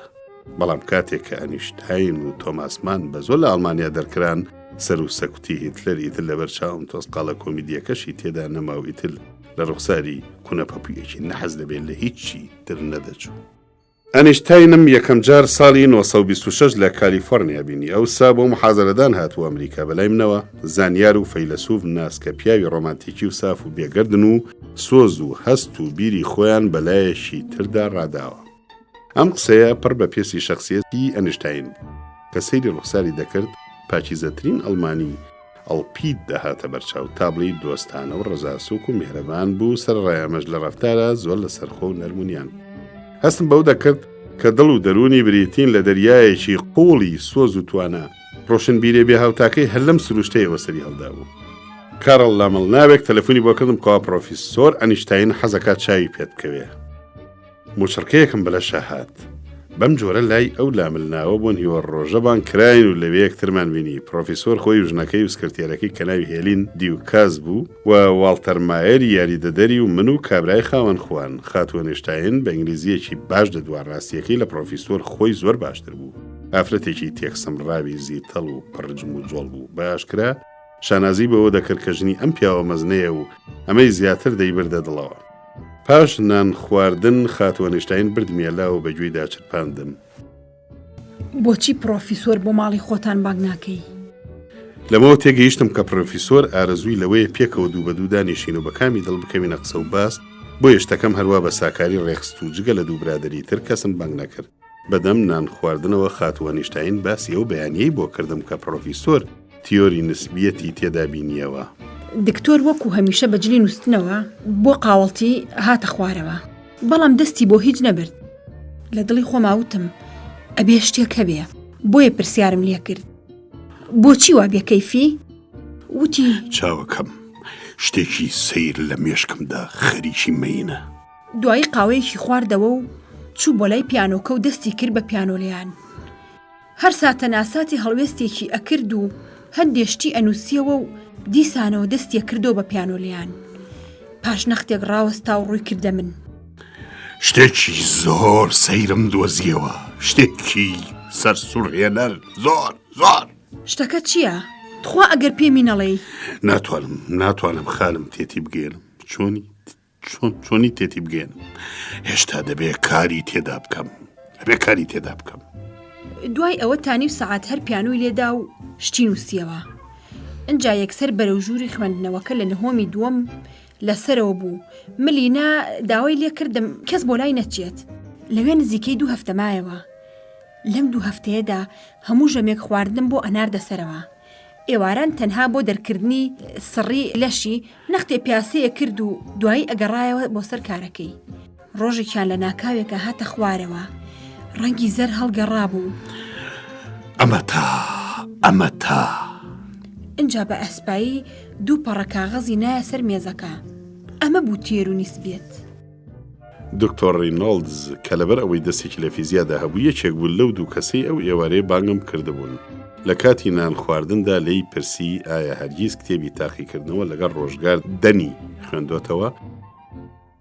بەڵام کاتێک کە ئەنیشتاین و تۆماسمان بە زۆر لە ئەڵمانیا دەرکران سەر و سەکوتی هیتلەر ئیتر لەبەر چاوم تۆسقاڵە کۆمیدیەکەشی تێدا نەماو ئیتر لە ڕوخساری کوونە پەپویەکی نەحەز دەبێت لە هیچی تر نەدەچوو. ئەنیشتاینم یەکەم جار ساڵی 1926 لە کالیفۆرنیا بینی. ئەوسا بۆ محازەرەدان هاتووە ئەمریکا بەلای منەوە، زانیار و فەیلسوف ناسکە پیاوی ڕۆمانتیکی و ساف و بێگەردن و سۆز و هەست و بیری خۆیان بەلایەشی تردا ڕاداوە. ئەم قسەیە پڕ بە پێسی شەخسیەتی ئەنیشتاین کە سەیری ڕوخساری دەکرد، پاکیزەترین ئەڵمانی ئەڵپید دەهاتە بەرچاو. تابڵی دۆستانە و ڕەزاسووک و میهرەبان بوو، سەرڕایەمەش لە ڕەفتارە زۆر لە سەرخۆ و نەرمونیان. هەستم بەو دەکرد کە دڵ و دەرونی بریتین لە دەریایەکی قوڵی سۆز و توانە ڕۆشنبیرێ بێ هاوتاکەی هەر لەم سروشتەیەوە سەری هەڵدا بوو. کارڵ لامەڵ ناوێک تەلەفۆنی بۆ کردم کەوا پرۆفیسۆر ئەنیشتاین حەزەکات چاوی پێت بکەوێ. موچڕکەیەکم بەلە شەهات. بەم جۆرە لای ئەو لاملناوە بوون هیوە ڕۆژەبان کراین و لەوێ یەکترمان بینی. پرۆفیسۆر خۆی و ژنەکەی و سکرتێرەکەی کە ناوی هێلین دیوکاز بوو و واڵتەر مایر یاریدەدەری و من و کابرای خاوەن خوان. خاتووە ئەنیشتاین بە ئینگلیزیەکی باش دەدوار، ڕاستیەکەی لە پرۆفیسۆر خۆی زۆر باشتر بوو. ئافرەتێکی تێکسەمڕاوی زیتەڵ و پڕجم و جۆڵ بوو. باشکرا شانازی بەوە دەکرد کە ژنی ئەم پیاوە مەزنەیە و ئەمەی زیاتر دەیبردە دڵەوە. پاش نان خواردن خاتووە ئەنیشتاین بردمێلا و بەگوێیدا چرپاندم. بۆچی پرۆفیسۆر بۆ ماڵی خۆتان باگ ناکەی؟ لەمەوە تێگەیشتم کە پرۆفیسۆر ئارەزووی لەوەیە پێکەوە دوو بە دوو دانیشین و بەکامی دڵ بکەوینە قسە و باس، بۆ یشتەکەم هەروە بە ساکاری ڕێخست و جگە لە دوو برادری تر کەسم بانگ نەکرد. بەدەم نان خواردنەوە خاتووە ئەنیشتاین باسی ئەو بەیانیەی بۆ کردم کە پرۆفیسۆر تیۆری نسبیەتی تێدا بینیەوە. دکتۆر وەکو هەمیشە بەجلی نووسنەوە بۆ قاوەڵتی هاتە خوارەوە، بەڵام دەستی بۆ هیچ نەبرد. لە دڵی خۆماوتم ئەبێ شتێک هەبێ، بۆیە پرسیارم لێ کرد بۆچی وا بێکەیفی؟ وتی چاوەکەم شتێکی سیر لە مێشکمدا خەریکی مەینە. دوایی قاوەیەکی خواردەوە و چوو بۆ لای پیانۆکە و دەستی کرد بە پیانۆلیان. هەر ساتە ناساتی هەڵوێستێکی ئەکرد و هەندێشتی ئەنووسیەوە و دیسانەوە دەستیە کردو بە پیانۆلیان. پاش نەختێک ڕاوەستا و ڕووی کردە من. شتێکی زۆر سەیرم دۆزیەوە، شتێکی سەرسوڕهێنەر زۆر. شتەکە چییە؟ تخوا ئەگەر پێمی نەڵێی. ناتوانم خانم تێتی بگێنم. چۆنی تێتی بگێنم؟ هێشتا دەبێ کاری تێدا بکەم. دوای ئەوە تانی و سەعات هەر پیانۆی لێدا و شتی نووسیەوە. ئەنجا یەکسەر بەرەو ژووری خوێندنەوەکە لە نهۆمی دووەم لەسەرەوە بوو. ملینا داوای لێ کردم کەس بۆ لای نەچێت. لەوێ نزیکەی 2 هەفتە مایەوە. لەم 2 هەفتەیەدا هەموو ژەمێک خواردن بۆ ئەناردەسەرەوە. ئێواران تەنها بۆ دەرکردنی سڕی لەشی نەختێ پیاسەیە کرد و دوایی ئەگەڕایەوە بۆ سەر کارەکەی. ڕۆژێکیان لە ناکاوێکە هاتە خوارەوە، ڕەنگی زەر هەڵگەڕا بوو. ئەمە تا ئەنجا بە ئەسپایی 2 پەڕە کاغەزی نایە سەر مێزەکە. ئەمە بوو تێر و نیسبێت. دکتۆر ڕینۆڵدز کە لەبەر ئەوەی دەستێکی لە فیزیادا هەبوو یەکێک بوو لەو 2 کەسەی ئەو ئێوارەیە بانگم کردبوون. لە کاتی نان خواردندا لێی پرسی ئایا هەرگیز کتێبی تاقیکردنەوە لەگەڵ ڕۆژگار دەنی خوێندوتەوە؟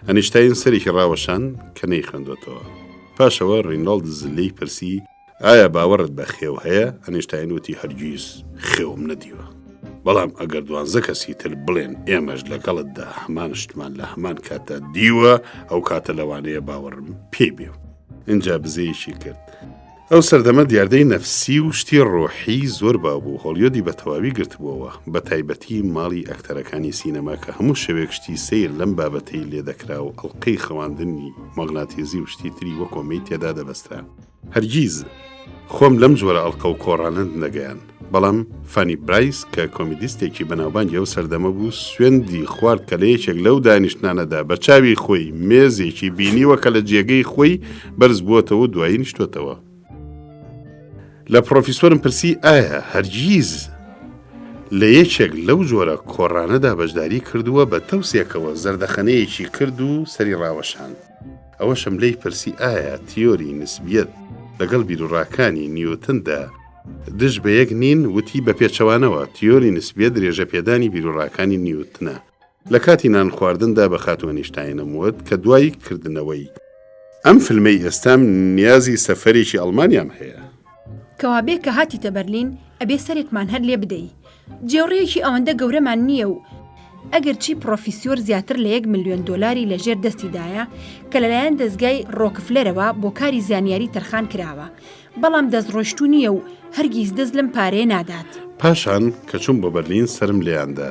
ئەنیشتاین سەرێکی ڕاوەشان کە نەی خوێندوتەوە. پاشەوە ڕینۆڵدز لێی پرسی ئایا باوەڕت بە خێو هەیە؟ ئەنیشتاین وتی هەرگیز خێوم نەدیوە، بەڵام ئەگەر 12 کەسی تر بڵێن ئێمەش لەگەڵتدا هەمان شتمان لە هەمان کاتە دیوە، ئەو کاتە لەوانەیە باوەڕم پێ بێ. اینجا بزەیەکی کرد. ئەو سەردەمە دیاردەی نەفسی و شتی ڕۆحی زۆر بابوو. هۆلیۆدی بە تەواوی گرتبووەوە، بە تایبەتی ماڵی ئەکتەرەکانی سینەما کە هەموو شەوێک شتی سیر لەم بابەتەی لێدەکرا و ئەڵقەی خەواندنی مەغناتیزی و شتی تری وە کۆمەی تێدا دەبەسترا. هەرگیز خۆم لەم جۆرە ئەڵقە و کۆڕانند نەگەیان. بەڵام فانی برایس کە کۆمیدیستێکی بەناوبانگی ئەو سەردەمە بوو سوێندی خوارد کە لە یەکێک لەو دانیشتانەدا بە چاوی خۆی مێزێکی بینیوە کە لە جێگەی خۆی بەرز بووەتەوە دوایی نیشتوتەوە. لە پرۆفیسۆرم پرسی ئایا هەرگیز لە یەکێک لەو جۆرە کۆڕانەدا بەشداری کردووە؟ بە تەوسێکەوە زەردەخەنەیەکی کرد و سەری ڕاوەشان. ئەوەشم لێی پرسی ئایا تیۆری نسبیەت لەگەڵ بیرروڕاکانی نیوتندا دژ بە یەک نین؟ وتی بە پێچەوانەوە تیۆری نسبیەت درێژە پێدانی بیرروڕاکانی نیوتنە. لە کاتی نان خواردندا بە خاتووە ئەنیشتاینم وت کە دوای کردنەوەی ئەم فیلمەی ئێستام نیازی سەفەرێکی ئەڵمانیام هەیە. کەوابێ کە هاتیتە بەرلین ئەبێ سەرێکمان هەر لێ بدەی. جێوڕەیەکی ئەوەندە گەورەمان نییە و ئەگەرچی پرۆفیسۆر زیاتر لە 1 ملیۆن دۆلاری لەژێر دەستیدایە کە لەلایەن دەستگای ڕۆکفلەرەوە بۆ کاری زانیاری تەرخان کراوە، بەڵام دەستڕۆشتو نییە و هەرگیز دەست لەم پارەیە نادات. پاشان کە چوون بۆ بەرلین سرم لێیاندا.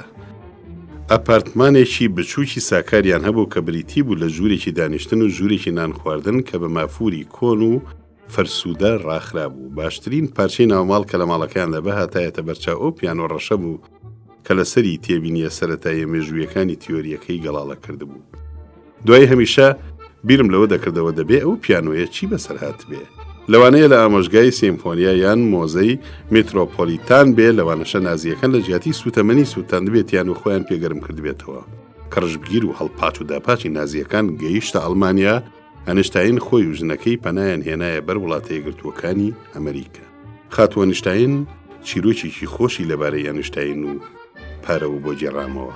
ئەپارتمانێکی بچووکی ساکاریان هەبوو کە بریتی بوو لە ژوورێکی دانیشتن و ژوورێکی نان خواردن کە بە مافوری کۆن و فەرسوودە ڕاخرا بوو. باشترین پارچەی ناوماڵ کە لە ماڵەکان دەبە هاتایەتە بەرچاو ئەو پیانۆ ڕەشە بوو کە لەسەری تێبینیە سەرەتایە مێژوویەکانی تیۆریەکەی گەڵاڵە کردبوو. دوای هەمیشە بیرم لەوە دەکردەوە دەبێ ئەو پیانۆیە چی بەسەر هات بێ. لەوانەیە لە ئامۆژگای سیمفۆنیا یان مۆزەی میترۆپۆلیتان بێ، لەوانەشە نازیەکان لە جیاتی سوتەمەنی سووتان دەبێتیان و خۆیان پێگەرم کردبێتەوە. کڕژبگیر و هەڵپاچ و داپاچی نازیەکان گەیشتە ئەڵمانیا، ئەنشتاین خۆی و ژنەکەی پەنایان هێنایە بەر وڵاتە یەکگرتووەکانی ئەمریکا. خاتووە نیشتاین چیرۆکێکی خۆشی لەبارەی ئەنشتاین و پارە و بۆ جێڕامەوە.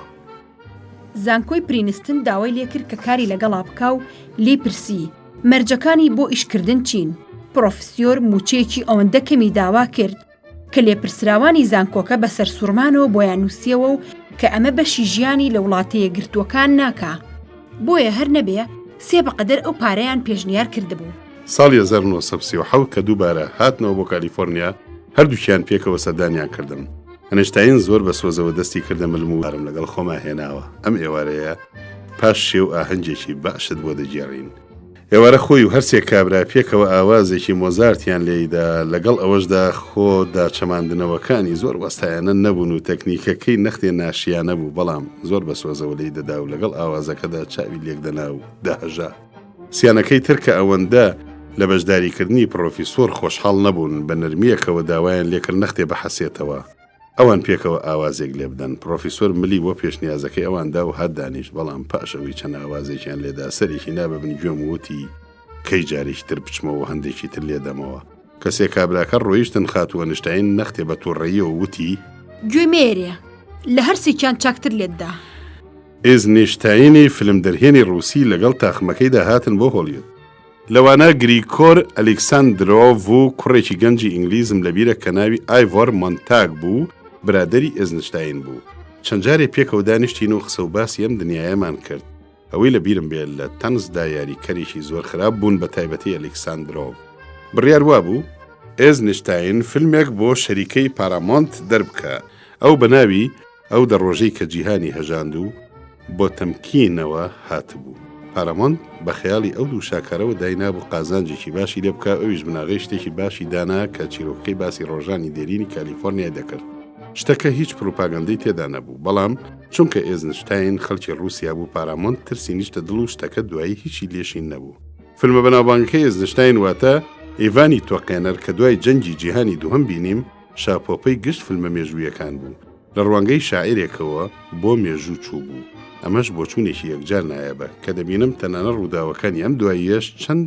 زانکۆی پرینستن داوای لێ کرد کە کاری لەگەڵا بکا و لێ پرسی مەرجەکانی بۆ ئیشکردن چین. پرۆفسیۆر موچەیەکی ئەوەندە کەمی داوا کرد کە لێپرسراوانی زانکۆکە بەسەر سوورمانەوە بۆیان نووسیەوە و کە ئەمە بەشی ژیانی لە وڵاتە یەکگرتووەکان ناکا. بۆیە هەر نەبێ سێ بەقەدەر ئەو پارەیان پێشنیار کردبوو. ساڵی 1937 کە دووبارە هاتنەوە بۆ کالیفۆرنیا، هەردووکیان پێکەوە سەردانیان کردن. ئەنشتاین زۆر بە سۆزەوە دەستی کردە ملموارم لەگەڵ خۆما هێناوە. ئەم ئێوارەیە پاش شێو ئاهەنگێکی باشت بۆ دەگێڕین. ئێوارە خۆی و هەرسێک کابرا پێکەوە ئاوازێکی مۆزارتیان لێیدا، لەگەڵ ئەوەشدا خۆدا چەماندنەوەکانی زۆر وەستایانە نەبوون و تەکنیکەکەی نەختێ ناشیانە بوو، بەڵام زۆر بە سۆزەوە لێی دەدا و لەگەڵ ئاوازەکەدا چاوی لێکدەنا و داهەژا. سیانەکەی ترکە ئەوەندە لە بەشداریکردنی پرۆفیسۆر خۆشحاڵ نەبوون، بە نەرمیەکەوە داوایان لێکرد نەختێ بەحەسێتەوە. ئەوان پێکەوە ئاوازێک لێ بدەن. پرۆفیسۆر ملی بۆ پێشنیازەکەی ئەواندا و هات دانیشت، بەڵام پاشەوەی چەند ئاوازێکیان لێدا سەرێکی ناببنی گوێم وتی کەی جارێکی تر بچمەوە هەندێکی تر لێدەمەوە. کەسێک کابراکە ڕۆیشتن خاتووە نیشتاین نەختێ بە تووڕێیەوە وتی گوێ مێرێ لە هەرسێکیان چاکتر لێتدا. ئێزنیشتاینی فیلم دەرهێنی ڕووسی لەگەڵ تاخمەکەیدا هاتن بۆ هۆلیوود. لەوانە گریکۆر ئەلێکساندرۆڤ و کوڕێکی گەنجی ئینگلیزم لەبیرە کە ناوی ئایڤۆر مۆنتاگ بوو، برادەری ئێزنشتاین بوو. چەند جارێ پێکەوە دانیشتین و قسە و باسی ئەم دنیایەمان کرد. ئەوەی لە بیرم بێت لە تەنزدا یاریکەرێکی زۆر خراپ بوون بە تایبەتی ئەلێکساندرۆڤ. بڕیار وا بوو ئێزنشتاین فیلمێک بۆ شەریکەی پارامۆنت دەربکە، ئەو بە ناوی ئەو دەڕۆژەی کە جیهانی هەژاند و بۆ تەمکینەوە هاتبوو. پارامۆنت بە خەیاڵی ئەو دوو شاکارەوە داینابوو قازانجێکی باشی لێ بکە، ئەویش بناغی شتێکی باشی دانا کە چیرۆکەی باسی ڕۆژانی دێرینی کالیفۆرنیا دەکرد. شتەکە هیچ پروپاگەندەی تێدا نەبوو، بەڵام چونکە ئێزنشتاین خەڵکی ڕووسیا بوو، پارامۆنت ترسی نیشتە دڵ و شتەکە دوایی هیچی لێشین نەبوو. فیلمە بەناوبانگەکەی ئێزنشتاین واتە ئیڤانی تۆقێنەر کە دوای جەنگی جیهانی دووهەم بینیم، شاپۆپەی گشت فیلمە مێژوویەکان بوو. لە ڕوانگەی شاعیرێکەوە بۆ مێژوو چوو بوو. ئەمەش بۆ چوونێکی یەکجار نایەبە کە دەبینم تەنانە ڕووداوەکانی ئەم دواییەش چەند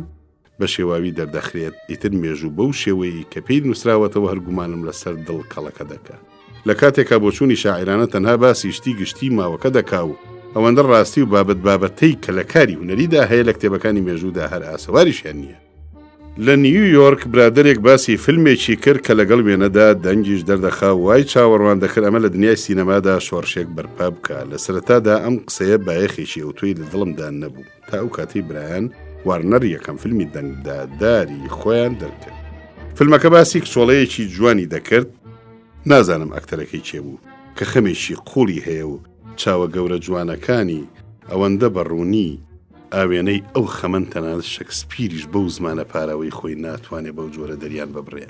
بە شێواوی دەردەخرێت. ئیتر مێژوو بەو شێوەیە کە پێی نووسراوەتەوە هەرگومانم لەسەر دڵ کەڵەکە دەکە. لە کاتێکا بۆ چوونی شاعیرانە تەنها باسی شتی گشتی ماوەکە دەکا و ئەوەندە ڕاستی و بابەتەی کە لە کاری هونەریدا هەیە لە کتێبەکانی مێژوودا هەر ئاسەواریشیان نییە. لە نیویۆرک برادێک باسی فیلمێکی کرد کە لەگەڵ وێنەدا دەنگیش دەردەخا وای چاوەڕوان دەکرد ئەمە لە دنیای سینەمادا شۆڕشێک بەرپا بکە. لە سەرەتادا ئەم قسەیە بایەخێکی ئەوتۆی لە دڵمدا نەبوو، تا ئەو کاتی برایان وارنەر یەکەم فیلمی دەنگداداری خۆیان دەرکرد. فیلمەکە باسی کچۆڵەیەکی جوانی دەکرد، نازانم ئەکتەرەکەی چێ بوو، کە خەمێکی قوڵی هەیە و چاوە گەورە جوانەکانی ئەوەندە بەڕوونی ئاوێنەی ئەو خەمەن تەنانەت شەکسپیریش بەو زمانە پاراوەی خۆی ناتوانێت بەو جۆرە دەریان ببڕێ.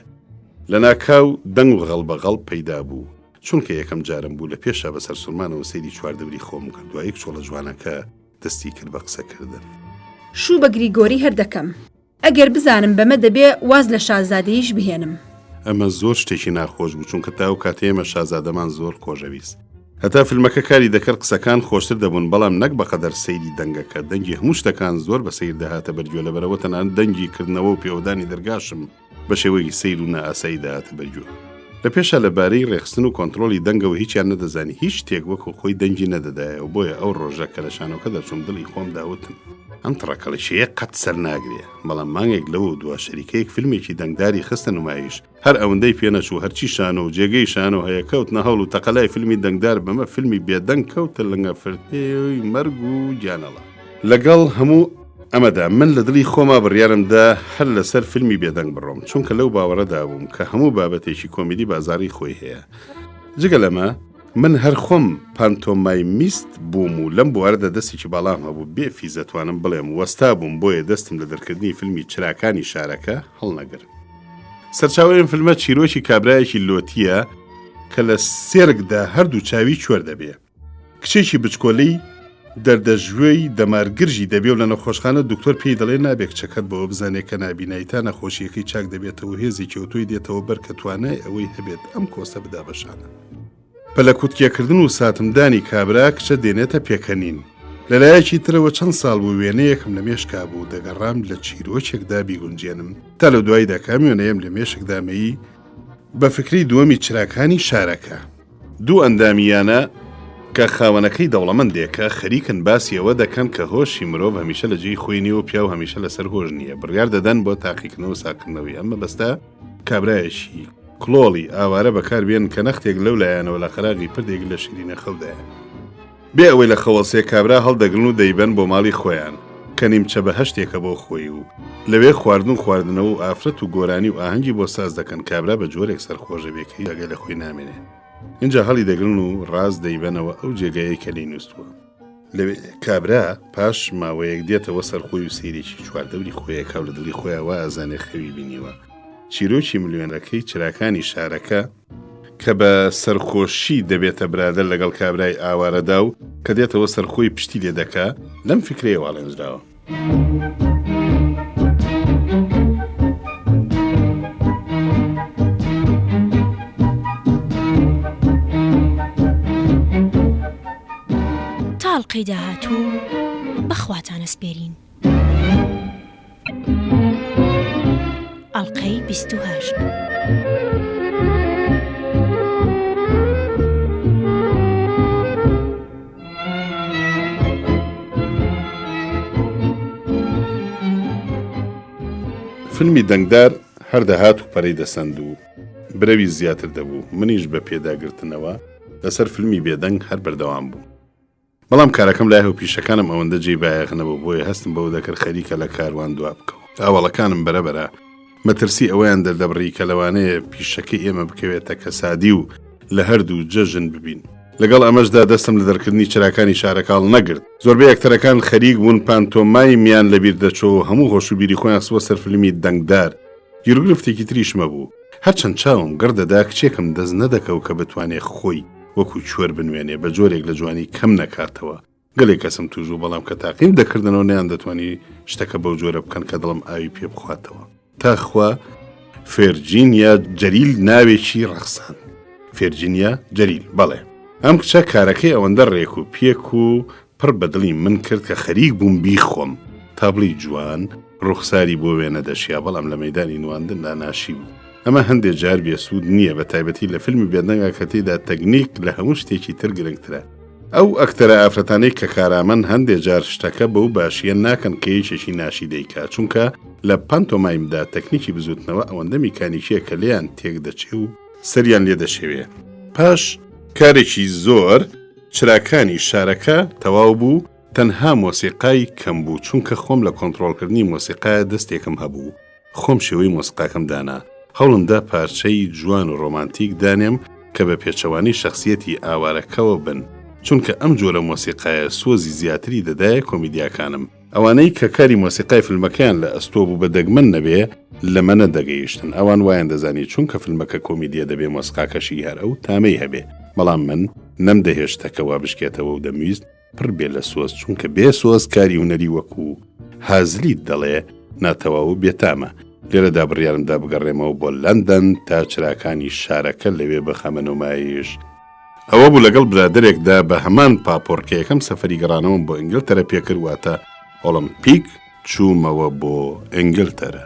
لە ناکاو دەنگ و غەڵبەغەڵ پەیدا بوو، چونکە یەکەم جارم بوو لە پێشا بەسەر سوورمانەوە سەیری چواردەوری خۆم کرد. دوای کچۆڵە جوانەکە دەستی کرد بە قسەکردن. شوو بە گریگۆری هەردەکەم، ئەگەر بزانم بەمە دەبێ واز لە شازادەییش بهێنم. ئەمە زۆر شتێکی ناخۆش بوو، چونکە تا ئەو کاتێمە شازادەمان زۆر خۆشەویست. هەتا فیلمەکە کاری دەکرد قسەکان خۆشتر دەبوون، بەڵام نەک بەقەدەر سەیری دەنگەکە. دەنگی هەموو شتەکان زۆر بە سەیر دەهاتە بەرگوێ، لەبەرەوە تەنانەت دەنگی کردنەوە و پێوەدانی دەرگاشم بە شێوەی سەیر و نائاسایی داهاتە بەرگوێ. لە پێشە لەبارەی ڕێخستن و کۆنتترۆلی دەنگەوە هیچیان نەدەزانی هیچ شتێک وەکو خۆی دەنگی نەدەدایە و بۆیە ئەو ڕۆژە کە لە شانۆکە دەچوم دڵی خۆم داوتم ئەم تڕەکەڵشەیە قەت سەر ناگرێ بەڵام مانگێک لەوە دووە شەریکەیەک فیلمێکی دەنگداری خستە نمایش هەر ئەوەندەی پێنەچوو هەرچی شانۆ و جێگەی شانۆ هەیە کەوتنە هەوڵ و تەقەلای فیلمی دەنگدار بەمە فیلمی بێدەنگ کەوتە لەنگە فرتێوی مەرگ و گیانەڵە لەگەڵ هەموو ئەمەدا من لە دڵی خۆما بڕیارمدا هەر لەسەر فیلمی بێدەنگ بڕۆم چونکە لەو باوەڕەدا بووم کە هەموو بابەتێکی کۆمیدی بازاری خۆی هەیە جگە لەمە من هەر خۆم پانتۆمایمیست بووم و لەم بوارەدا دەستێکی باڵام هەبوو بێ فیزەتوانم بڵێم وەستا بووم بۆیە دەستم لە دەرکردنی فیلمی چراکانی شارەکە هەڵنەگرم سەرچاوەی فیلمە چیرۆکی کابرایەکی لۆتیە کە لە سێرکدا هەردوو چاوی کوێر دەبێ کچێکی بچکۆلەی دەردەژوێی دەمارگرژی دەبێ و لە نەخۆشخانە دکتۆر پێی دەڵێ نابێت کچەکەت بەوە بزانێت کە نابیناییتا نەخۆشیەکەی چاک دەبێتەوە هێزێکی ئۆتۆی دێتەوە بەر کە توانای ئەوەی هەبێت ئەم کۆسە بدا بەشانە پەلە کووتکێکردن و ساتمدانی کابرا کچە دێنێتە پێکەنین لەلایەکی ترەوە چەند ساڵ بوو وێنەیەکم لە مێشکا بوو دەگەڕام لە چیرۆکێکدا بیگونجێنم تا لە دواییدا کامیۆنەیەم لە مێشکدامەیی بە فکری دووەمی چراکانی شارەکە دوو ئەندامیانە کە خاوەنەکەی دەوڵەمەندێکە خەریکن باسیەوە دەکەن کە هۆشی مرۆڤ هەمیشە لە جێی خۆی نیە و پیا و هەمیشە لەسەر هۆش نییە بڕیار دەدەن بۆ تاقیکردنەوە و ساکردنەوەی ئەمە بەستا کابرایەشی کلۆڵی ئاوارە بەکاربێن کە نەختێک لەو لایەنەوە لە خەراغی پردێک لە شیرینە خەودایە بێ ئەوەی لە خەوەسێ کابرا هەڵدەگرن و دەیبەن بۆ ماڵی خۆیان کە نیمچە بە هەشتێکە بۆ خۆی و لەوێ خواردنەوە و ئافرەت و گۆرانی و ئاهەنگی بۆ ساز دەکەن کابرا بە جۆرێک سەرخۆشە بێکەی ئەگەر لە خۆی نامێنێ اینجا هەڵی دەگرن و ڕاز دەیبەنەوە ئەو جێگایە کە لی نووسووە لەوێ کابرا پاش ماوەیەک دێتەوە سەرخۆی و سیرێکی چواردەوری خۆیە کاو لە دڵی خۆیەوە ئازانێ خەوی بینیوە چیرۆکی ملیۆنەکەی چراکانی شارەکە کە بە سەرخۆشی دەبێتە برادر لەگەڵ کابرای ئاوارەدا و کە دێتەوە سەرخۆی پشتی لێ دەکا لەم فکرەیە واڵێنجراوە تاڵقەی داهاتوو بەخواتانە سپێرین ئەڵقەی 28 فیلمی دەنگدار هەر دەهات و پەرەی دەسەند و برەوی زیاتر دەبوو منیش بە پێداگرتنەوە لەسەر فیلمی بێدەنگ هەر بەردەوام بوو بەڵام کارەکەم لای و پیشەکانم ئەوەندە جێی بایەخنەبوو بۆیە هەستم بەو دەکرد خەریکە لە کاروان دوا بکەوە ئاوەڵەکانم بەرەبەرە مەترسی ئەویان دەردەبڕی کە لەوانەیە پیشەکەی ئێمە بکەوێتە کەسادی و لە هەردوو جەژن ببین لەگەڵ ئەمەشدا دەستم لە دەرکردنی چراکانی شارەکەڵ نەگرت زۆربەی ئەکتەرەکان خەریک بوون پانتۆمای میان لەبیر دەچۆ هەموو هۆش و بیری خۆیان سووە سەر فیلمی دەنگدار گیرگرفتێکی تریشمە بوو هەرچەند چاوم گەردەدا کچێکم دەست نەدەکەو کە بتوانێت خۆی وەکو کوێر بنوێنێ بە جۆرێک لە جوانی کەم نەکاتەوە گەلێک کەسم توژوو بەڵام کە تاقیم دەکردنەوە نەیان دەتوانی شتەکە بەو جۆرە بکەن کە دڵم ئاوی پێ بخواتەوە تاخوا فێرجینیا جەریل ناوێکی ڕەخسان فێرجینیا جەریل بەڵێ ئەم کچە کارەکەی ئەوەندە ڕێک و پێک و پڕ بەدڵی من کرد کە خەریک بووم بیخۆم تابڵی جوان ڕوخساری بۆ وێنە دەشیا بەڵام لە مەیدانی نواندندا ناشی بوو ئەمە هەندێک جار بێسوود نییە بە تایبەتی لە فیلمی بێدەنگا کە تێیدا تەکنیک لە هەموو شتێکی تر گرنگترە ئەو ئەکتەرە ئافرەتانەی کە کارامەن هەندێک جار شتەکە بەو باشیە ناکەن کە یەکێکی ناشی دەیکا چونکە لە پانتۆمایمدا تەکنیکی بزوتنەوە ئەوەندە میکانیکیە کە لێیان تێک دەچێ و سەریان لێ دەشێوێ پاش کارێکی زۆر چراکانی شارەکە تەواو بوو تەنها مۆسیقای کەم بوو چونکە خۆم لە کۆنتڕۆڵکردنی مۆسیقایە دەستێکم هەبوو خۆم شێوەی مۆسیقاکەم دانا هەوڵمدا پارچەی جوان و ڕۆمانتیک دانێم کە بە پێچەوانی شخصیەتی ئاوارەکەوە بن چونکە ئەم جۆرە مۆسیقایە سۆزی زیاتری دەدایە کۆمیدیاکانم ئەوانەی کە کاری مۆسیقای فیلمەکەیان لە ئەستۆ بوو بە دەگمەن نەبێ لەمە نەدەگەیشتن ئەوان وایان دەزانی چونکە فیلمەکە کۆمیدیە دەبێ مۆسیقاکەشی هەر ئەو تامەی هەبێ بەڵام من نەمدەهێشتەکەوا بشکێتەوە و دەمویست پڕ بێ لە سۆز چونکە بێ سۆز کاری هونەری وەکو هازلیت دەڵێ ناتەواو و بێتامە لێرەدا بڕیارمدا بگەڕێمەوە بۆ لەندەن تا چراکانی شارەکە لەوێ بەخەمە نمایش ئەوە بوو لەگەڵ برادرێکدا بە هەمان پاپۆرکە یەکەم سەفەری گەڕانەوەم بۆ ئینگلتەرە پێکردواتە ئۆلمپیک چوومەوە بۆ ئینگلتەرە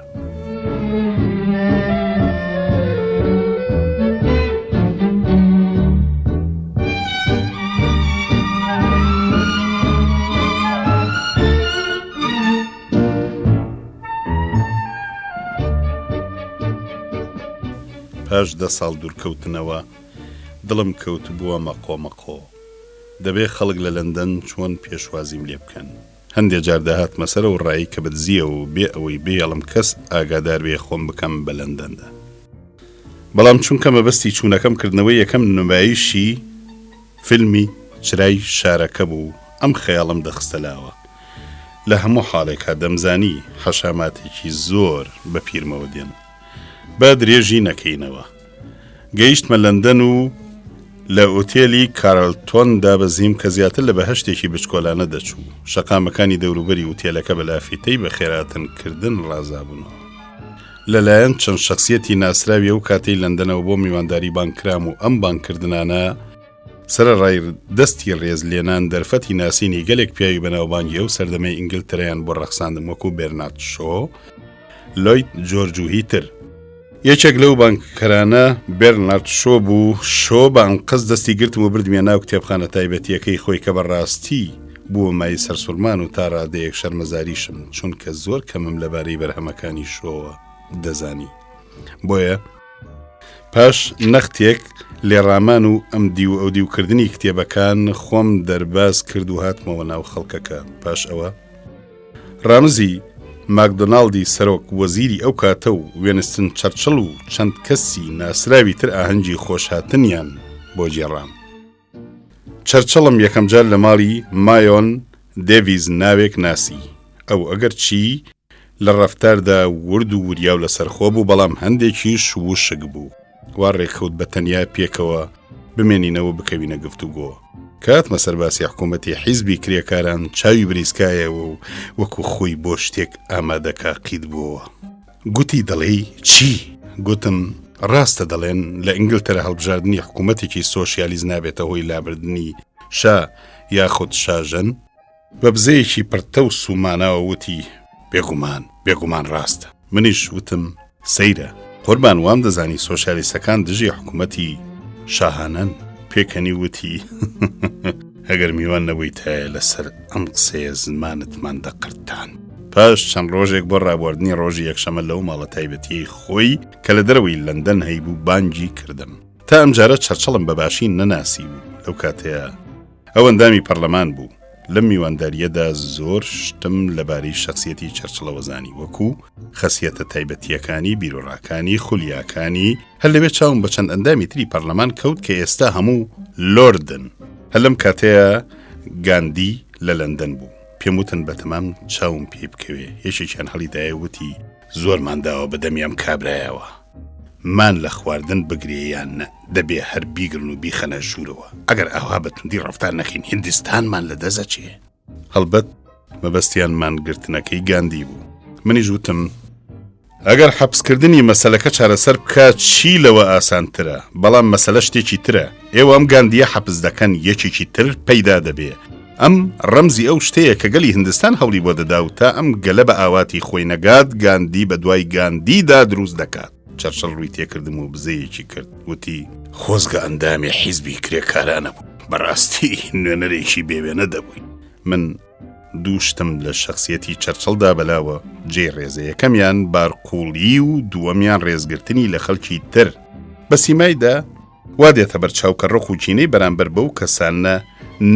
پاش 10 ساڵ دوورکەوتنەوە دڵم کەوت بووە مەقۆ دەبێ خەڵک لە لەندەن چۆن پێشوازیم لێ بکەن. هەندێک جار داهاتمە سەرە و ڕایی کە بتزیە و بێ ئەوەی بێڵم کەس ئاگادار بێ خۆم بکەم بە لەندەندا. بەڵام چونکە مەبەستی چوونەکەم کردنەوەی یەکەم نمایشی فیلمی چرای شارەکە بوو، ئەم خەیاڵم دەخستەلاوە. لە هەموو حاڵێکا دەمزانی حەشاماتێکی زۆر بە پیرمەوە دێن. با درێژی نەکەینەوە. گەیشتمە لەندەن و لە ئۆتێلی کارلتۆن دابەزیم کە زیاتر لە بەهەشتێکی بچکۆلانە دەچوو. شەقامەکانی دەوروبەری ئوتێلەکە بە لافیتەی بە خێراتنکردن ڕازابوونەوە. لەلایەن چەند شخصیەتی ناسراوی ئەو کاتەی لەندەنەوە بۆ میوانداری بانکرام و ئەم بانکردنانە سەرەڕای دەستی ڕێز لێنان دەرفەتی ناسینی گەلێک پیاوی بەناوبانگی ئەو سەردەمەی ئینگلترەیان بۆ ڕەخساندن وەکو بێرنارد شۆ، لۆید جۆرج و هیتر. یەکێک لەو بانکەرانە بێرنارد شۆ بوو. شۆ بە ئەنقەس دەستی گرتم و بردمیە ناو کتێبخانە تایبەتیەکەی خۆی کە بەڕاستی بووە مای سەرسوورمان و تا ڕادەیەک شەرمەزاریشم چونکە زۆر کەمم لەبارەی بەرهەمەکانی شۆوە دەزانی. بۆیە پاش نەختێک لێڕامان و ئەم دیو ئەو دیوکردنی کتێبەکان خۆم دەرباز کرد و هاتمەوە ناو خەڵکەکە. پاش ئەوە ڕامزی ماکدۆناڵدی سەرۆک وەزیری ئەو کاتە و وێنستن چەرچڵ و چەند کەسی ناسراوی تر ئاهەنگی خۆشهاتنیان بۆ جێڕام. چەرچڵم یەکەم جار لە ماڵی مایۆن دێڤیز ناوێک ناسی. ئەو ئەگەر چی لە ڕەفتاردا ورد و وریا و لەسەرخۆ بوو، بەڵام هەندێکیش وشک بوو. وا ڕێکخەوت بە تەنیا پێکەوە بمێنینەوە بکەوینە گفتوگۆ. کاتمە سەرباسی حکوومەتی حیزبی کرێکاران چاوی بریسکایەوە و وەکو خۆی بۆ شتێک ئامادەکە قید بووە. گوتی دەڵێی چی؟ گوتم ڕاستە دەڵێن لە ئینگلتەرە هەڵبژاردننی حکوومەتێکی سۆشیالیز نابێتە هۆی لابردنی شا یاخود شاژن. بە بزەیەکی پرتە و سوماناوە وتی بێگومان ڕاستە. منیش وتم سەیرە، قوربان وام دەزانی سۆشیالیستەکان دژی حکوومەتی شاهانەن. پێکەنی وتی ئەگەر میوان نەبوویتایە لەسەر ئەم قسەیە زمانتمان دەقرتان. پاش چەند ڕۆژێک بۆ ڕابواردنی ڕۆژی یەکشەمە لەو ماڵە تایبەتیەی خۆی کە لە دەرەوەی لەندەن هەیبوو بانگی کردم. تا ئەمجارە چەرچەڵم بەباشی نەناسی بوو. لەو کاتەیە ئەو ئەندامی پەرلەمان بوو. لەم میوانداریەدا زۆر شتم لەبارەی شخصیەتی چەرچڵەوە زانی، وەکو خەسیەتە تایبەتیەکانی، بیرۆڕاکانی، خولیاکانی. هەر لەوێ چاوم بە چەند ئەندامی تری پەرلەمان کەوت کە ئێستا هەموو لۆردن. هەر لەم کاتەیە گاندی لە لەندەن بوو. پێم وتن بەتەمام چاوم پێ بکەوێ. یەشێکیان هەڵیدایە وتی زۆرمان داوە بەدەمیام کابرایەوە، مان لە خواردن بگرێیان نە، دەبێ هەر بیگرن و بیخەنە ژوورەوە. ئەگەر ئەوها بەتوندی ڕەفتار نەخین هیندستانمان لە دەزە چێ؟ هەڵبەت مەبەستیانمان گرتنەکەی گاندی بوو. منیش وتم ئەگەر حەبسکردنی مەسەلەکە چارەسەر بکات چی لەوە ئاسانترە، بەڵام مەسەلە شتێکی ترە. ئێوە ئەم گاندیە حەبس دەکەن، یەکێکی تر پەیدا دەبێ. ئەم ڕەمزی ئەو شتەیە کە گەلی هیندستان هەوڵی بۆ دەدا و تا ئەم گەلە بە ئاواتی خۆی نەگات گاندی بە دوای گاندیدا دروست دەکات. چەرچڵ ڕووی تێکردم و بزەیەکی کرد. وتی خۆزگە ئەندامی حیزبی کرێکارانە بوو، بەڕاستی نوێنەرێکی بێوێنە دەبووی. من دووشتم لە شخصیەتی چەرچڵدا بەلاوە جێ ڕێزە. یەکەمیان بارقوڵی و دووەمیان ڕێزگرتنی لە خەڵکی تر. بە سیمایدا وا دێتە بەرچاو کە ڕۆخ و چینەی بەرامبەر بەو کەسانە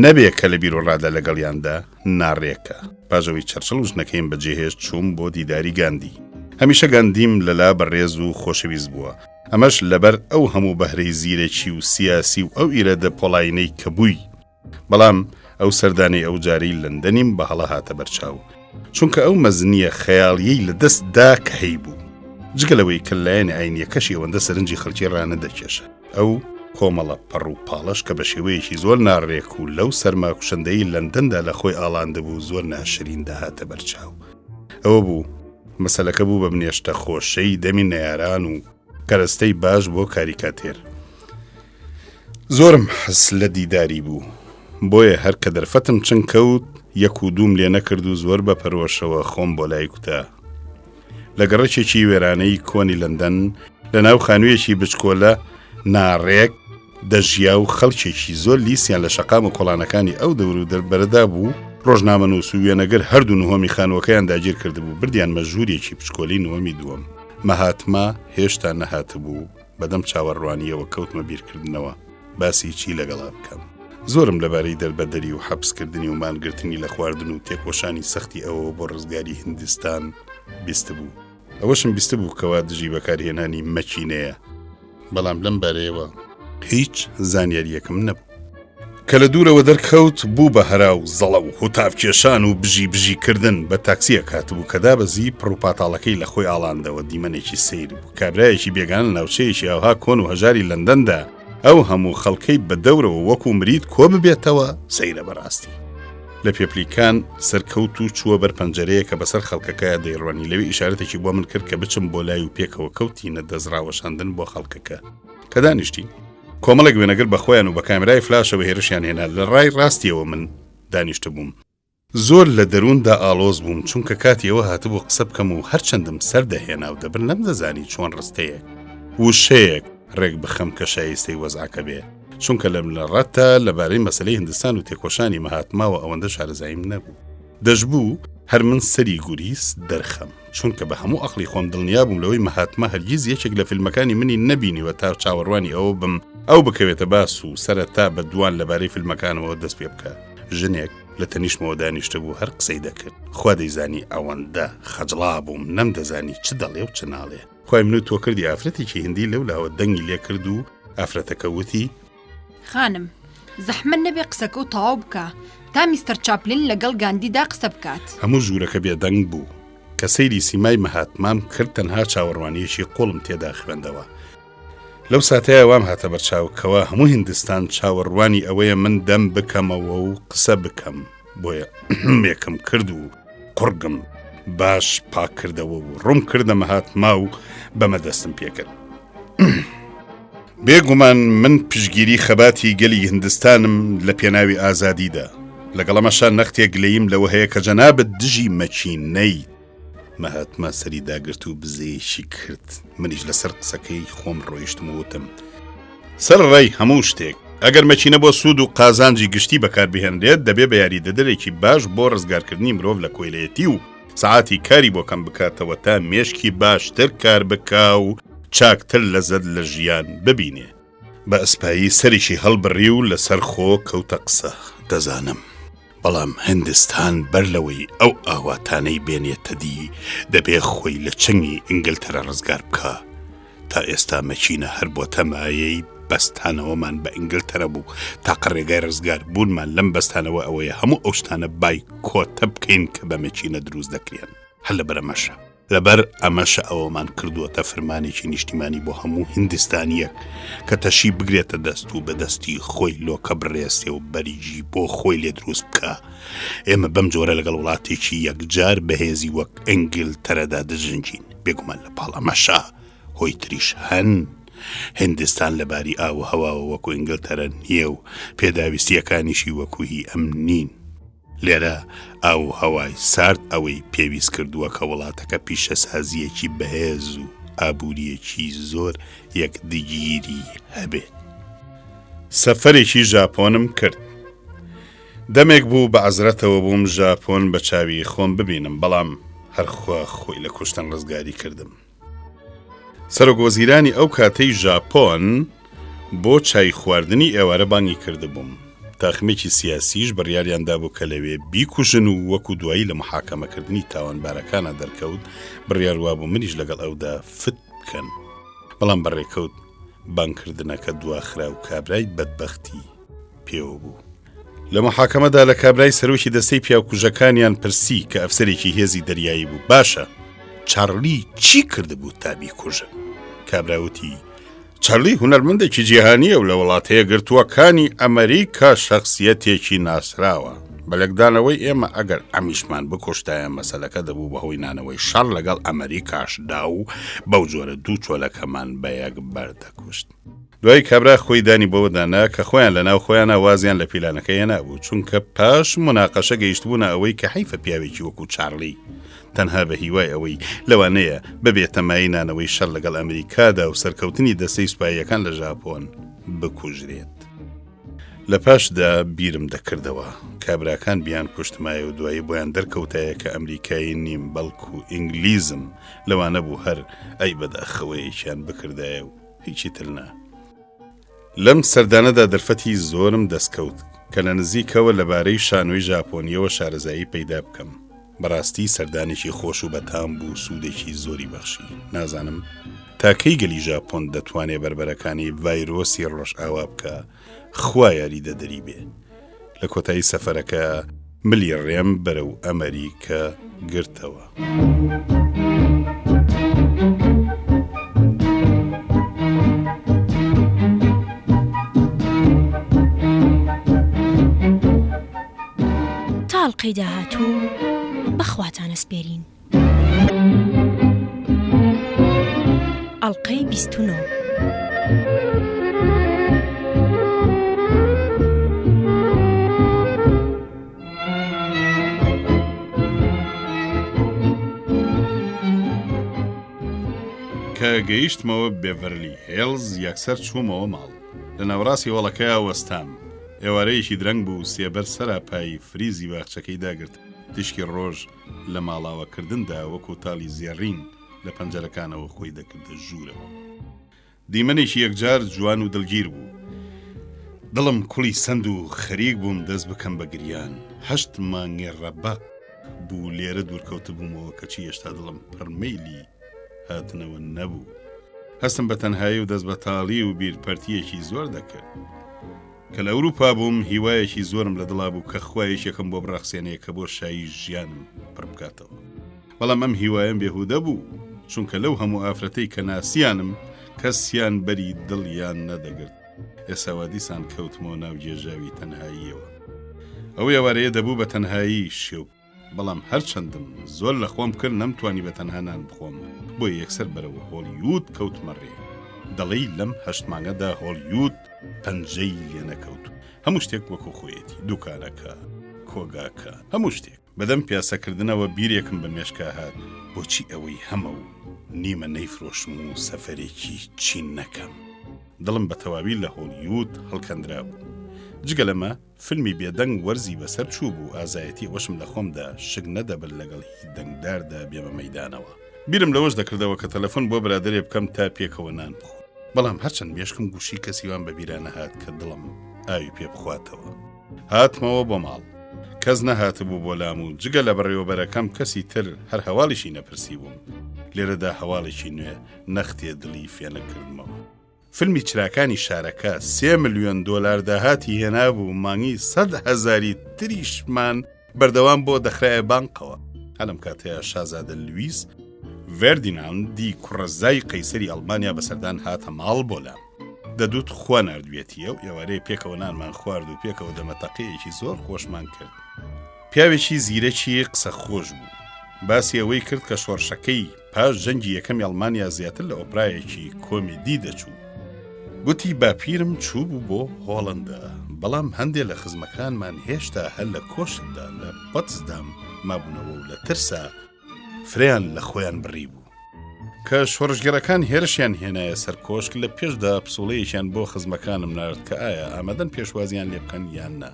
نەبێ کە لە بیرۆڕادا لەگەڵیاندا ناڕێکە. پاژەوەی چەرچڵ و ژنەکەیم بەجێهێشت چووم بۆ دیداری گاندی. هەمیشە گاندیم لەلا بەڕێز و خۆشەویست بووە. ئەمەش لەبەر ئەو هەموو بەهرەی زیرەکی و سیاسی و ئەو ئیرەدە پۆڵاینەی کە بووی. بەڵام ئەو سەردانەی ئەو جاری لەندەنیم بە هەڵە هاتە بەرچاو، چونکە ئەو مەزنیە خەیاڵیەی لە دەستدا کە هەی بوو. جگەلەوەی کە لایەنی ئاینیەکەشی ئەوەندە سەرنجی خەڵکی ڕانە دەکێشە. ئەو کۆمەڵە پەڕ و پاڵەش کە بە شێوەیەکی زۆر ناڕێک و لەو سەرماکوشەندەی لەندەندا لە خۆی ئاڵاندە بوو زۆر ناشرین داهاتە بەرچاو. ئەوە بوو مەسەلەکە بوو بە بنێشتە خۆشەی دەمی نەیاران و کەرەستەی باش بۆ کاریکاتێر. زۆرم حەز لە دیداری بوو، بۆیە هەر کە دەرفەتم چنگ کەوت یەک و دووم لێ نەکرد و زۆر بە پەرۆشەوە خۆم بۆ لای کوتا. لە گەڕەکێکی وێرانەی کۆنی لەندەن لە ناو خانوویەکی بچکۆلە ناڕێک دەژیا و خەڵکێکی زۆر لیسیان لە شەقام و کۆڵانەکانی ئەو دەور و دەربەرەدا بوو. ڕۆژنامەنووس و وێنەگەر هەردوو نهۆمی خانووەکەیان داگیر کرد بوو، بردیان مەژوورێکی پچکۆلی نهۆمی دووەم. مەهاتما هێشتا نەهات بوو بەدەم چاوەڕوانیەوە کەوتمە بیرکردنەوە باسی چی لەگەڵا بکەم. زۆرم لەبارەی دەربەدەری و حەبسکردنی و مانگرتنی لە خواردن و تێکۆشانی سەختی ئەوە بۆ ڕزگاری هیندستان بیست بوو. ئەوەشم بیست بوو کەوا دژی بەکارهێنانی مەچینەیە، بەڵام لەم بارەیەوە هیچ زانیاریەکم نەبوو. کە لە دوورەوە دەرکەوت بوو بە هەرا و زەڵە و هوتافکێشان و بژی کردن بە تاکسیە کاتبوو کە دابەزی پڕوپاتاڵەکەی لە خۆی ئاڵاندەوە دیمەنێکی سیر بوو. کابرایەکی بێگانە ناوچەیەکی ئەوها کۆن و هەژاری لەندەندا ئەو هەموو خەڵکەی بە دەورەوە وەکو مریت کۆ ببێتەوە سەیرە بەڕاستی. لە پێپلیکان سەرکەوت و چووە بەر پەنجەرەیە کە بەسەر خەڵکەکەیە دەیڕوانی لەوێ ئیشارەتێکی بۆ من کرد کە بچم بۆ لای و پێکەوە کەوتینە دەزراوەشاندن بۆ خەڵکەکە کە دانیشتی. کۆمەڵێک وێنەگر بە خۆیان و بە کامرای فلاشەوە هێرشیان هێنا لە ڕای ڕاستیەوە من دانیشتە بووم. زۆر لە دەرووندا ئالۆز بووم چونکە کاتیەوە هاتبوو قسە بکەم و هەرچەندم سەردەهێنا و دەبر نەم دەزانی چۆن ڕستەیەک وشەیەک ڕێک بخەم کە شایستەی وەزعەکە بێ، چونکە لەم لە ڕەتە لەبارەی مەسەلەی هیندستان و تێکۆشانی مەهاتماوە ئەوەندە شارەزاییم نەبوو. دەشبوو هەر من سەری گوریس دەرخەم، چونکە بە هەموو ئەقلی خۆم دڵنیا بووم لەوەی مەهاتما هەرگیز یەکێک لە فیلمەکانی منی نەبینیوە تا چاوەڕوانی ئەوە بم ئەو بکەوێتە باس و سەرەتا بە دوان لەبارەی فیلمەکانەوە دەست پێ بکە. ژنێک لە تەنیشتمەوە دانیشتە بوو هەر قسەی دەکرد. خوا دەیزانی ئەوەندە خەجڵا بووم نەم دەزانی چ دەڵێ و چ ناڵێ. خوای من و تۆ کردی ئافرەتێکی هندی لەولاوە دەنگی لێ کرد و ئافرەتەکە وتی خانم زەحمەت نەبێ قسەکە و تەواو بکە تا میستەر چاپلین لەگەڵ گاندیدا قسە بکات. هەموو ژوورەکە بێدەنگ بوو کە سەیری سیمای مەهاتمام کرد، تەنها چاوەڕوانیەکی قوڵم تێدا خوێندەوە. لەو ساتەیە وام هاتە بەرچاوکەوە هەموو هیندستان چاوەڕوانی ئەوەیە من دەم بکەمەوە و قسە بکەم، بۆیە مێکم کرد و قورگم باش پاک کردەوە و ڕوم کردە مەهاتما و بەمە دەستم پێکرد. بێگومان من پشگیری خەباتی گەلی هیندستانم لە پێناوی ئازادیدا، لەگەڵەمەشان نەختێک لەیم لەوە هەیە کە جەنابەت دژی مەچینەی. مەهاتما سەری داگرت و بزەیەشی کرد. منیش لەسەر قسەکەی خۆم ڕۆیشتم وتم سەر ڕێی هەموو شتێک ئەگەر مەچینە بۆ سوود و قازانجی گشتی بەکاربهێنرێت دەبێ بە یاریدەدەرێکی باش بۆ ڕزگارکردنی مرۆڤ لە کۆیلەتی و سعاتی کاری بۆ کەم بکاتەوە تا مێشکی باشتر کار بکا و چاکتر لەزەت لە ژیان ببینێ. بە ئەسپایی سەریشی هەڵبڕی و لەسەر خۆ کەوتە قسە. دەزانم بەڵام هیندستان بەر لەوەی ئەو ئاواتانەی بێنێتە دی دەبێ خۆی لە چنگی ئینگلتەرە ڕزگار بکە. تا ئێستا مەچینە هەر بۆ تەمایەی بەستانەوەمان بە ئینگلتەرە بوو تاقە ڕێگای ڕزگار بوونمان لەم بەستانەوە ئەوەیە هەموو ئەو شتانە بای کۆتە بکەین کە بە مەچینە دروست دەکرێن. هەر لەبەر ئەمەشە لەبەر ئەمەشە ئەوەمان کردووەتە فەرمانێکی نیشتیمانی بۆ هەموو هیندستانیەک کە تەشی بگرێتە دەست و بەدەستی خۆی لۆکە بڕێستێ و بەریجی بۆ خۆی لێ دروست بکە. ئێمە بەم جۆرە لەگەڵ وڵاتێکی یەکجار بەهێزی وەک ئینگلتەرەدا دەژنجین. بێگومان لە پاڵ ئەمەشە هۆی تریش هەن. هیندستان لەباری ئاو و هەواوە وەکو ئینگلتەرە نییە و پێداویستیەکانیشی وەکوهی ئەم نین. لێرە ئاو هەوای سارد ئەوەی پێویست کردووە کە وڵاتەکە پیشەسازیەکی بەهێز و ئابووریەکی زۆر یەکدیگیری هەبێت. سەفەرێکی ژاپۆنم کرد. دەمێک بوو بە عەزرەتەوە بووم ژاپۆن بە چاوی خۆم ببینم، بەڵام هەرخوا خۆی لە کوشتن ڕزگاری کردم. سەرۆکوەزیرانی ئەو کاتەی ژاپۆن بۆ چای خواردنی ئێوارە بانگی کردبووم. تاخمێکی سیاسیش بڕیاریاندا بوو کە لەوێ بیکوژن و وەکو دوایی لە محاکەمەکردنی تاوانبارەکانە دەرکەوت بڕیار وابوو منیش لەگەڵ ئەودا فت بکەن. بەڵام بەڕێکەوت بانکردنەکە دواخرا و کابرای بەدبەختی پێوە بوو. لە محاکەمەدا لە کابرای سەرۆکی دەستەی پیاوکوژەکانیان پرسی کە ئەفسەرێکی هێزی دەریایی بوو باشە چارلی چی کردبوو تا بیکوژن؟ کابراوتی چارلی هونەرمەندێکی جیهانیە و لە وڵاتەیە گرتووەکانی ئەمریکا شەخسیەتێکی ناسراوە. بەلەکدانەوەی ئێمە ئەگەر ئەمیشمان بکوشتایە مەسەلەکە دەبوو بەهۆی نانەوەی شەڕ لەگەڵ ئەمریکاشدا و بەو جۆرە دوو چۆلەکەمان بە یەک بەردەکوشت. دوای کابرا خۆی دانی بۆوەدانا کە خۆیان لەناو خۆیانە وازیان لە پیلانەکەی نەبوو، چونکە پاش مناقەشە گەیشتبوونە ئەوەی کە حیفە پیاوێکی وەکو چارلی تەنها بە هیوای ئەوەی لەوانەیە ببێت تەمایی نانەوەی شەڕ لەگەڵ ئەمریکادا و سەرکەوتنی دەستەی سوپاییەکان لە ژاپۆن بکوژرێت. لە پاشدا بیرم دەکردەوە کابراکان بیان کوشتمایە و دوایی بۆیان دەرکەوتایە کە ئەمریکایی نیم بەڵکو ئینگلیزم لەوانە بوو هەر ئەی بەداخەوەیەکیان بکردایە و هیچی ترنا لەم سەردانەدا دەرفەتی زۆرم دەستکەوت کە لە نزیکەوە لەبارەی شانۆی ژاپۆنیەوە شارەزایی پەیدا بکەم بەڕاستی سەردانێکی خۆش و بەتام بوو سوودێکی زۆری بەخشی نازانم تاکەی گەلی ژاپۆن دەتوانێت بربەرەکانی ڤایرۆسی ڕۆژ ئاوا بکە خوا یاری دەدەری بێ لە کۆتایی سەفەرەکە ملی ڕێم بەرەو ئەمەریکا گرتەوە. تاڵقەی داهاتوو بەخواتانە سپێرین. ئەڵقەی 29. کە گەیشتمەوە بێڤەرلی هێڵز یەکسەر چوومەوە ماڵ لە ناوڕاستی وەڵەکەیە وەستام ئێوارەیەکی درەنگ بوو سێبەر سەراپایی فریزی باخچەکەی داگرت تشکی ڕۆژ لە ماڵاوەکردندا وەکو تاڵی زێڕین لە پەنجەرەکانەوە خۆی دەکردە ژوورەوە دیمەنێکی یەکجار جوان و دڵگیر بوو دڵم کوڵی سند و خەریک بووم دەست بکەم بە گریان 8 مانگی ڕەبە بوو لێرە دوورکەوتە بوومەوە کەچی هێشتا دڵم پڕمەیلی هاتنەوە نەبوو هەستم بە تەنهایی و دەست بە تاڵی و بیرپەرتیەکی زۆر دەکرد کە لە ئەوروپا بووم هیوایەکی زۆرم لە دڵا بوو کە خوایش یەکەم بۆ بڕەخسێنەیە کە بۆ شایی ژیانم پڕ بکاتەوە بەڵام ئەم هیوایم بێهودە بوو چونکە لەو هەموو ئافرەتەی کە ناسیانم کەسیان بەری دڵیان نەدەگرت ئێساوا دیسان کەوتمەوە ناو جێژاوی تەنهاییەوە ئەو ئێوارەیە دەبوو بە تەنهایی شێو بەڵام هەرچەندم زۆر لە خۆم کرد نەمتوانی بە تەنها نان بخۆم بۆ یەکسەر بەرەوە هۆلیوود کەوتمەڕێ دەڵێی لەم 8 مانگەدا هۆلیوود پەنجەی لێ نەکەوت هەموو شتێک وەکو خۆیەتی دوکانەکە کۆگاکە هەموو شتێک بەدەم پیاسەکردنەوە بیرێکم بە مێشکا هات بۆچی ئەوەی هەمە و نیمە نەیفرۆشم و سەفەرێکی چین نەکەم دڵم بە تەواوی لە هۆلیوود هەڵکەندرا بوو جگە لەمە فیلمی بێدەنگ وەرزی بەسەر چوو بوو ئازایەتی وەشم لە خۆمدا شک نەدەبل لەگەڵ هی دەنگداردا بێمە مەیدانەوە بیرم لەوەش دەکردەوە کە تەلەفۆن بۆ برادەرێ بکەم تا پێکەوە نان بخۆ بەڵام هەرچەند مێشکم گوشی کەسیوان بە بیرانە هات کە دڵم ئاوی پێ بخواتەوە هاتمەوە بۆ ماڵ کەس نەهاتبوو بۆ لام و جگە لە بەڕێوەبەرەکەم کەسی تر هەر هەواڵیشی نەپرسی بووم لێرەدا هەواڵێکی نوێ نەختێ دڵی فێنەکردمەوە فیلمی چراکانی شارەکە 3 ملیۆن دۆلار داهاتی هێنابوو مانگی 100,000 تریشمان بەردەوام بۆ دەخرایە بانقەوە هەلم کاتەیە شازادە لویس ڤێردیناندی کوڕەزای قەیسەری ئەڵمانیا بەسەردان هاتە ماڵ بۆ لام دەدوت خوا نردوێتیە و ئێوارەیە پێکەوە نانمان خوارد و پێکەوە دەمەتەقەیەکی زۆر خۆشمان کرد پیاوێکی زیرەکی قسە خۆش بوو باسی ئەوەی کرد کە شۆڕشەکەی پاش جەنگی یەکەمی ئەڵمانیا زیاتر لە ئۆپرایەکی کۆمیدی دەچوو گوتی باپیرم چوو بوو بۆ هۆڵەندا بەڵام هەندێک لە خزمەکانمان هێشتا هەر لە کۆشتدا لە بەتزدام مابوونەوە و لە ترسا فریان لە خۆیان بڕی بوو کە شۆڕژگەرەکان هێرشیان هێنایە سەر کۆشک لە پێشدا پسوڵەیەکیان بۆ خزمەکانم نارد کە ئایا ئامادەن پێشوازیان لێ بکەن یان نا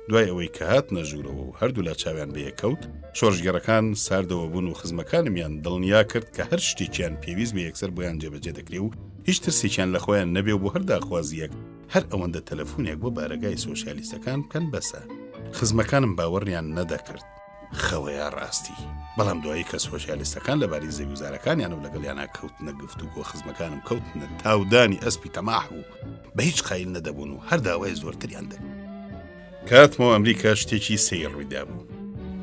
دوای ئەوەی کە هات نەژوورەوە و هەردوو لە چاویان بەیەکەوت شۆڕژگەرەکان ساردەوە بوون و خزمەکانمیان دڵنیا کرد کە هەر شتێکیان پێویست بە یەکسەر بۆیان جێبەجێ دەکرێ و هیچ ترسێکیان لە خۆیان نەبێ و بۆ هەر داخوازیەک هەر ئەوەندە تەلەفۆنێک بۆ بارەگای سۆشیالیستەکان بکەن بەسە خزمەکانم باوەڕیان نەدەکرد خەوەیە ڕاستی بەڵام دوایی کە سۆشیالیستەکان لەباری زەویزارەکانیان و لەگەڵیانە کەوتنە گفتوگۆ خزمەکانم کەوتنە تاودانی ئەسپی تەماح و بە هیچ خایل نەدەبوون و هەر داوای زۆرتریان دەبوو کاتمەوە ئەمریکا شتێکی سەیر ڕوویدا بوو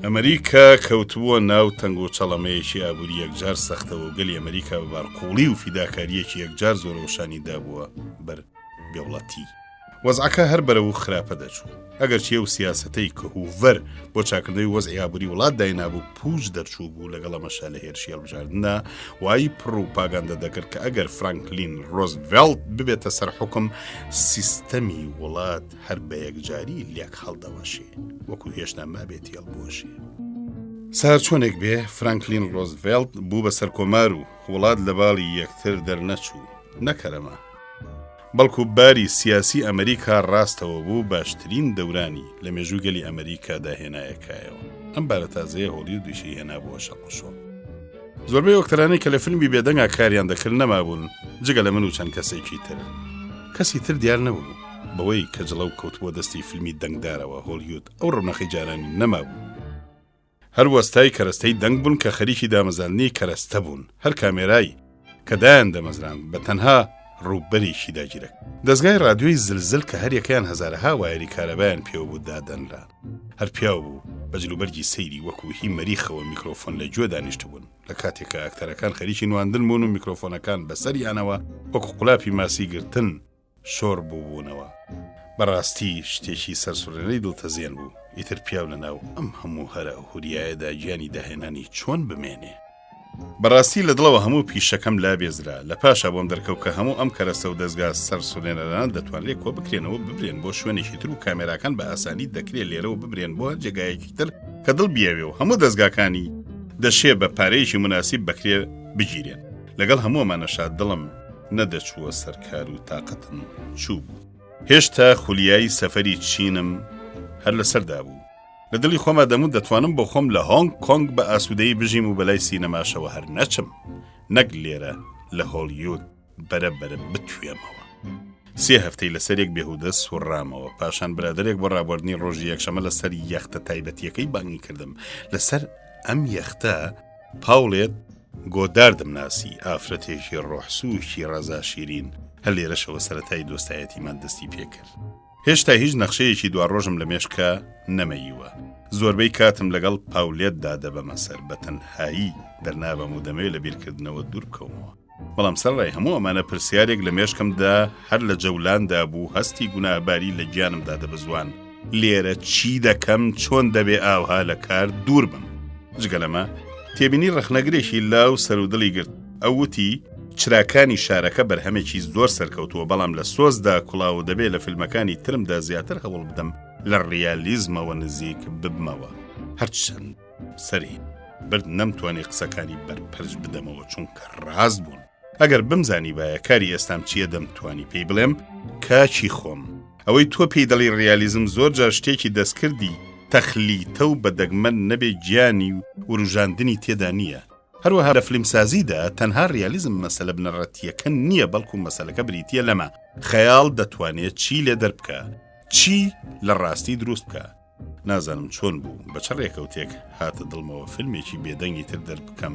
ئەمریکا کەوتبووە ناو تەنگ و چەڵەمەیەکی ئابووری یەکجار سەختەوە و گەلی ئەمریکا بە بارقوڵی و فیداکاریەکی یەکجار زۆرەوەشانیدا بووە بەر بێوڵەتی وەزعەکە هەر بەرەو خراپە دەچوو ئەگەر چیە و سیاسەتەی کە هوڤەر بۆ چاکردنەوەی وەزعی ئابووری وڵات داینابوو پوش دەرچوو بوو لەگەڵ ئەمەشا لە هێرشی هەڵبژاردندا وای پڕوپاگاندە دەکرد کە ئەگەر فرانکلین ڕۆزڤێلت ببێتە سەر حوکم سیستەمی وڵات هەر بە یەکجاری لێک هەڵدەوەشێ وەکو هێشتا مابێتی هەڵبوەشێ سار چۆنێک بێ فرانکلین ڕۆزڤێلت بوو بە سەرکۆمار و وڵات لە باڵی یەکتر دەرنەچوو نەکەرەمە بەڵکو باری سیاسی ئەمریکا ڕاستەوە بوو باشترین دەورانی لە مێژوو گەلی ئەمریکا داهێنایەکایەوە ئەم بارە تازەیە هۆلیوودیشی هێنا بووە شەق و شۆ زۆربەی ئۆکتەرانەی کە لە فیلمی بێدەنگا کاریان دەکرد نەمابوون جگە لە من و چەند کەسێکی تر. کەسی تر دیار نەبوو بەوەی کە جڵەو کەوت بۆ دەستی فیلمی دەنگدارەوە هۆلیوود ئەو ڕوونەخی جارانی نەمابوو. هەر وەستای کەرەستەی دەنگ بوون کە خەریکی دامەزاننی کەرەستە بوون، هەر کامێرایی کە دایان دەمەزران بە تەنها ڕووبەرێکی داگیرە. دەستگای ڕادیۆی زلزل کە هەر یەکەیان هەزارەها وایەری کارەبایان پێوە بوو دادەنرا. هەر پیاو بوو بە جلوبەرگی سەیری وەکو هی مەریخەوە میکرۆفۆن لە گوێ دانیشت بوون لە کاتێککە ئەکتەرەکان خەریکی نواندن بوون و میکرۆفۆنەکان بەسەریانەوە وەکو قولاپی ماسی گرتن شۆڕ بووبوونەوە. بەڕاستی شتێکی سەرسوڕێنەی دڵتەزیێن بوو. ئیتر پیاو لەناو ئەم هەموو هەرە هوریایەدا گیانی داهێنانی چۆن بمێنێ. بەڕاستی لە دڵەوە هەموو پیشەکەم لا بێزرا لە پاشا بۆم دەرکەوت کە هەموو ئەم کەرەستە و دەستگا سەرسوڕێنەران دەتوانرێت کۆ بکرێنەوە ببرێن بۆ شوێنێکی تر و کامێراکان بە ئاسانی دەکرێت لێرەوە ببرێن بۆ جێگایەکی تر کە دڵ بیاوێ و هەموو دەستگاکانی دەشێ بە پارەیەکی مناسیب بەکرێ بگیرێن. لەگەڵ هەموومانەشا دڵم نەدەچووە سەرکار و تااقەتم چوو بوو. هێشتا خولیایی سەفەری چینم هەر لەسەردا بوو. لە دڵی خۆما دەموت دەتوانم بۆ خۆم لە هۆنگ کۆنگ بە ئاسوودەیی بژیم و بەلای سینەماشەوە هەر نەچم نەک لێرە لە هۆلیوود بەرەبەرە بتوێمەوە. 3 هەفتەی لەسەرێک بێهودە سوڕامەوە. پاشان برادرێک بۆ ڕابواردنی ڕۆژی یەکشەمە لەسەر یەختە تایبەتیەکەی بانگی کردم. لەسەر ئەم یەختە پاوڵێت گۆداردم ناسی ئافرەتێکی ڕۆحسووکی ڕەزا شیرین هەر لێرەشەوە سەرەتای دۆستایەتیمان دەستی پێکرد. هێشتا هیچ نەخشەیەکی دوا ڕۆژم لە مێشکە نەمەیوە. زۆربەی کاتم لەگەڵ پاولێتدا دەبەمە سەر بە تەنهایی دەرنابەم و دەمەوێت لە بیرکردنەوە دوور بکەومەوە. بەڵام سەرڕای هەموو ئەمانە پرسیارێک لە مێشکمدا هەر لە جەولاندا بوو هەستی گوناهباری لە گیانمدا دەبزوان. لێرە چی دەکەم چۆن دەبێ ئاوها لە کار دوور بم. جگە لەمە تێبینی ڕەخنەگرێکی لاو سەرودڵی گرت. ئەووتی چراکانی شارەکە بەرهەمێکی زۆر سەرکەوتووە بەڵام لە سۆزدا کوڵاو دەبێت لە فیلمەکانی ترمدا زیاتر هەوڵ بدەم لە ڕیالیزمەوە نزیک ببمەوە. هەرچەند سەری برد نەمتوانی قسەکانی بەرپەرج بدەمەوە چونکە ڕاست بوون. ئەگەر بمزانی وایە کاری ئێستام چییە دەمتوانی پێی بڵێم کاچی خۆم. ئەوەی تۆ پێی دەڵی ڕیالیزم زۆر جار شتێکی دەستکردی تەخلیتە و بەدەگمەن نەبێ گیانی و وروژاندنی تێدا نییە. هەروەها لە فیلمسازیدا تەنها ریالیزم مەسەلە بنەڕەتیەکە نییە بەڵکو مەسەلەکە بریتیە لەمە خەیاڵ دەتوانێت چی لێ دەربکە چی لە ڕاستی دروست بکە. نازانم چۆن بوو بە چ ڕێکەوتێک هاتە دڵمەوە فیلمێکی بێدەنگی تر دەربکەم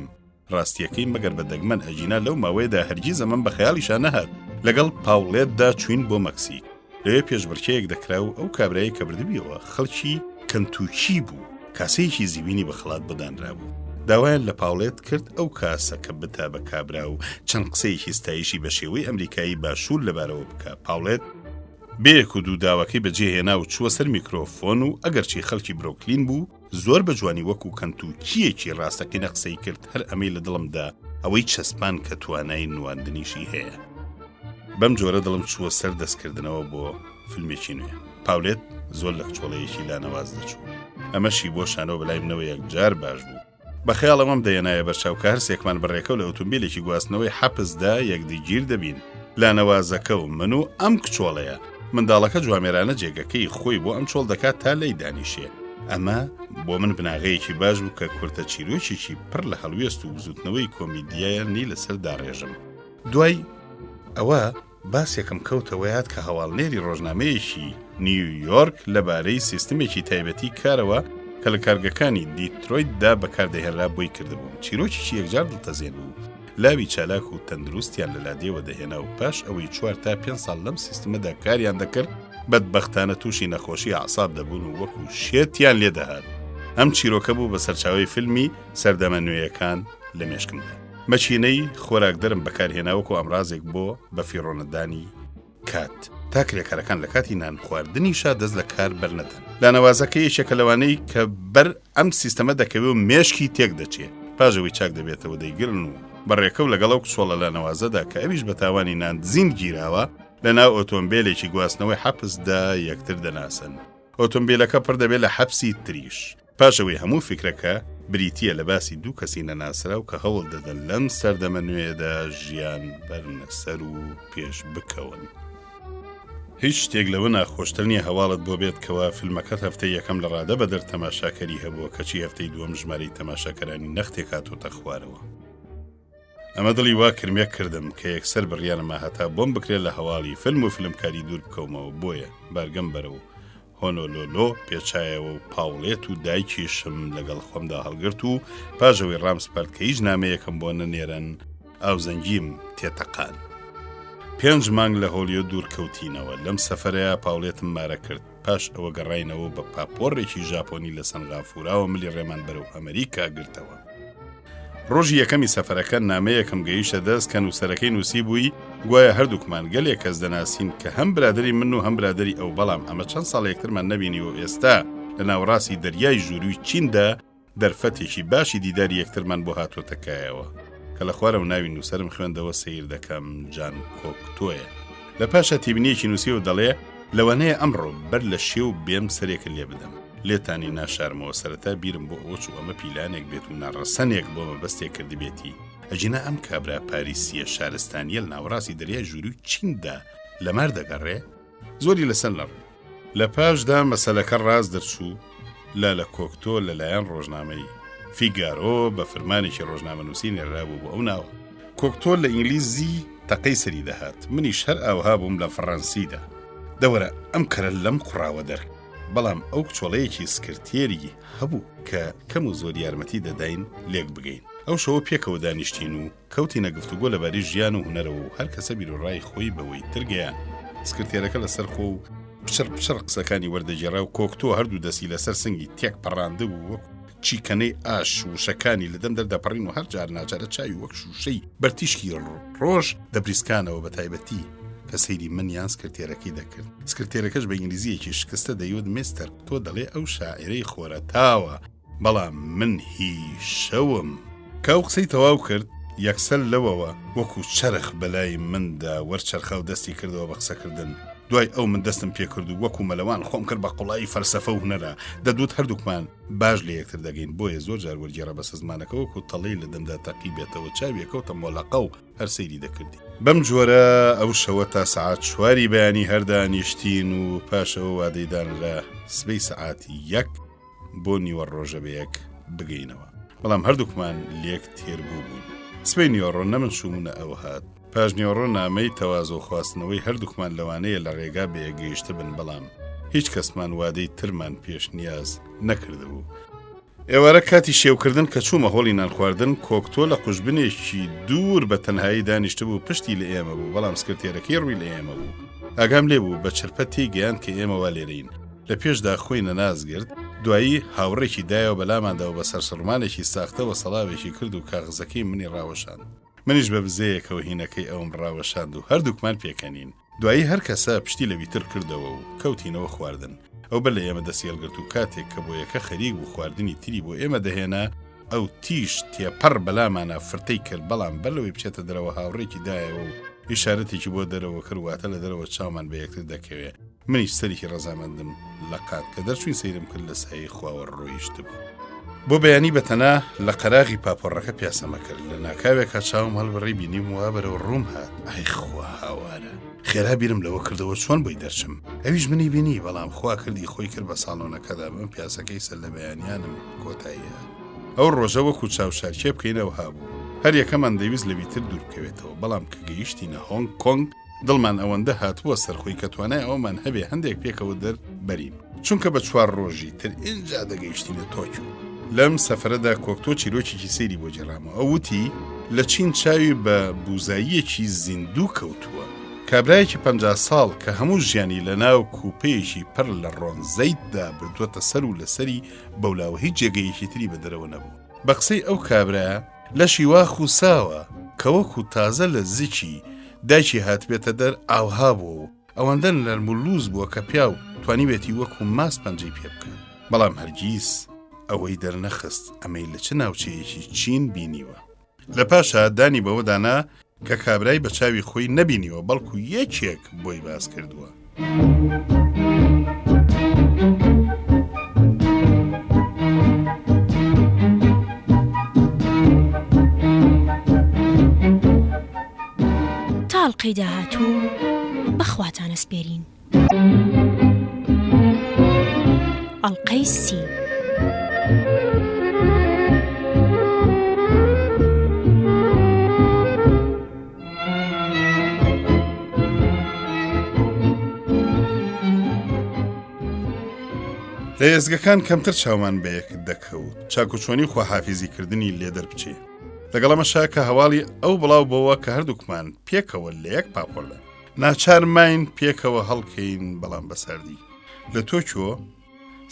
ڕاستیەکەی مەگەر بە دەگمەن ئەژینا لەو ماوەیەدا هەرگیز ئەمەم بە خەیاڵیشان نەهات. لەگەڵ پاوڵێتدا چوین بۆ مەکسیک. لەوێ پێشبڕکەیەک دەکرا و ئەو کابرایی کە بردبیەوە خەڵکی کەنتوچی بوو کاسەیەکی زیوینی بە خڵات بەدانرا بوو. داوایان لە پاوڵێت کرد ئەو کاسەکە بتا بە کابرا و چەند قسەیەکی ستایشی بە شێوەی ئەمریکایی باشوور لەبارەوە بکە. پاوڵێت بێک و دوو داواکەی بەجێهێنا و چووە سەر میکرۆفۆن و ئەگەرچی خەڵکی برۆکلین بوو زۆر بە جوانی وەکو کەنتوچیەکی ڕاستەکەی نەقسەی کرد. هەر ئەمەی لە دڵمدا ئەوەی چەسپان کە توانای نواندنیشی هەیە. بەم جۆرە دڵم چووە سەر دەستکردنەوە بۆ فیلمێکی نوێ. پاولێت زۆر لە کچۆڵەیەکی لانەواز دەچوو. ئەمەشی بۆ شانەوە بەلای منەوە یەکجار باش بوو. بە خەیاڵەوەم دەیەنایە بەرچاو کە هەرسێکمان بەڕێکە و لە ئۆتۆمبیلێکی گواستنەوەی حەپزدا یەکدیگیر دەبین. لانەوازەکە و من و ئەم کچۆڵەیە. منداڵەکە جوامێرانە جێگەکەی خۆی بۆ ئەم چۆڵ دەکات تا لەی دانیشێ. ئەمە بۆ من بناغەیەکی باش بوو کە کورتە چیرۆکێکی پڕ لە هەڵوێست و بزوتنەوەی کۆمیدیایانی لەسەر داڕێژم. دوای ئەوە باسێکم کەوتەوە یاد کە هەواڵنێری ڕۆژنامەیەکی نیویۆرک لەبارەی سیستمێکی تایبەتی کارەوە کە لە کارگەکانی دیترۆیتدا بەکاردەهێنرا بۆی کردبووم. چیرۆکیی یەکجار دڵتەزێن بوو. لاوی چالاک و تەندروستیان لە لادێوە دەهێنا و پاش ئەوەی 4 تا 5 ساڵ لەم سیستمەدا کاریان دەکرد بەدبەختانە تووشی نەخۆشی عەساب دەبوون و وەکو شێتیان لێدەهات. ئەم چیرۆکە بوو بە سەرچاوەی فیلمی سەردەمە نوێیەکان لە مێشکمدا. مەچینەی خۆراکدەرم بەکارهێناوەکو ئەمڕازێک بۆ بە فیڕۆنەدانی کات تا کرێکارەکان لە کاتی نان خواردنیشا دەست لە کار بەرنەدەن. لانەوازەکە یەکێکە لەوانەی کە بەر ئەم سیستەمە دەکەوێت و مێشکی تێک دەچێت. پاژەوەی چاک دەبێتەوە دەیگرن و بەڕێکە و لەگەڵ ئەو کچۆڵە لانەوازەدا کە ئەویش بە تاوانی نان زین گیراوە لەناو ئۆتۆمبیلێکی گواستنەوەی حەپزدا یەکتر دەناسن. ئۆتۆمبیلەکە پڕ دەبێت لە حەپسی تریش. پاشەوەی هەموو فکرەکە بریتیە لە باسی دوو کەسی نەناسرا و کە هەوڵ دەدەن لەم سەردەمە نوێدا ژیان بەرنەسەر و پێش بکەون. هیچ شتێک لەوە ناخۆشتر نییە هەواڵت بۆ بێت کەوا فیلمەکەت هەفتەی یەکەم لە ڕادە بەدەر تەماشاکەری هەبووە کەچی هەفتەی دووەم ژمارەی تەماشاکەرانی نەختێک هاتۆتە خوارەوە. ئەمە دڵی وا کرمێک کردم کە یەکسەر بڕیانەما هەتا بۆم بکرێت لە هەواڵی فیلم و فیلمکاری دوور بکەومەوە بۆیە بارگەم بەرەو هۆنۆلۆلۆ پێچایەوە و پاوڵێت و دایکیشم لەگەڵ خۆمدا هەڵگرت و پاژەوەی ڕامسپارت کە هیچ نامەیەکم بۆ نەنێرن ئاو زەنگیم تێتەقان 5 مانگ لە هۆلیۆ دوور کەوتینەوە لەم سەفەرەیە پاوڵێتم مارە کرد پاش ئەوە گەڕاینەوە بە پاپۆڕێکی ژاپۆنی لە سنگافوراوە ملی ڕێمان بەرەو ئەمریکا گرتەوە ڕۆژی یەکەمی سەفەرەکە نامەیەکم گەیشتە دەست کە نووسەرەکەی نووسی بووی گوایە هەردووکمان گەلێک کەس دەناسین کە هەم برادری من و هەم برادری ئەو بەڵام ئەمە چەند ساڵ یەکترمان نەبینی و ئێستا لە ناوڕاستی دەریای ژووروی چیندا دەرفەتێکی باشی دیداری یەکترمان بۆ هاتوۆتەکایەوە کە لە خوارە و ناوی نووسەرم خوێندەوە سیر دەکەم جان کۆکتۆیە لە پاشە تیبنیەکی نووسی و دەڵێ لەوانەیە ئەمڕۆ بەر لە شێو بێم سەرێکە لێ بدەم لێتانی ناشارمەوە سەرەتا بیرم بۆ ئەوە و ئەمە پیلانێک بێت و ناڕەسەنێک بۆمە بەستێک کردبێتی ئەجینا ئەم کابرا پاریسیە شارستانیە لە ناوڕاستی دەریای ژووروی چیندا لەمار دەگەڕێ زۆری لەسەر نەڕ لە پاشدا مەسەلەکە ڕاست دەرچوو لە کۆکتۆ لەلایەن ڕۆژنامەی فیگارۆ بە فرمانێکی ڕۆژنامەنووسی نێرابوو بۆ ئەو ناوە کۆکتۆ لە ئینگلیزی تەقەی سەری دەهات منیش هەر ئاوها بووم لە فەڕەنسیدا دەوەرە ئەم کەرە لەم قوڕاوە دەرک بەڵام ئەو کچۆڵەیەکی سکرتێری هەبوو کە کەم و زۆر یارمەتی دەداین لێک بگەین ئەو شەوە پێکەوە دانیشتین و کەوتینە گفتوگۆ لەبارەی ژیان و هونەرەوە و هەر کەسە بیرۆڕای خۆی بەوەی ترگەیان سکرتێرەکە لەسەر خۆ و پچڕ قسەکانی وەردەگێڕا و کۆکتۆ هەردوو دەسی لەسەر سنگی تێک پەڕاندە بوو وەک چیکەنەی ئاش وشەکانی لە دەم دەردەپەڕین و هەر جار ناچارە چاوی وەک شوشەی بەرتیشکی ڕۆژ دەبریسکانەوە بە تایبەتی کە سەیری من یان سکرتێرەکەی دەکرد سکرتێرەکەش بە ئینگلیزیەکی شکستە دەیوت میستەر تۆ دەڵێ ئەو شاعیرەی خۆرەتاوە بەڵام من هیچ شەوم کاو قسەی تەواو کرد یەکسەر لەوەوە وەکو چرخ بەلای مندا وەرچەرخە و دەستی کردەوە بە قسەکردن دوای ئەو من دەستم پێکرد و وەکو مەلەوان خۆم کرد بە قوڵایی فەلسەفە و هونەرە دەدوت هەردووکمان باش لە یەکتر دەگەین بۆیە زۆر جار وەرگێڕە بە سزمانەکە وەکو تەڵەی لە دەمدا تەقی بێتەوە چاویەکەوتە مۆڵەقە و هەر سەیری دەکردی بەم جۆرە ئەو شەوە تا سەعات 4 بەیانی هەردانیشتین و پاشەوە وادەیدانرا سبەی سەعاتی 1 بۆ نیوە ڕۆژە بەیەک بگەینەوە بەڵام هەردووکمان لێک تێر بوو بووین سبەی نیوەڕۆ نەمن شومونە ئەو هات پاش نیوەڕۆ نامەی تەوازۆ خواستنەوەی هەردووکمان لەوانەیە لە ڕێگا بێگەیشتە بن بەڵام هیچ کەسمان وادەی ترمان پێش نیاز نەکرده بوو ئێوارە کاتی شێوکردن کە چوومە هۆڵی نان خواردن کۆکتۆ لە قوشبنێکی دوور بە تەنهایی دانیشتە بوو پشتی لە ئێمە بوو بەڵام سکرتێرەکەی ڕووی لە ئێمە بوو ئاگام لێ بوو بە چرپەتی گەیان کە ئێمە وا لێرەین لە پێشدا خۆی نەنازگرت دوایی هاوڕێکی دایەوە بەلامانداوە بە سەرسڕمانێکی ساختەوە سەڵاوێکی کرد و کاغزەکەی منی ڕاوەشاند منیش بە بزەیەکەوە هینەکەی ئەوم ڕاوەشاند و هەردووکمان پێکەنین دوایی هەر کەسە پشتی لە ویتر کردەوە و کەوتینەوە خواردن ئەو بە لە ئێمە دەسێڵگرت و کاتێک کە بۆ یەکە خەریک بوو خواردنی تری بۆ ئێمە دەهێنا ئەو تیش تێپەڕ بەلامانە فرتەی کرد بەڵام بەلەوەی بچێتە دەرەوە هاوڕێکی دایەوە و ئیشارەتێکی بۆ دەرەوە کردواتە لە دەرەوە چاومان بە یەکتر دەکەوێت منیش سەرێکی ڕەزامەندم لە قات کە دەرچوین سەیرم کرد لە سایی خواوە ڕۆیشت بوو بۆ بەیانی بەتەنا لە قەراغی پاپۆڕەکە پیاسەمە کرد لە ناکاوێکە چاوم هەڵبڕی بینیم وا بەرەوە ڕووم هات ئای خوا هاوارە خێرا بیرم لەوە کردەوە چۆن بۆی دەرچم ئەویش منی بینی بەڵام خوا کردی خۆی کرد بە ساڵۆنەکەدا بم پیاسەکەی سەر لە بەیانیانم کۆتاییە ئەو ڕۆژە وەکو چاوشارکێ بکەینەوە هابوو هەر یەکەمان دەویست لە ویتر دوور بکەوێتەوە بەڵام کە گەیشتینە هۆنگ کۆنگ دڵمان ئەوەندە هاتووە سەرخۆی کە توانای ئەومان هەبێ هەندێک پێکەوە دەربەرین چونکە بە 4 ڕۆژی تر ئینجا دەگەیشتینە تۆکیۆ لەم سەفرەدا کۆکتۆ چیرۆکێکی سەیری بۆ جێڕامەوە ئەووتی لە چین چاوی بە بوزاییەکی زیندوو کەوتووە کابرایەکی 50 ساڵ کە هەموو ژیانی لە ناو کوپەیەکی پڕ لە ڕۆنزەیتدا بردووەتە سەر و لەسەری بەولاوە هیچ جێگەیەکی تری بە دەرەوە نەبوو بە قسەی ئەو کابرایە لەشی وا خوساوە کە وەکو تازە لە زیکی دایکی هاتبێتە دەر ئاوها بووە و ئەوەندە نەرمولوز بووە کە پیاو توانی بێتی وەکو ماس پەنجەی پێ بکەن بەڵام هەرگیز ئەوەی دەرنەخست ئەمەی لە چ ناوچەیەکی چین بینیوە لە پاشا دانی بەوەدانا کە کابرای بە چاوی خۆی نەبینیوە بەڵکو یەکێک بۆی باس کردووە تاڵقەی داهاتوو بەخواتانە سپێرین ئەڵقەی سی لە ێزگەکان کەمتر چاومان بەیەک دەکەوت چاکوچۆنی خواحافیزیکردنی لێ دەربچێ لەگەڵەمەشا کە هەواڵی ئەو بڵاو بەوە کە هەردووکمان پێکەوە لە یەک پاپۆردا ناچار ماین پێکەوە هەڵکەین بەڵام بەسەردی لە تۆکیۆ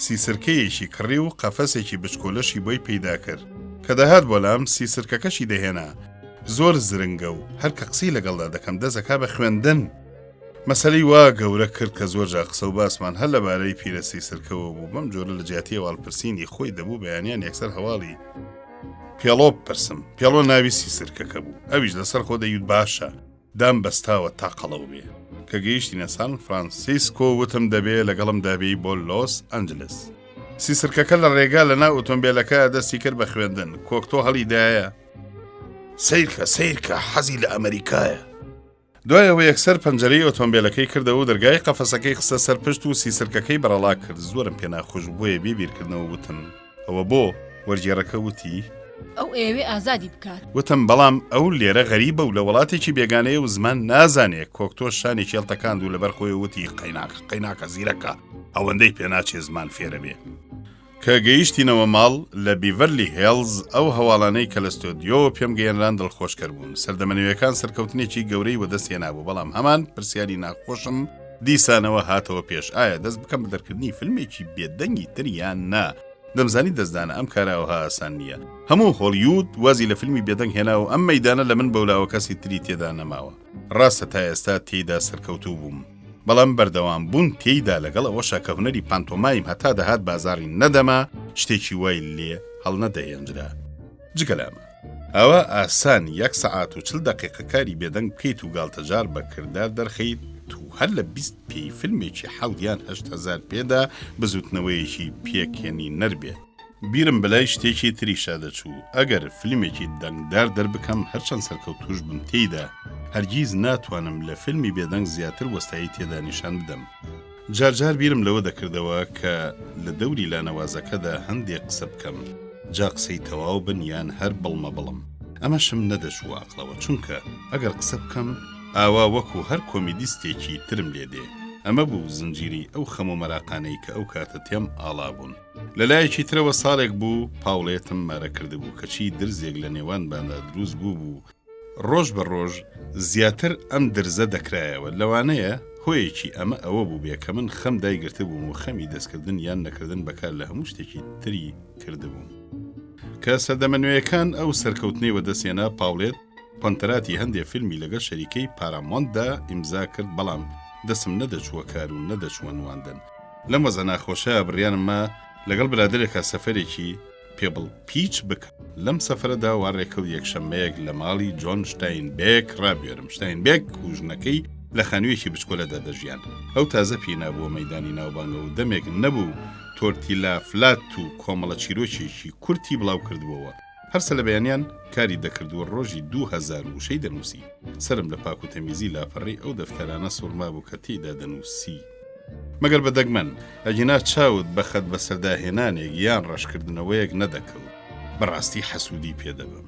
سیسرکەیەکی کڕی و قەفەسێکی بچکۆلەشی بۆی پەیدا کرد کە داهات بۆ لام سیسرکەکەشی دەهێنا زۆر زرنگە و هەر کە قسەی لەگەڵدا دەکەم دەزەکا بە خوێندن مەسەلەی وا گەورە کرد کە زۆر جا قسە و باسمان هەر لەبارەی پیرە سیسرکەوە بوو بەم جۆرە لە جیاتی هەواڵپرسینی خۆی دەبوو بەیانیان یەکسەر هەواڵی پێڵۆ پرسم پێڵۆ ناوی سیسرکەکە بوو ئەویش لەسەر خۆ دەیوت باشە دام بەستاوە تا قەڵەو بێ کە گەیشتینە سان فرانسیسکۆ وتم دەبێ لەگەڵم دابێی بۆ لۆس ئەنجلس سیسرکەکە لە ڕێگا لە ناو ئۆتۆمبیلەکە دەستی کرد بە خوێندن کۆکتۆ هەڵیدایە سیرکە حەزی لە ئەمریکایە دوایەوە یەکسەر پەنجەرەی ئۆتۆمبیلەکەی کردەوە و دەرگای قەفەسەکەی قسە سەرپشت و سیسرکەکەی بەرەڵا کرد زۆرم پێ ناخۆش بۆیە بیرکردنەوە وتم ئەوە بۆ وەرجێڕەکە وتی ئەو ئێوێ ئازادی بکات وتم بەڵام ئەو لێرە غەریبە و لە وڵاتێکی بێگانەیە و زمان نازانێت کۆکتۆ شانی کێڵتەکاند و لەبەر خۆی وتی قەیناکە زیرەکە ئەوەندەی پێ ناچێ زمان فێرە بێ کە گەیشتینەوە ماڵ لە بیڤەرلی هێڵز ئەو هەواڵانەی کە لە ستۆدیۆ پێم گەیەنران دڵخۆشکەر بوون سەردەمەنوێیەکان سەرکەوتنێکی گەورەی وەدەستێنابوو بەڵام هەمان پرسیاری ناخۆشم دیسانەوە هاتەوە پێش ئایا دەست بکەم بە دەرکردنی فیلمێکی بێدەنگی تریان نا دەمزانی دەستدانە ئەم کاراوەها ئاسان نییە هەموو هۆلیوود وازی لە فیلمی بێدەنگ هێناوە ئەم مەیدانە لە من بەولاوە کەسی تری تێدا نەماوە ڕاستە تا ئێستا تێیدا سەرکەوتوو بووم بەڵام بەردەوام بوون تێیدا لەگەڵ ئەوەشە کە هونەری پانتۆمایم هەتا دەهات بازاری نەدەما شتێکی وای لێ هەڵ نەدەهێنجرا جگەلامە ئەوە ئاسان 1 سەعات و 40 دقیقە کاری بێدەنگ بکەیت و گاڵتەجار بە کردار دەرخەیت تو هەر لە 20 پێی فیلمێکی 7,000 پێدا بزوتنەوەیەکی پێکێنی نەربێ بیرم بەلای شتێکی تریشا دەچوو ئەگەر فیلمێکی دەنگدار دەربکەم هەرچەند سەرکەوتوش بم تێیدا هەرگیز ناتوانم لە فیلمی بێدەنگ زیاتر وەستایی تێدا نیشان بدەم جارجار بیرم لەوە دەکردەوە کە لە دەوری لانەوازەکەدا هەندێک قسە بکەم جا قسەی تەواو بن یان هەر بڵمە بڵم ئەمەشم نەدەچوو عەقڵەوە چونکە ئەگەر قسە بکەم ئاوا وەکو هەر کۆمیدیستێکی ترم لێدێ ئەمە بوو زنجیری ئەو خەم و مەراقانەی کە ئەو کاتە تێم ئاڵا بوون لەلایەکی ترەوە ساڵێک بوو پاوڵێتم مارە کردبوو کەچی درزێک لە نێوانباندا دروست بوو ڕۆژ بە ڕۆژ زیاتر ئەم درزە دەکرایەوە لەوانەیە هۆیەکی ئەمە ئەوە بوو بێ کە من خەم دایگرتە بووم و خەمی دەستکردن یان نەکردن بەکار لە هەموو شتێکی تری کردبووم کە سەردەمەنوێیەکان ئەو سەرکەوتنەی وەدەستێنا پاوڵێت کۆنتراتی هەندێک فیلمی لەگەڵ شەریکەی پارامۆنتدا ئیمزا کرد بەڵام دەسم نەدەچووە کار و نەدەچووە نواندن لەم وەزە ناخۆشە بڕیانمە لەگەڵ برادرێکە سەفەرێکی پێبڵ پیچ بکە لەم سەفرەدا وارێکەوت یەکشەمەیەک لە ماڵی جۆن شتاینبێک ڕابێرم شتاینبێک و ژنەکەی لە خانوویەکی بچکۆلەدا دەژیان ئەو تازە پێنابووە مەیدانی ناوبانگە و دەمێک نەبوو تۆرتیلا فلات و کۆمەڵە چیرۆکێکی کورتی بڵاو کردبووەوە هەرسە لە بەیانیان کاری دەکردووە ڕۆژی 2000 دەنووسی سرم لە پاک و تەمیزی لاپەڕی ئەو دەفتەرانە سوورما بوو کە تێیدا دەنووسی مەگەر بە دەگمەن ئەگینا چاوت بەخەت بە سەرداهێنانێک یان ڕەشکردنەوەیەک نەدەکەوت بەڕاستی حەسوودی پێدەبم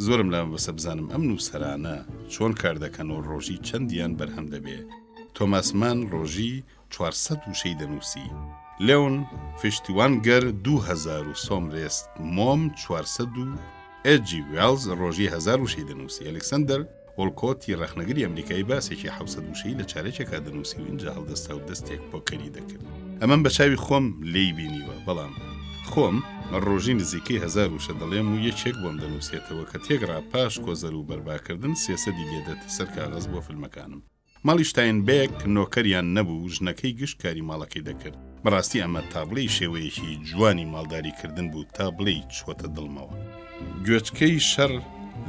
زۆرم لام بەسە بزانم ئەم نووسەرانە چۆن کار دەکەن و ڕۆژی چەندیان بەرهەم دەبێ تۆماسمان ڕۆژی 400 دەنووسی لێون فشتیوانگەر 2000 سۆمرێست مۆم 400 ئەجی وێڵز ڕۆژی 1000 دەنووسی ئەلکسەندەر وڵکۆتی ڕەخنەگری ئەمریکایی باسێکی 700 لە چارێکێکا دەنووسی و اینجا هەڵدەستا و دەستێک پۆکەری دەکرد ئەمەم بە چاوی خۆم لێی بینیوە بەڵام خۆم ڕۆژی نزیکەی 1000 دەڵێم و یەکێک بۆم دەنووسێتەوە کە تێگرا پاش کۆزەر و بەرباکردن سێسەدی لێدەتە سەر کاغەز بۆ فیلمەکانم ماڵی شتاینبێک نۆکەریان نەبوو ژنەکەی گشتکاری ماڵەکەی دەکرد بەڕاستی ئەمە تابلەی شێوەیەکی جوانی ماڵداریکردن بوو تابلەی چوەتە دڵمەوە گوێچکەی شەڕ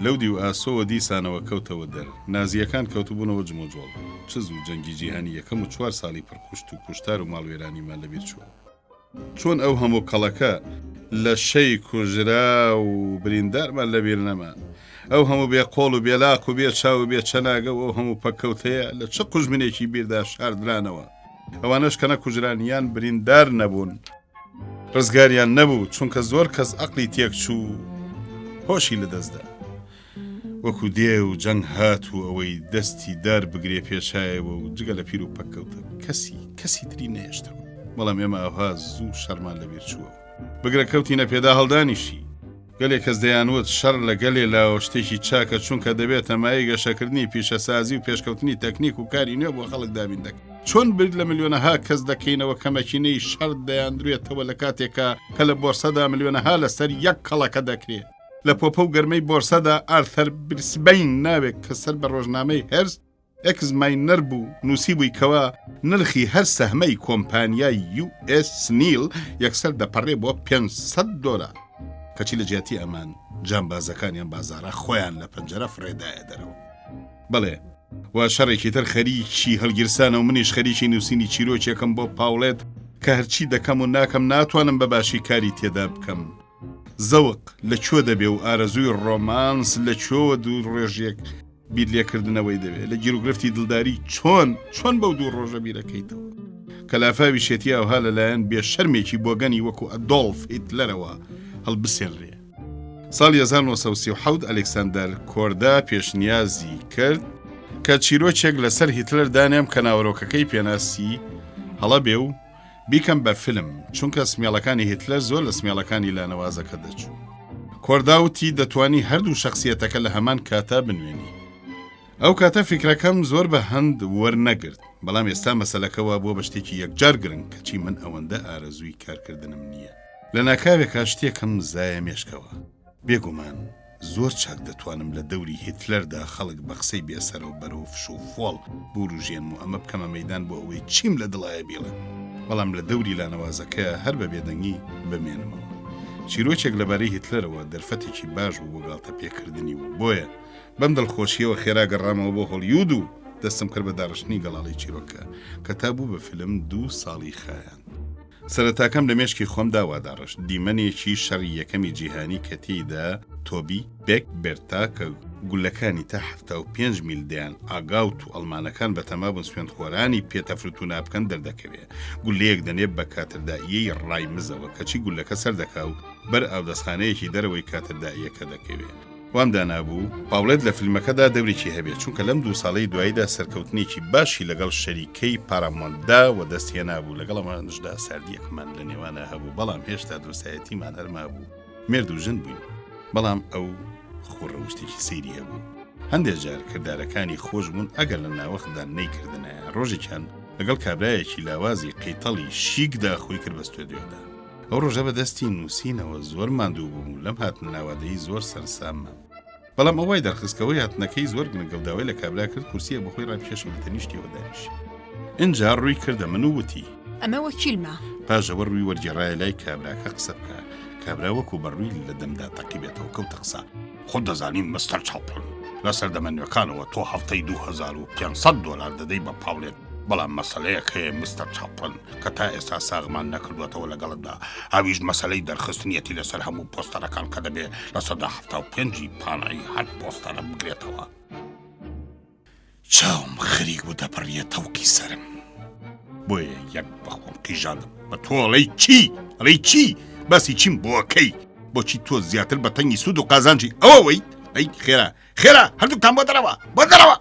لەودی و ئاسۆوە دیسانەوە کەوتەوە دەر نازیەکان کەوتبوونەوە جمۆجۆڵ چز و جەنگی جیهانی یەکەم و 4 ساڵی پڕکوشت و کوشتار و ماڵوێرانیمان لەبیر چووە چۆن ئەو هەموو کەڵەکە لە شەی کوژرا و بریندارمان لەبیر نەما ئەو هەموو بێ قۆڵ و بێلاق و بێ چاو و بێ چەناگە و ئەو هەموو پەکەوتەیە لە چه قوژمنێکی بیردا شاردرانەوە ئەوانەش کەنە کوژرانیان بریندار نەبوون ڕزگاریان نەبوو چونکە زۆر کەس عەقلی تێک چوو هۆشی لەدەستدا وەکو دێ و جەنگ هات و ئەوەی دەستی دار بگرێ پێشایەوە و جگە لە پیر و پەکەوتە کەسی تری نەهێشتەوە بەڵام ئێمە ئەوها زوو شەرمان لەبیر چووە بگرە کەوتینە پێدا هەڵدانیشی گەلێک کەس دەیانوت شەڕ لە گەلێ لاوە شتێکی چاکە چونکە دەبێت ئەمایی گەشەکردنی پیشەسازی و پێشکەوتنی تەکنیک و کاری نوێ بۆ خەڵک دابین دەکەن چۆن برد لە ملیۆنەها کەس دەکەینەوە کەمەکینەی شەڕ دەیاندروێتەوە لە کاتێکە کە لە بۆرسەدا ملیۆنەها لەسەر یەک کەڵەکە دەکرێت لە پۆپە و گەرمەی بۆرسەدا ئارثەر برسبەین ناوێت کە سەر بە ڕۆژنامەی هەرز ئەکسماینەر بوو نووسی بوویکەوە نرخی هەر سەهمەی کۆمپانیای US سنیل یەکسەر دەپەڕێ بۆ $500 کەچی لە جیاتی ئەمان جانبازەکانیان بازارە خۆیان لە پەنجەرە فرێدایە دەرەوە بەڵێ وا شەڕێکی تر خەریکی هەڵگیرسانە و منیش خەریکی نووسینی چیرۆکێکم بۆ پاوڵێت کە هەرچی دەکەم و ناکەم ناتوانم بە باشی کاری تێدا بکەم زەوق لەکوێ دەبێ و ئارەزووی ڕۆمانس لەکوێوە دوو ڕێژێک بیر لێکردنەوەی دەبێت لە گیرروگرفتی دڵداری چۆن بەو دوو ڕۆژە بیرەکەیتەوە کە لافاوی شێتی ئەوها لەلایەن بێ شەرمێکی بۆگەنی وەکو ئەدۆڵف هیتلەرەوە هەڵبسێنرێ ساڵی 1937 ئەلێکساندەر کۆردا پێشنیازی کرد کە چیرۆکێک لەسەر هیتلەر دانێم کە ناوەڕۆکەکەی پێناسی هەڵە بێ و بیکەم بە فیلم چونکە سمێڵەکانی هیتلەر زۆر لە سمێڵەکانی لانەوازەکە دەچوو کۆرداوتی دەتوانی هەردوو شخصیەتەکە لە هەمان کاتا بنوێنی ئەو کاتە فیکرەکەم زۆر بە هەند وەرنەگرت بەڵام ئێستا مەسەلەکەەوە بۆ بە شتێکی یەکجار گرنگ کەچی من ئەوەندە ئارەزووی کارکردنم نییە لە ناکاوێکا شتێکم زایە مێشکەوە بێگومان زۆر چاک دەتوانم لە دەوری هیتلەردا خەڵک بە قسەی بێسەرەوە بەرەو فش و فۆڵ بوروژێن و ئەمە بکەمە مەیدان بۆ ئەوەی چیم لە دڵایە بێڵێ بەڵام لە دەوری لانەوازەکە هەر بە بێدەنگی بمێنمەوە چیرۆکێک لەبارەی هیتلەرەوە دەرفەتێکی باش بوو بۆ گاڵتە پێکردنی و بۆیە بەم دڵخۆشیەوە خێرا گەڕامەوە بۆ هۆلیوود و دەستم کرد بە داڕشتنی گەڵاڵی چیرۆکە کە تا بوو بە فیلم 2 ساڵی خایان سەرەتاکەم لە مێشکی خۆم داواداڕش دیمەنێکی شەڕی یەکەمی جیهانی کە تێیدا تۆبی بێک بێرتا کە گولەکانی تا 75 میل دەیان ئاگاوت و ئەڵمانەکان بە تەمابوون سوێندخۆرانی پێتەفرت و نابکەن دەردەکەوێت گولەیەک دەنێت بە کاترداییەی ڕای مزەوە کەچی گولەکە سەر دەکا و بەر ئاودەستخانەیەکی دەرەوەی کاترداییەکە دەکەوێت وام دانابوو پاوڵێت لە فیلمەکەدا دەورێکی هەبێت چونکە لەم 2 ساڵەی دواییدا سەرکەوتنێکی باشی لەگەڵ شەریکەی پارامۆندا و دەستهێنابوو لەگەڵ ئەمانشدا ساردیەکمان لە نێوانە هەبوو بەڵام هێشتا دۆسایەتیمان هەرما بوو مێرد و ژن بووین بەڵام ئەو خۆڕەوشتێکی سەیری هەبوو هەندێک جار کردارەکانی خۆش بوون ئەگەر لە ناوەخدا نەیکردنایە ڕۆژێکیان لەگەڵ کابرایەکی لاوازی قەیتەڵی شیکدا خۆی کرد بە ستۆدیۆدا ئەو ڕۆژە بەدەستی نووسینەوە زۆر ماندوو بووم و لەم هاتن ناوادەیی زۆر سەرسامە بەڵام ئەوەی دەرخستکەوەی هاتنەکەی زۆر گەڵداوای لە کابرا کرد کورسیە بەخۆی ڕاپێشە و تەنیشتیەوە دانیش اینجا ڕووی کردە من و وتی ئەمە وەکیلمە پاژەوە ڕووی وەرگێڕایە لای کابراکە قسە بکە کابرا وەکو بەڕووی لە دەمدا تەقی بێتەوە کەوتە قسە خۆ دەزانین مستەر چاپڵن لەسەر دەمەنوەکانەوە تۆ هەفتەی $2500 دەدەی بە پاوڵێت بەڵام مەسەلەیەک هەیە مستەر چاپڵن کە تا ئێستا ساغمان نەکردوێتەوە لەگەڵتدا ئاویش مەسەلەی دەرخستنیەتی لەسەر هەموو پۆستەرەکان کە دەبێ لە 175 پانایی هەر پۆستەرە بگرێتەوە چاوم خەریک بوو دەپەڕیە تەوکی سرم بۆیە یەک بەخۆم قیژاندم بە تۆ ئەڵەی چی باسی چیم بۆکەی بۆچی تۆ زیاتر بە تەنگی سوود و قازانجی ئەوەوەی ئەی خێرا هەردووکتان بۆ دەرەوە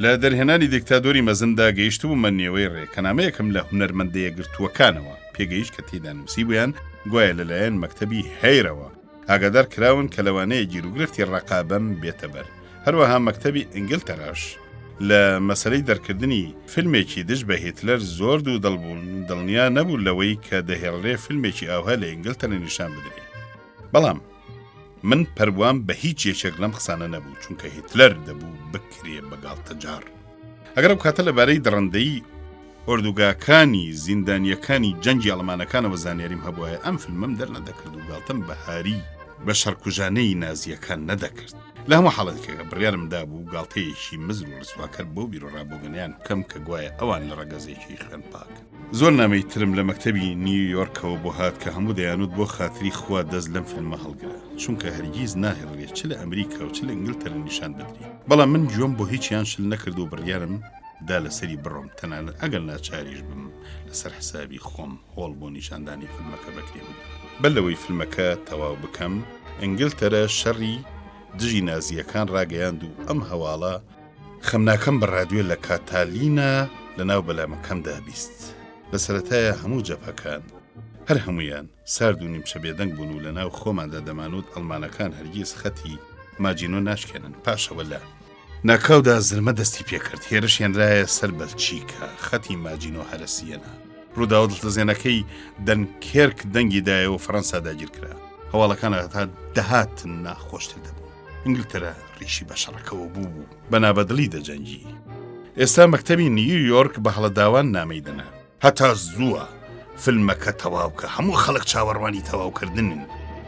لە دەرهێنانی دیکتاتۆری مەزندا گەیشت بوومە نێوەی ڕێکەنامەیەکم لە هونەرمەندەیە گرتووەکانەوە پێگەیشت کە تێدا نووسی بوویان گوایە لەلایەن مەکتەبی هەیرەوە ئاگادار کراون کە لەوانەیە گیرروگرفتی ڕقابەم بێتە بەر هەروەها مەکتەبی ئینگلتەراش لە مەسەلەی دەرکردنی فیلمێکی دژ بە هیتلەر زۆر دوو دڵبوون دڵنیا نەبوو لەوەی کە دەهێڵرێ فیلمێکی ئاوها لە ئینگلتەرە نیشان بدرێت بەڵام من پەروام بە هیچ یەکێک لەم قسانە نەبوو چونکە هیتلەر دەبوو بکرێ بەگاڵتە جار ئەگەر ئەو کاتە لەبارەی دڕندەی ئۆردوگاکانی زیندانیەکانی جەنگی ئەڵمانەکانەوە زانیاریم هەبووە ئەم فیلمم دەرنەدەکرد و گاڵتەم بەهاری بە شەڕکوژانەی نازیەکان نەدەکرد لە هەموو حاڵەتێکە بڕیارمدا بوو گاڵتەیەکی مزر و ڕسواکرد بۆ بیرۆڕابۆگەنیان بکەم کە گوایە ئەوان لە ڕەگەزێکی خوێن پاک زۆر نامەی ترم لە مەکتەبی نیویۆرکەوە بۆ هات کە هەموو دەیانوت بۆ خاتری خوا دەست لەم فیلمە هەڵگرە چونکە هەرگیز ناهێڵێت چ لە ئەمریکا و چ لە ئینگلتەرە نیشان بدرێت بەڵام من گوێم بۆ هیچیان شل نەکرد و بڕیارم دا لەسەری بڕۆم تەنانەت ئەگەر ناچاریش بم لەسەر حسابی خۆم هۆڵ بۆ نیشاندانی فیلمەکە بەکرێ بگرم بەلەوەی فیلمەکە تەواو بکەم ئینگلتەرە شەڕی دژی نازیەکان ڕاگەیاند و ئەم هەواڵە خەمناکەم بە ڕادیۆ لە کاتالینا لە ناو بەلامەکەمدا بیست بە سەرەتایە هەموو جەبهەکان هەر هەمویان سارد و نیمشە بێدەنگ بوون و لە ناو خۆماندا دەمانوت ئەڵمانەکان هەرگیز خەتی ماجینۆ ناشکێنن. پاشەوە لە ناکاودا زرمە دەستی پێکرد، هێرشێنرایە سەر بەلچیکە، خەتی ماجینۆ هەرەسیەنە. ڕووداوە دڵتەزێنەکەی دەنکێرک دەنگی دایەوە فەڕەنسا داگیر کرا. هەواڵەکان هەتا دەهاتن ناخۆشتر دەبوو. ئینگلترا ڕیشی بە شەڕەکەەوە بوو بە نابەدڵی دەجەنگی. ئێستا مەکتەبی نیویۆرک بە هەڵەداوان نامەی دەنا. هەتا زووە فیلمەکە تەواوکە، هەموو خەڵک چاوەڕوانی تەواوکردنن.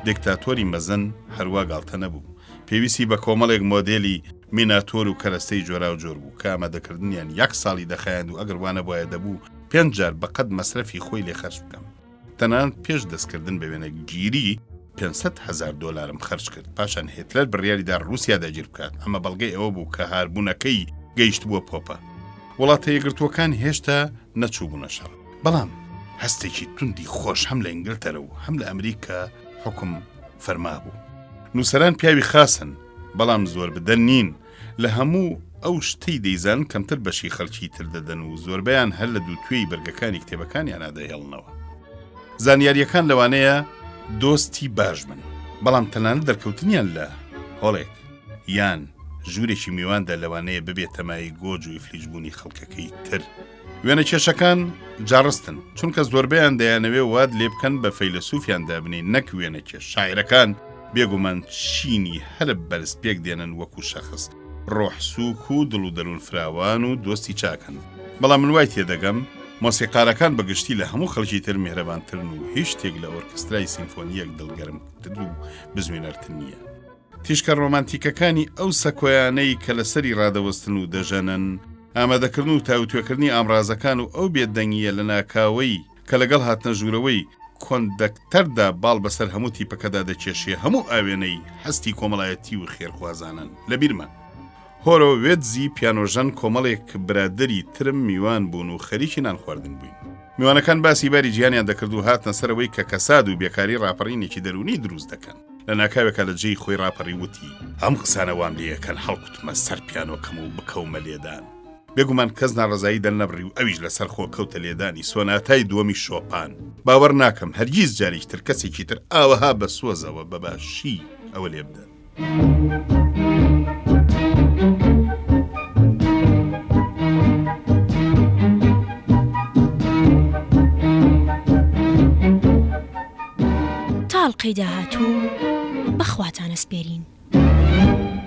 دیکتاتۆری مەزن هەروە گاڵتە نەبوو. پێویستی بە کۆمەڵێک مۆدێلی میناتۆر و کەرەستەی جۆرا و جۆر بوو کە ئامادەکردنیان 1 ساڵی دەخایاند و ئەگەر وانە بۆیە دەبوو 5 جار بەقەد مەسرەفی خۆی لێ خەرج بکەم. تەنانەت پێش دەستکردن بە وێنە گیری 500,000 دۆلارم خەرج کرد. پاشان هێتلەر بڕیاریدا ڕووسیا داگیر بکات. ئەمە بەڵگەی ئەوە بوو کە هاربوونەکەی گەیشت بووە پۆپە. وڵاتە یەکگرتووەکان هێشتا نەچوو بوونە شەڕ. بەڵام هەستێکی توندی خۆش هەم لە ئینگلتەرە و هەم لە ئەمریکا حکم فەرما بوو. نووسەران پیاوی خاسن، بەڵام زۆر بدەن نین. لە هەموو ئەو شتەی دەیزان کەمتر بەشی خەڵکی تر دەدەن و زۆربیان هەر لە دووتوێی بەرگەکانی کتێبەکانیان ئادەهێڵنەوە. زانیاریەکان لەوانەیە دۆستی باش بن، بەڵام تەنانەت دەرکەوتنیان لە هۆڵێک یان ژوورێکی میواندا لەوانەیە ببێت تەمای گۆج و ئیفلیجبوونی خەڵکەکەی تر. وێنە کێشەکان جاڕستن، چونکە زۆربیان دەیانەوێ واد لێ بکەن بە فەیلسوفیان دابنین نەک وێنە کێش. شاعیرەکان بێگومان چینی هەر بەرز پێک دێنن وەکو شەخص، ڕۆحسووک و دڵ و دەروون فراوان و دۆستی چاکن. بەڵام من وای تێدەگەم مۆسیقارەکان بەگشتی لە هەموو خەڵکی تر میهرەبانترن و هیچ شتێک لە ئۆرکسترای سیمفۆنیەک دڵگەرمتر و بزوێنەرتر نییە. تیشکە ڕۆمانتیکەکانی ئەو سەکۆیانەی کە لەسەری ڕادەوەستن و دەژەنن، ئامادەکردن و تاوتوێکردنی ئامرازەکان و ئەو بێدەنگیە لە ناکاوەی کە لەگەڵ هاتنە ژوورەوەی کۆندەکتەردا باڵ بەسەر هەموو تیپەکەدا دەکێشێ، هەموو ئاوێنەی هەستی کۆمەڵایەتی و خێرخوازانن. لە بیرمە هۆرۆ وێتزی پیانۆژەن کۆمەڵێک برادری ترم میوان بوون و خەریکی نان خواردن بووین. میوانەکان باسی باری گیانیان دەکرد و هاتنە سەرەوەی کە کەساد و بێکاری ڕاپەڕینێکی دەرونی دروست دەکەن. لە ناکاوێکە لە جێی خۆی ڕاپەڕی وتی ئەم قسانەوام لێەکەن هەڵکوتمە سەر پیانۆکەم و بکەومە لێدان. بێگومان کەس ناڕزایی دەرنەبڕی و ئەویش لەسەر خۆ کەوتە لێدانی سۆناتای دووەمی شۆپان. باوەڕ ناکەم هەرگیز جارێکی تر کەسێکی تر ئاوەها بە سۆزەوە بەباشی ئەوە لێ بدەن. تاڵقەی داهاتوو بەخواتانە سپێرین.